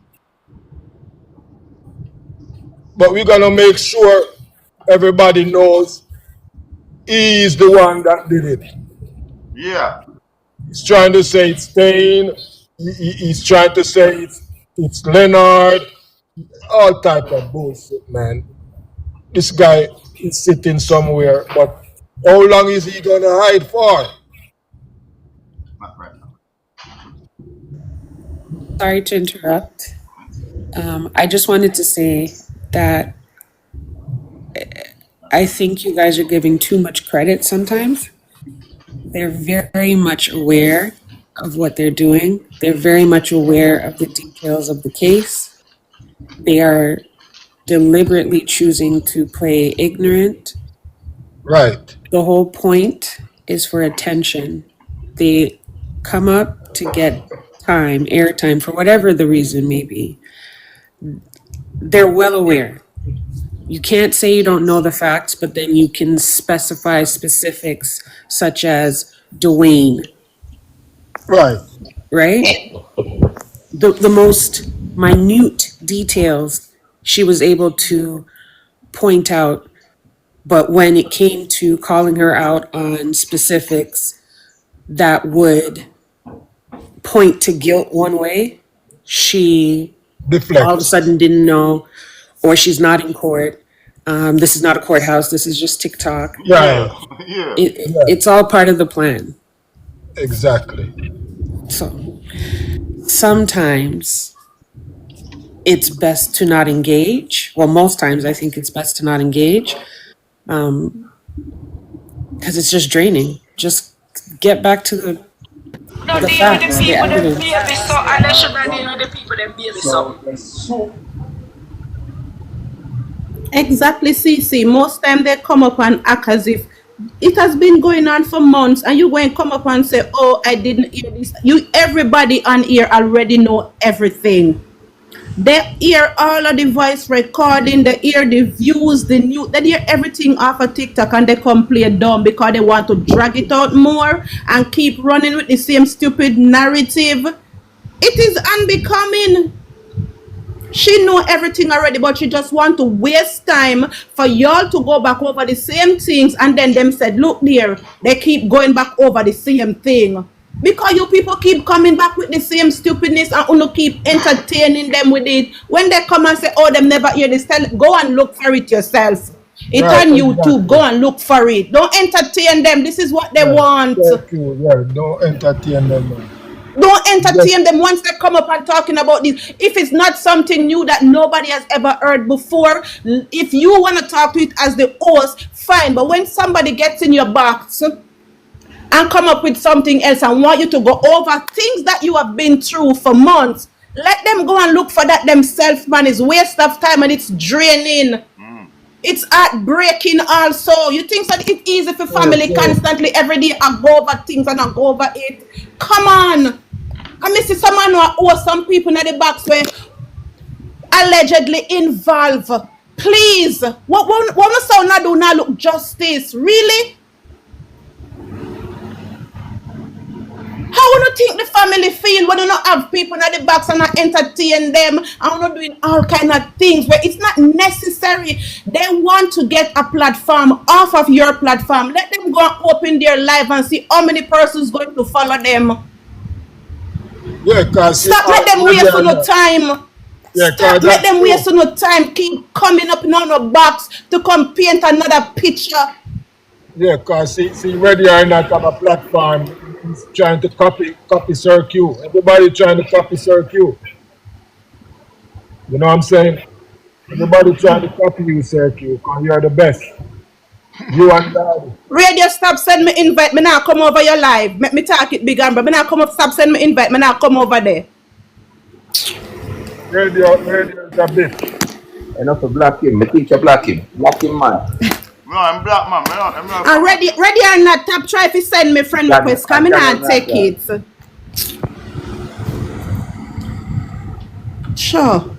But we're gonna make sure everybody knows he's the one that did it. Yeah. He's trying to say it's Stain. He's trying to say it's Leonard. All type of bullshit, man. This guy is sitting somewhere, but how long is he gonna hide for? Not right now. Sorry to interrupt. I just wanted to say that I think you guys are giving too much credit sometimes. They're very much aware of what they're doing. They're very much aware of the details of the case. They are deliberately choosing to play ignorant. Right. The whole point is for attention. They come up to get time, airtime, for whatever the reason may be. They're well aware. You can't say you don't know the facts, but then you can specify specifics such as Dwayne. Right. Right? The most minute details she was able to point out, but when it came to calling her out on specifics that would point to guilt one way, she all of a sudden didn't know, or she's not in court. This is not a courthouse. This is just TikTok. Yeah. It's all part of the plan. Exactly. So sometimes it's best to not engage. Well, most times I think it's best to not engage because it's just draining. Just get back to the facts, the evidence. Exactly, CC. Most time they come up and act as if it has been going on for months, and you go and come up and say, "Oh, I didn't hear this." Everybody on here already know everything. They hear all of the voice recording, they hear the views, the news, they hear everything off of TikTok and they come play dumb because they want to drag it out more and keep running with the same stupid narrative. It is unbecoming. She know everything already, but she just want to waste time for y'all to go back over the same things, and then them said, look there, they keep going back over the same thing. Because you people keep coming back with the same stupidness and you keep entertaining them with it. When they come and say, oh, them never hear this, go and look for it yourself. It's right, on YouTube. Exactly. Go and look for it. Don't entertain them. This is what they want. Yeah, don't entertain them. Don't entertain them once they come up and talking about this. If it's not something new that nobody has ever heard before, if you want to talk to it as the host, fine. But when somebody gets in your box and come up with something else and want you to go over things that you have been through for months, let them go and look for that themselves, man. It's waste of time and it's draining. It's heartbreaking also. You think that it's easy for family constantly every day and go over things and go over it? Come on. I see someone or some people in the box where allegedly involved. Please. What must I not do now? Look, justice. Really? How would you think the family feel when you not have people in the box and not entertain them and not doing all kind of things where it's not necessary? They want to get a platform off of your platform. Let them go and open their live and see how many persons going to follow them. Yeah, cause stop let them waste no time. Yeah, stop let them waste no time. Keep coming up in a box to come paint another picture. Yeah, cause see whether you're not on a platform, he's trying to copy Sir Q. Everybody trying to copy Sir Q. You know what I'm saying? Everybody trying to copy you, Sir Q, because you're the best. You and Daddy. Radio, stop send me invite. Me now come over your live. Make me talk it big and but me now come up. Stop send me invite. Me now come over there. Radio is a bitch. Enough to block him. Me teacher block him. Block him, man. No, I'm black, man. I'm not. I'm ready or not, tap try if you send me friend request. Come in and take it. Sure.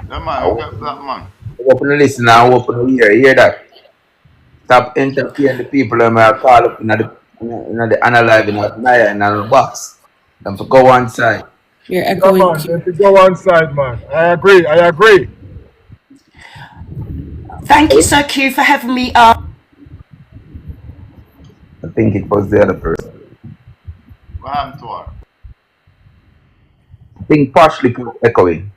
Yeah, man. Get black, man. Open the listen now. Open the ear. Hear that? Stop interfering the people that may call up in the analyzing of Naya in the box. Them to go one side. You're echoing. Yeah, man. Them to go one side, man. I agree. Thank you, Sir Q, for having me up. I think it was the other person. What happened to her? I think partially echoing.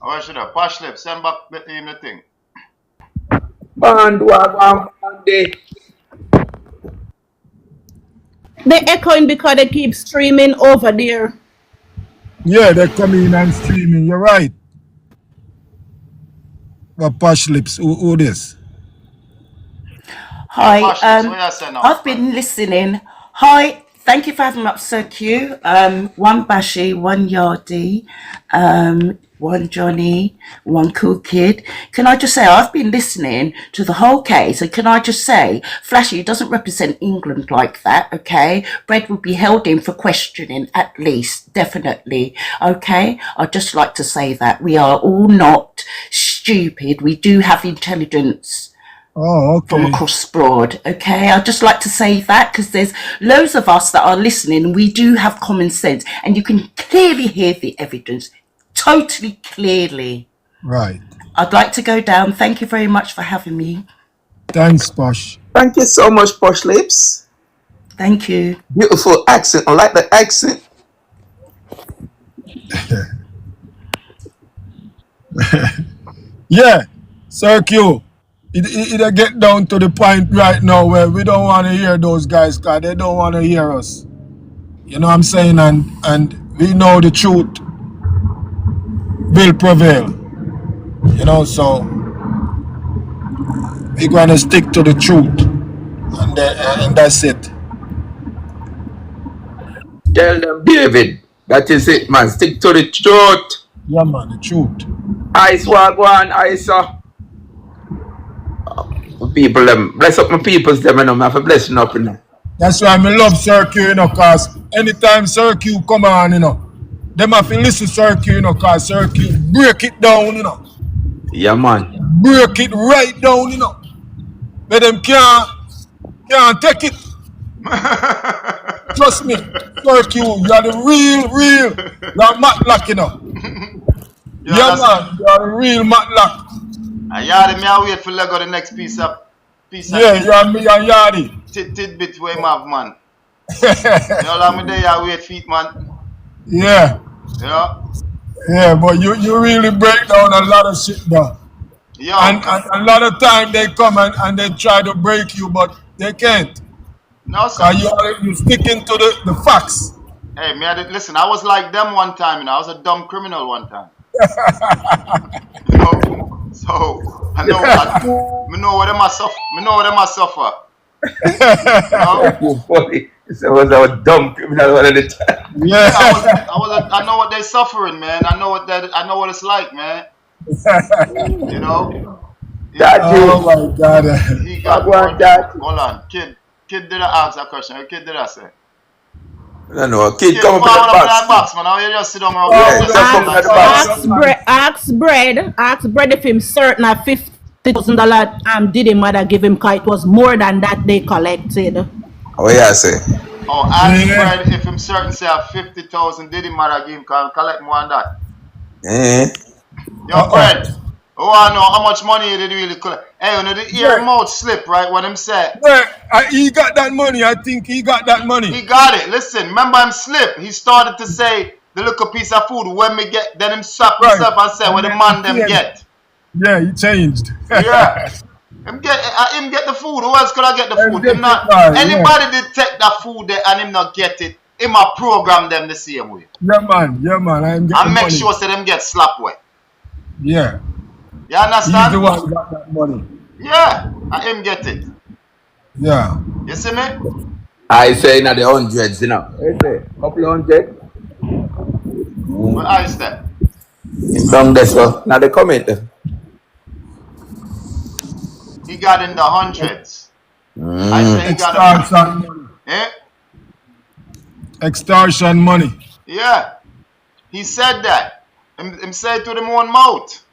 How should I? Posh lip, send back him the thing. They're echoing because they keep streaming over there. Yeah, they're coming and streaming. You're right. What Posh Lips? Who this? Hi, I've been listening. Hi, thank you for having me up, Sir Q. One Bashi, one Yardi, one Johnny, one Cool Kid. Can I just say, I've been listening to the whole case, and can I just say, Flashy doesn't represent England like that, okay? Bread would be held in for questioning, at least, definitely, okay? I'd just like to say that. We are all not stupid. We do have intelligence. Oh, okay. From across broad, okay? I'd just like to say that because there's loads of us that are listening and we do have common sense and you can clearly hear the evidence, totally clearly. Right. I'd like to go down. Thank you very much for having me. Thanks, Posh. Thank you so much, Posh Lips. Thank you. Beautiful accent. I like the accent. Yeah, Sir Q. It get down to the point right now where we don't want to hear those guys because they don't want to hear us. You know what I'm saying? And we know the truth will prevail. You know, so we're going to stick to the truth. And that's it. Tell them, David, that is it, man. Stick to the truth. Yeah, man, the truth. Ice wagwan, ice. People them bless up my peoples them and I'm have a blessing up in them. That's why I love Sir Q, you know, cause anytime Sir Q come on, you know, them have to listen to Sir Q, you know, cause Sir Q break it down, you know. Yeah, man. Break it right down, you know. But them can't take it. Trust me, Sir Q, you are the real, you're Matlock, you know. Yeah, man, you are the real Matlock. Yardy, me I wait for Lego the next piece of Yeah, you are me and Yardy. tidbit where him have, man. You know, like me there, I wait feet, man. Yeah. You know? Yeah, but you really break down a lot of shit, bro. Yo, And a lot of time they come and they try to break you, but they can't. no, sir. Cause you sticking to the facts. Hey, me, listen, I was like them one time, you know. I was a dumb criminal one time. You know? So, I know what them I suffer. You know? You funny. So was a dumb criminal one of the time. Yeah. I know what they're suffering, man. I know what it's like, man. You know? Oh my God. He got hold on, kid did I ask that question? Kid did I say? No, kid come up in the box, man. Now you just sit down Ask bread if him certain at $50,000 did him mother give him car. It was more than that they collected. Oh yeah, say. Oh, ask bread if him certain say at 50,000 did him mother give him car collect more than that. Yo, bread. Oh, I know how much money he did really collect. Hey, when the ear mouth slip, right? When him said, he got that money. I think he got that money. He got it. Listen, remember him slip. He started to say the little piece of food when me get. Then him slap himself and say, "What the man them get." Yeah, he changed. Yeah, him get the food. Who else could I get the food? Him not. Anybody did take that food there and him not get it. Him a program them the same way. Yeah, man. And make sure say them get slap way. Yeah. You understand? He's the one who got that money. Yeah, and him get it. Yeah. You see me? I say now the hundreds, you know. I say, couple hundred. What I say? Down there, so now they come in. He got in the hundreds. I say he got extortion money. Eh? Extortion money. Yeah. He said that. Him said to them own mouth.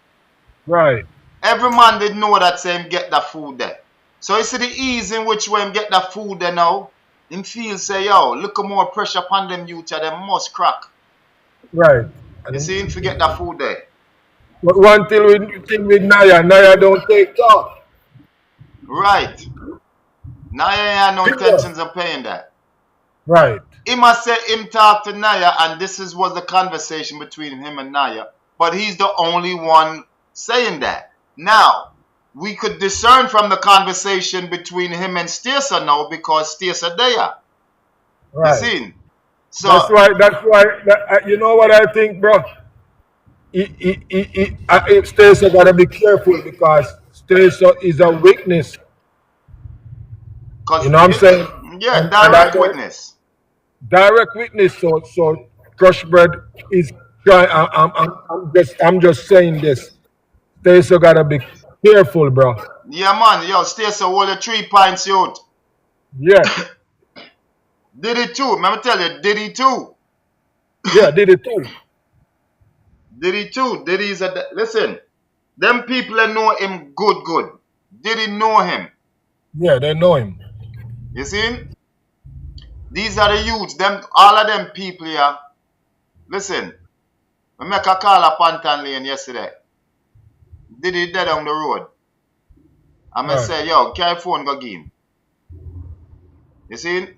Right. Every man did know that say him get that food there. So you see the ease in which way him get that food there now. Him feel say, yo, look more pressure upon them youth, them must crack. Right. You see him forget that food there. But one thing with Naya don't take off. Right. Naya had no intentions of paying that. Right. He must say him talk to Naya, and this was the conversation between him and Naya. But he's the only one saying that. Now, we could discern from the conversation between him and Stayso now because Stayso there. Right. You see? So That's why. You know what I think, bro? Stayso gotta be careful because Stayso is a witness. You know what I'm saying? Yeah, direct witness. Direct witness. So Crushbread is trying. I'm just saying this. Stayso gotta be careful, bro. Yeah, man. Yo, Stayso hold the 3 pints out. Yeah. Did it too. Let me tell you, did he too? Yeah, did it too. Did he too? Did he's listen? Them people that know him good. Did he know him? Yeah, they know him. You see? These are the youths. All of them people here. Listen, I make a call up Pantan Lane yesterday. Did he dead on the road? I'm going to say, yo, carry phone go give him. You see?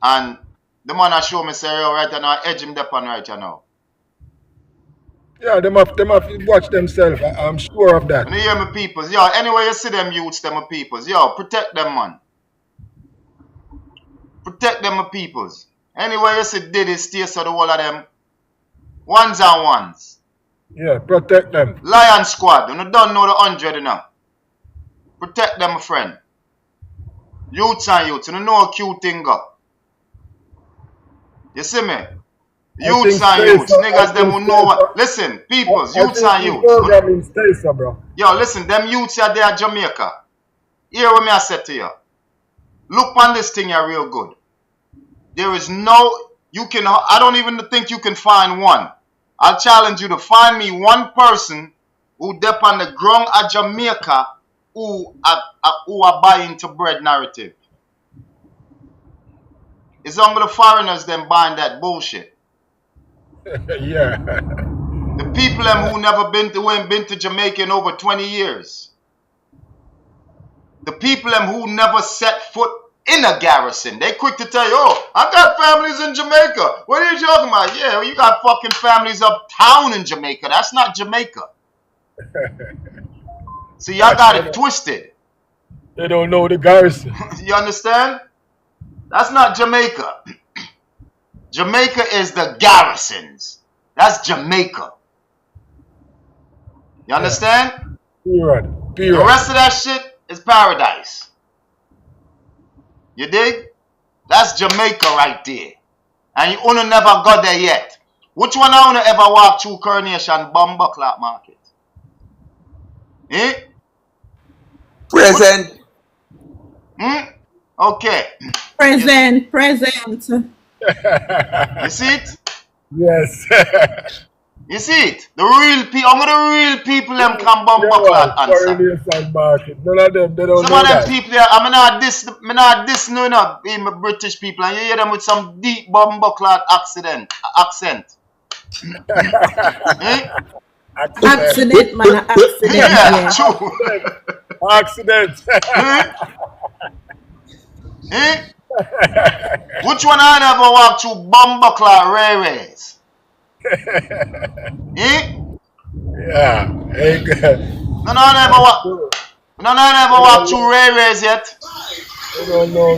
And the man I show me say, yo, right now, edge him up on right now. Yeah, them have to watch themselves. I'm sure of that. And you hear me, peoples. Yo, anyway you see them youths, them peoples. Yo, protect them, man. Protect them, peoples. Anyway you see Diddy, Stayso, the whole of them. Ones and ones. Yeah, protect them. Lion Squad, you don't know the 100 now. Protect them, my friend. Youths and youths, you know a cute thing go. You see me? Youths and youths, niggas them will know what. Listen, peoples, youths and youths. Yo, listen, them youths are there at Jamaica. Hear what me I said to you. Look on this thing here real good. There is no, I don't even think you can find one. I'll challenge you to find me one person who dep on the ground at Jamaica who are buying to bread narrative. It's only the foreigners them buying that bullshit. Yeah. The people them who ain't been to Jamaica in over 20 years. The people them who never set foot in a garrison. They quick to tell you, oh, I got families in Jamaica. What are you talking about? Yeah, well, you got fucking families uptown in Jamaica. That's not Jamaica. See, y'all got it twisted. They don't know the garrison. You understand? That's not Jamaica. Jamaica is the garrisons. That's Jamaica. You understand? Period. The rest of that shit is paradise. You dig? That's Jamaica right there. And you never got there yet. Which one I wanna ever walk through Coronation Bumbuckler Market? Eh? Present. Okay. Present. You see it? Yes. You see it? The real people, only the real people them can Bumbuckler answer. Coronation Market. None of them, they don't Some know of them that. people there, I'm not this no in British people, and you hear them with some deep Bumbuckler accent. Eh? Accident, man. Accident. Yeah, true. Accident. Eh? Which one I never walk through Bumbuckler railways? Eh? Yeah. Ain't good. No, I never walk through railways yet. They don't know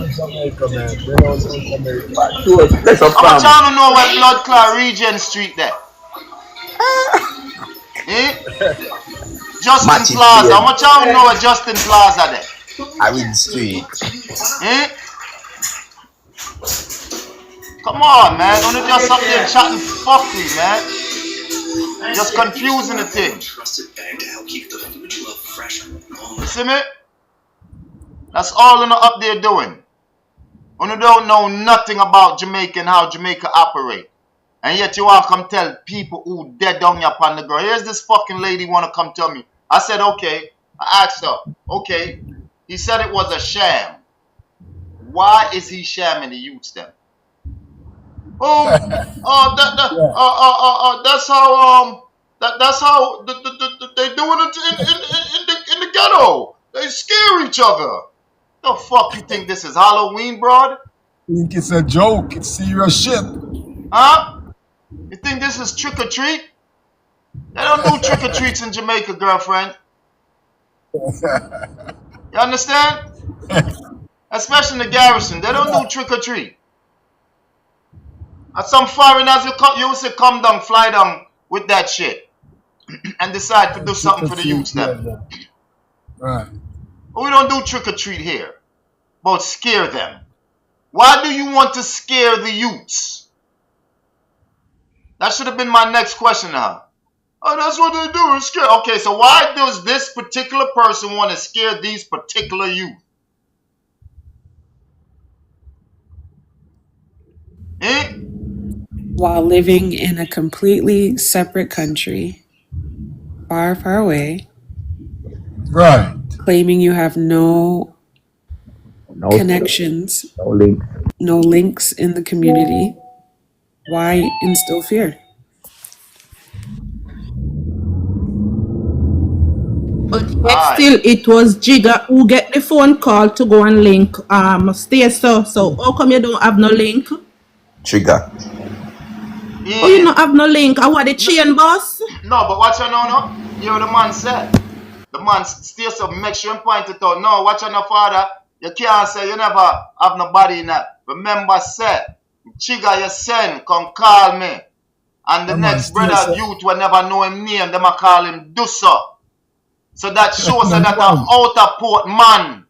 Jamaica, man. They don't know Jamaica. How much y'all don't know where Blood Clot Regent Street there? Eh? Justin Plaza. How much y'all know where Justin Plaza there? Arid Street. Eh? Come on, man. Don't just up there chatting fuckery, man. Just confusing the thing. You see me? That's all you're up there doing. You don't know nothing about Jamaica and how Jamaica operate. And yet you want to come tell people who dead down here upon the ground. Here's this fucking lady want to come tell me. I said, okay. I asked her, okay. He said it was a sham. Why is he shamming the youths then? That's how they doing it in the ghetto. They scare each other. The fuck you think this is Halloween, broad? I think it's a joke. It's serious shit. Huh? You think this is trick or treat? They don't do trick or treats in Jamaica, girlfriend. You understand? Especially in the garrison, they don't do trick or treat. And some foreigners, you will say come down, fly down with that shit and decide to do something for the youths then. Right. But we don't do trick or treat here, but scare them. Why do you want to scare the youths? That should have been my next question now. Oh, that's what they do, is scare. Okay, so why does this particular person want to scare these particular youth? Eh? While living in a completely separate country, far, far away. Right. Claiming you have no connections, no links in the community. Why instill fear? But yet still, it was Jigga who get the phone call to go and link stayso. So how come you don't have no link? Trigger. Yeah. Oh, you don't have no link? I want the chain boss? No, but watch out now, no. You know the man said. The man stayso, make sure and point it out. No, watch out now, father. You can't say you never have nobody in that. Remember, say, Chigga, you send, come call me. And the next brother youth will never know him name, them a call him Dusso. So that shows that an outer port man.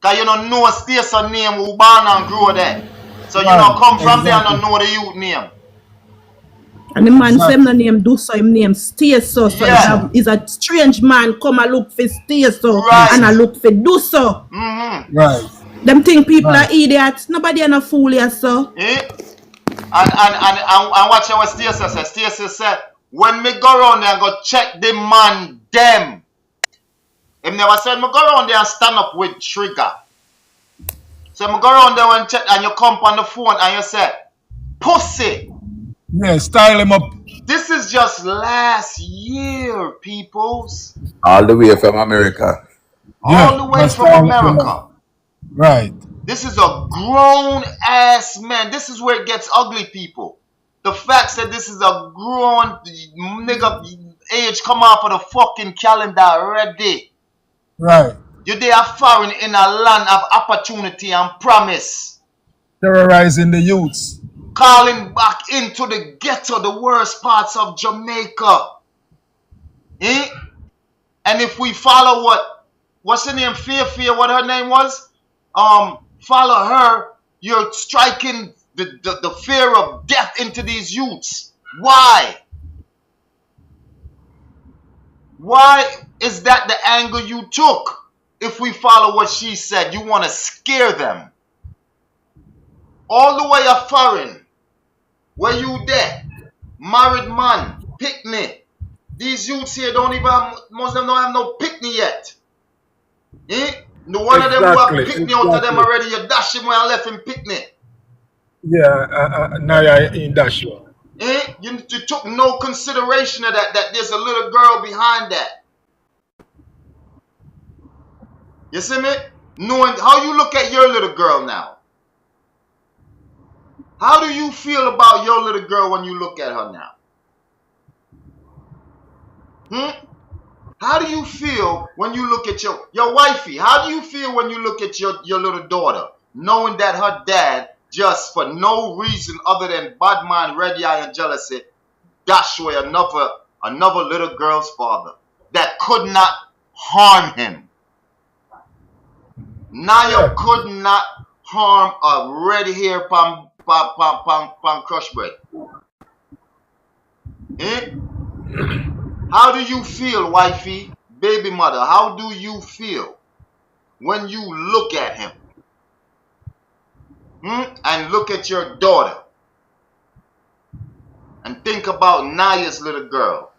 Cause you don't know stayso name who born and grow there. So you don't come from there and don't know the youth name. And the man say him no name Dusso, him name stayso. So he's a strange man come and look for stayso and I look for Dusso. Right. Them think people are idiots. Nobody are no fool here, so. And watch what Stacey said. Stacey said, when me go around there and go check the man, them. Him never said, me go around there and stand up with trigger. So me go around there and check, and you come on the phone and you say, pussy. Yeah, style him up. This is just last year, peoples. All the way from America. All the way from America. Right. This is a grown ass man. This is where it gets ugly, people. The fact that this is a grown nigga age come off of the fucking calendar already. Right. You they are foreign in a land of opportunity and promise. Terrorizing the youths. Calling back into the ghetto, the worst parts of Jamaica. Eh? And if we follow what's her name? Fear, what her name was? Follow her, you're striking the fear of death into these youths. Why? Why is that the angle you took? If we follow what she said, you want to scare them. All the way up foreign. Where you there? Married man, picnic. These youths here don't even have, most of them don't have no picnic yet. Eh? The one of them who have picnic out of them already, you dash him when I left him picnic. Yeah, Naya in dash one. Eh? You took no consideration of that there's a little girl behind that. You see me? Knowing how you look at your little girl now. How do you feel about your little girl when you look at her now? How do you feel when you look at your wifey? How do you feel when you look at your little daughter, knowing that her dad, just for no reason other than bad mind, red eye, and jealousy, dashed away another little girl's father that could not harm him? Naya could not harm a red hair pan Crushbread. Eh? How do you feel, wifey, baby mother? How do you feel when you look at him? And look at your daughter. And think about Naya's little girl.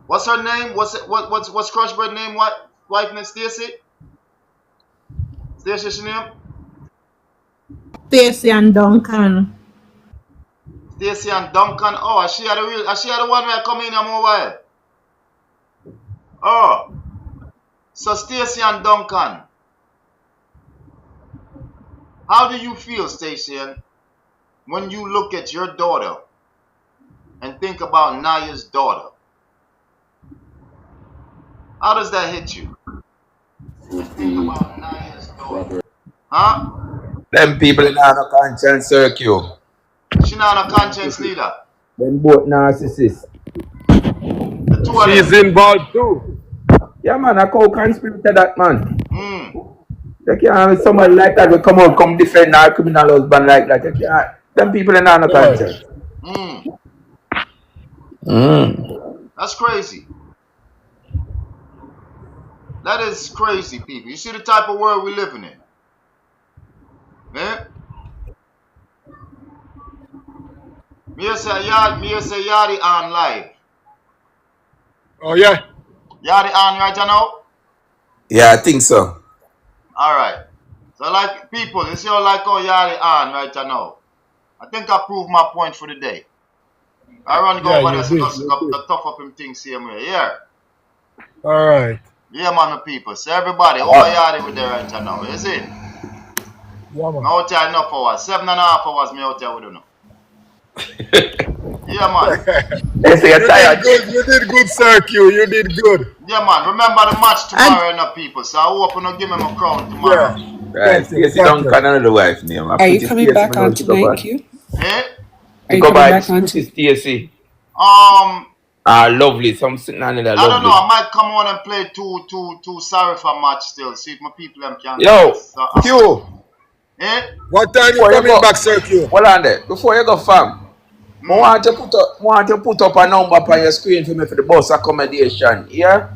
What's her name? What's Crushbread's name? What? Wife name Stacey? Stacey's name? Stacey and Duncan. Stacey and Duncan. Oh, she had the one where I come in a mobile. Oh. So Stacey and Duncan. How do you feel, Stacey, when you look at your daughter and think about Naya's daughter? How does that hit you? Think about Naya's daughter. Huh? Them people in no conscience circle. She not a conscience leader. Them both narcissists. She's involved too. Yeah, man, I co-conspirator that man. They can't have somebody like that will come defend our criminal husband like that. They can't. Them people in no conscience. That's crazy. That is crazy, people. You see the type of world we're living in. Yeah? Me say Yadi on live. Oh yeah? Yadi on right now? Yeah, I think so. Alright. So like people, you see how like how Yadi on right now. I think I proved my point for the day. I run go over there to tough up him things same way. Yeah. Alright. Yeah, man, my people. So everybody, all Yadi with there right now. You see? Yeah, man. I'm out here enough hours. 7.5 hours me out here with you now. Yeah, man. You did good, sir Q. You did good. Yeah, man. Remember the match tomorrow, enough people. So I hope you don't give me my crown tomorrow. Right. Stacey Duncan and the wife name. Are you coming back on tonight, Q? Eh? Are you coming back on tonight? Stacey. Lovely. Something on that. I don't know. I might come on and play two sorry for match still. See if my people them can. Yo, Q. Eh? What time you coming back, sir Q? Hold on there. Before you go, fam. I want to put up a number on your screen for me for the bus accommodation. Yeah?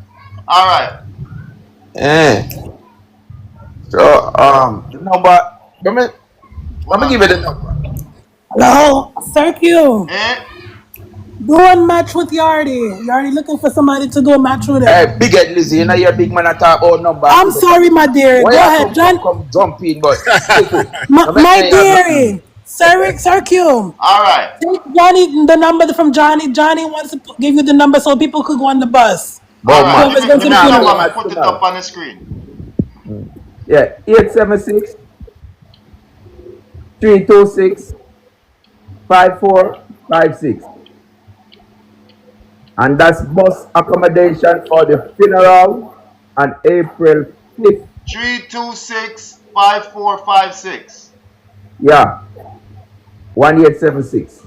Alright. number. Let me give you the number. Hello, Sergio. Eh? Do a match with Yardi. Yardi looking for somebody to do a match with him. Hey, big head Lizzie, you know you're a big man at talk about number. I'm sorry, my dear. Why Go you ahead, John. come jump in, but My dearie, Sergio. All right. Take Johnny the number from Johnny. Johnny wants to give you the number so people could go on the bus. All right. Whoever's going to the funeral. I'm gonna put it up on the screen. Yeah, 876 326 5456. And that's bus accommodation for the funeral on April 5th. 326-5456. Yeah. 1876.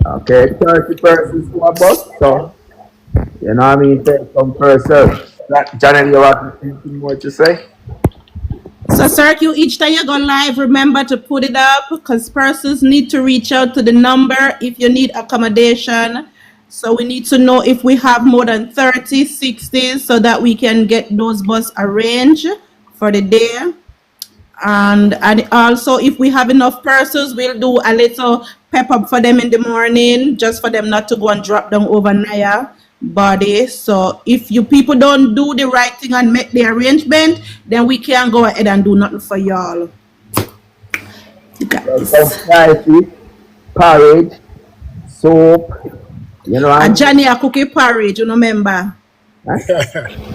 Okay, 30 persons to a bus, so you know what I mean, take some person. Janet, you have anything more to say? So, Sergio, each time you go live, remember to put it up because persons need to reach out to the number if you need accommodation. So we need to know if we have more than 30, 60 so that we can get those bus arranged for the day. And also, if we have enough persons, we'll do a little pep up for them in the morning, just for them not to go and drop down over Naya body. So if you people don't do the right thing and make the arrangement, then we can't go ahead and do nothing for y'all. You got this. Porridge, soap, you know. And Johnny a cookie porridge, you know, remember? Huh?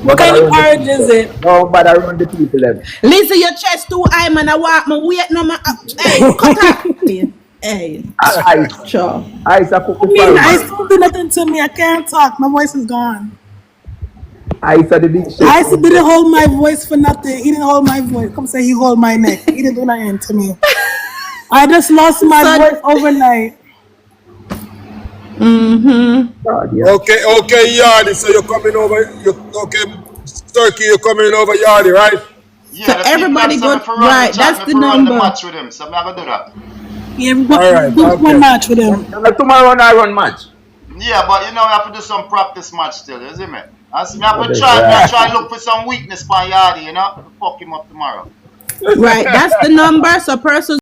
What kind of porridge is it? No, but I run the people them. Listen, your chest too high, man. I walk my weight no man. Hey, cut out. Hey, sure. I still do nothing to me. I can't talk. My voice is gone. I said the big shit. I didn't hold my voice for nothing. He didn't hold my voice. Come say he hold my neck. He didn't do nothing to me. I just lost my voice overnight. Okay, Yardi. So you're coming over. Turkey, you're coming over Yardi, right? Yeah, so everybody go right. That's the number. Match with him, so I'm not gonna do that. Yeah, one match with him. Tomorrow I run match. Yeah, but you know we have to do some practice match still, isn't it? I have to try look for some weakness by Yardi, you know, to fuck him up tomorrow. Right, that's the number. So persons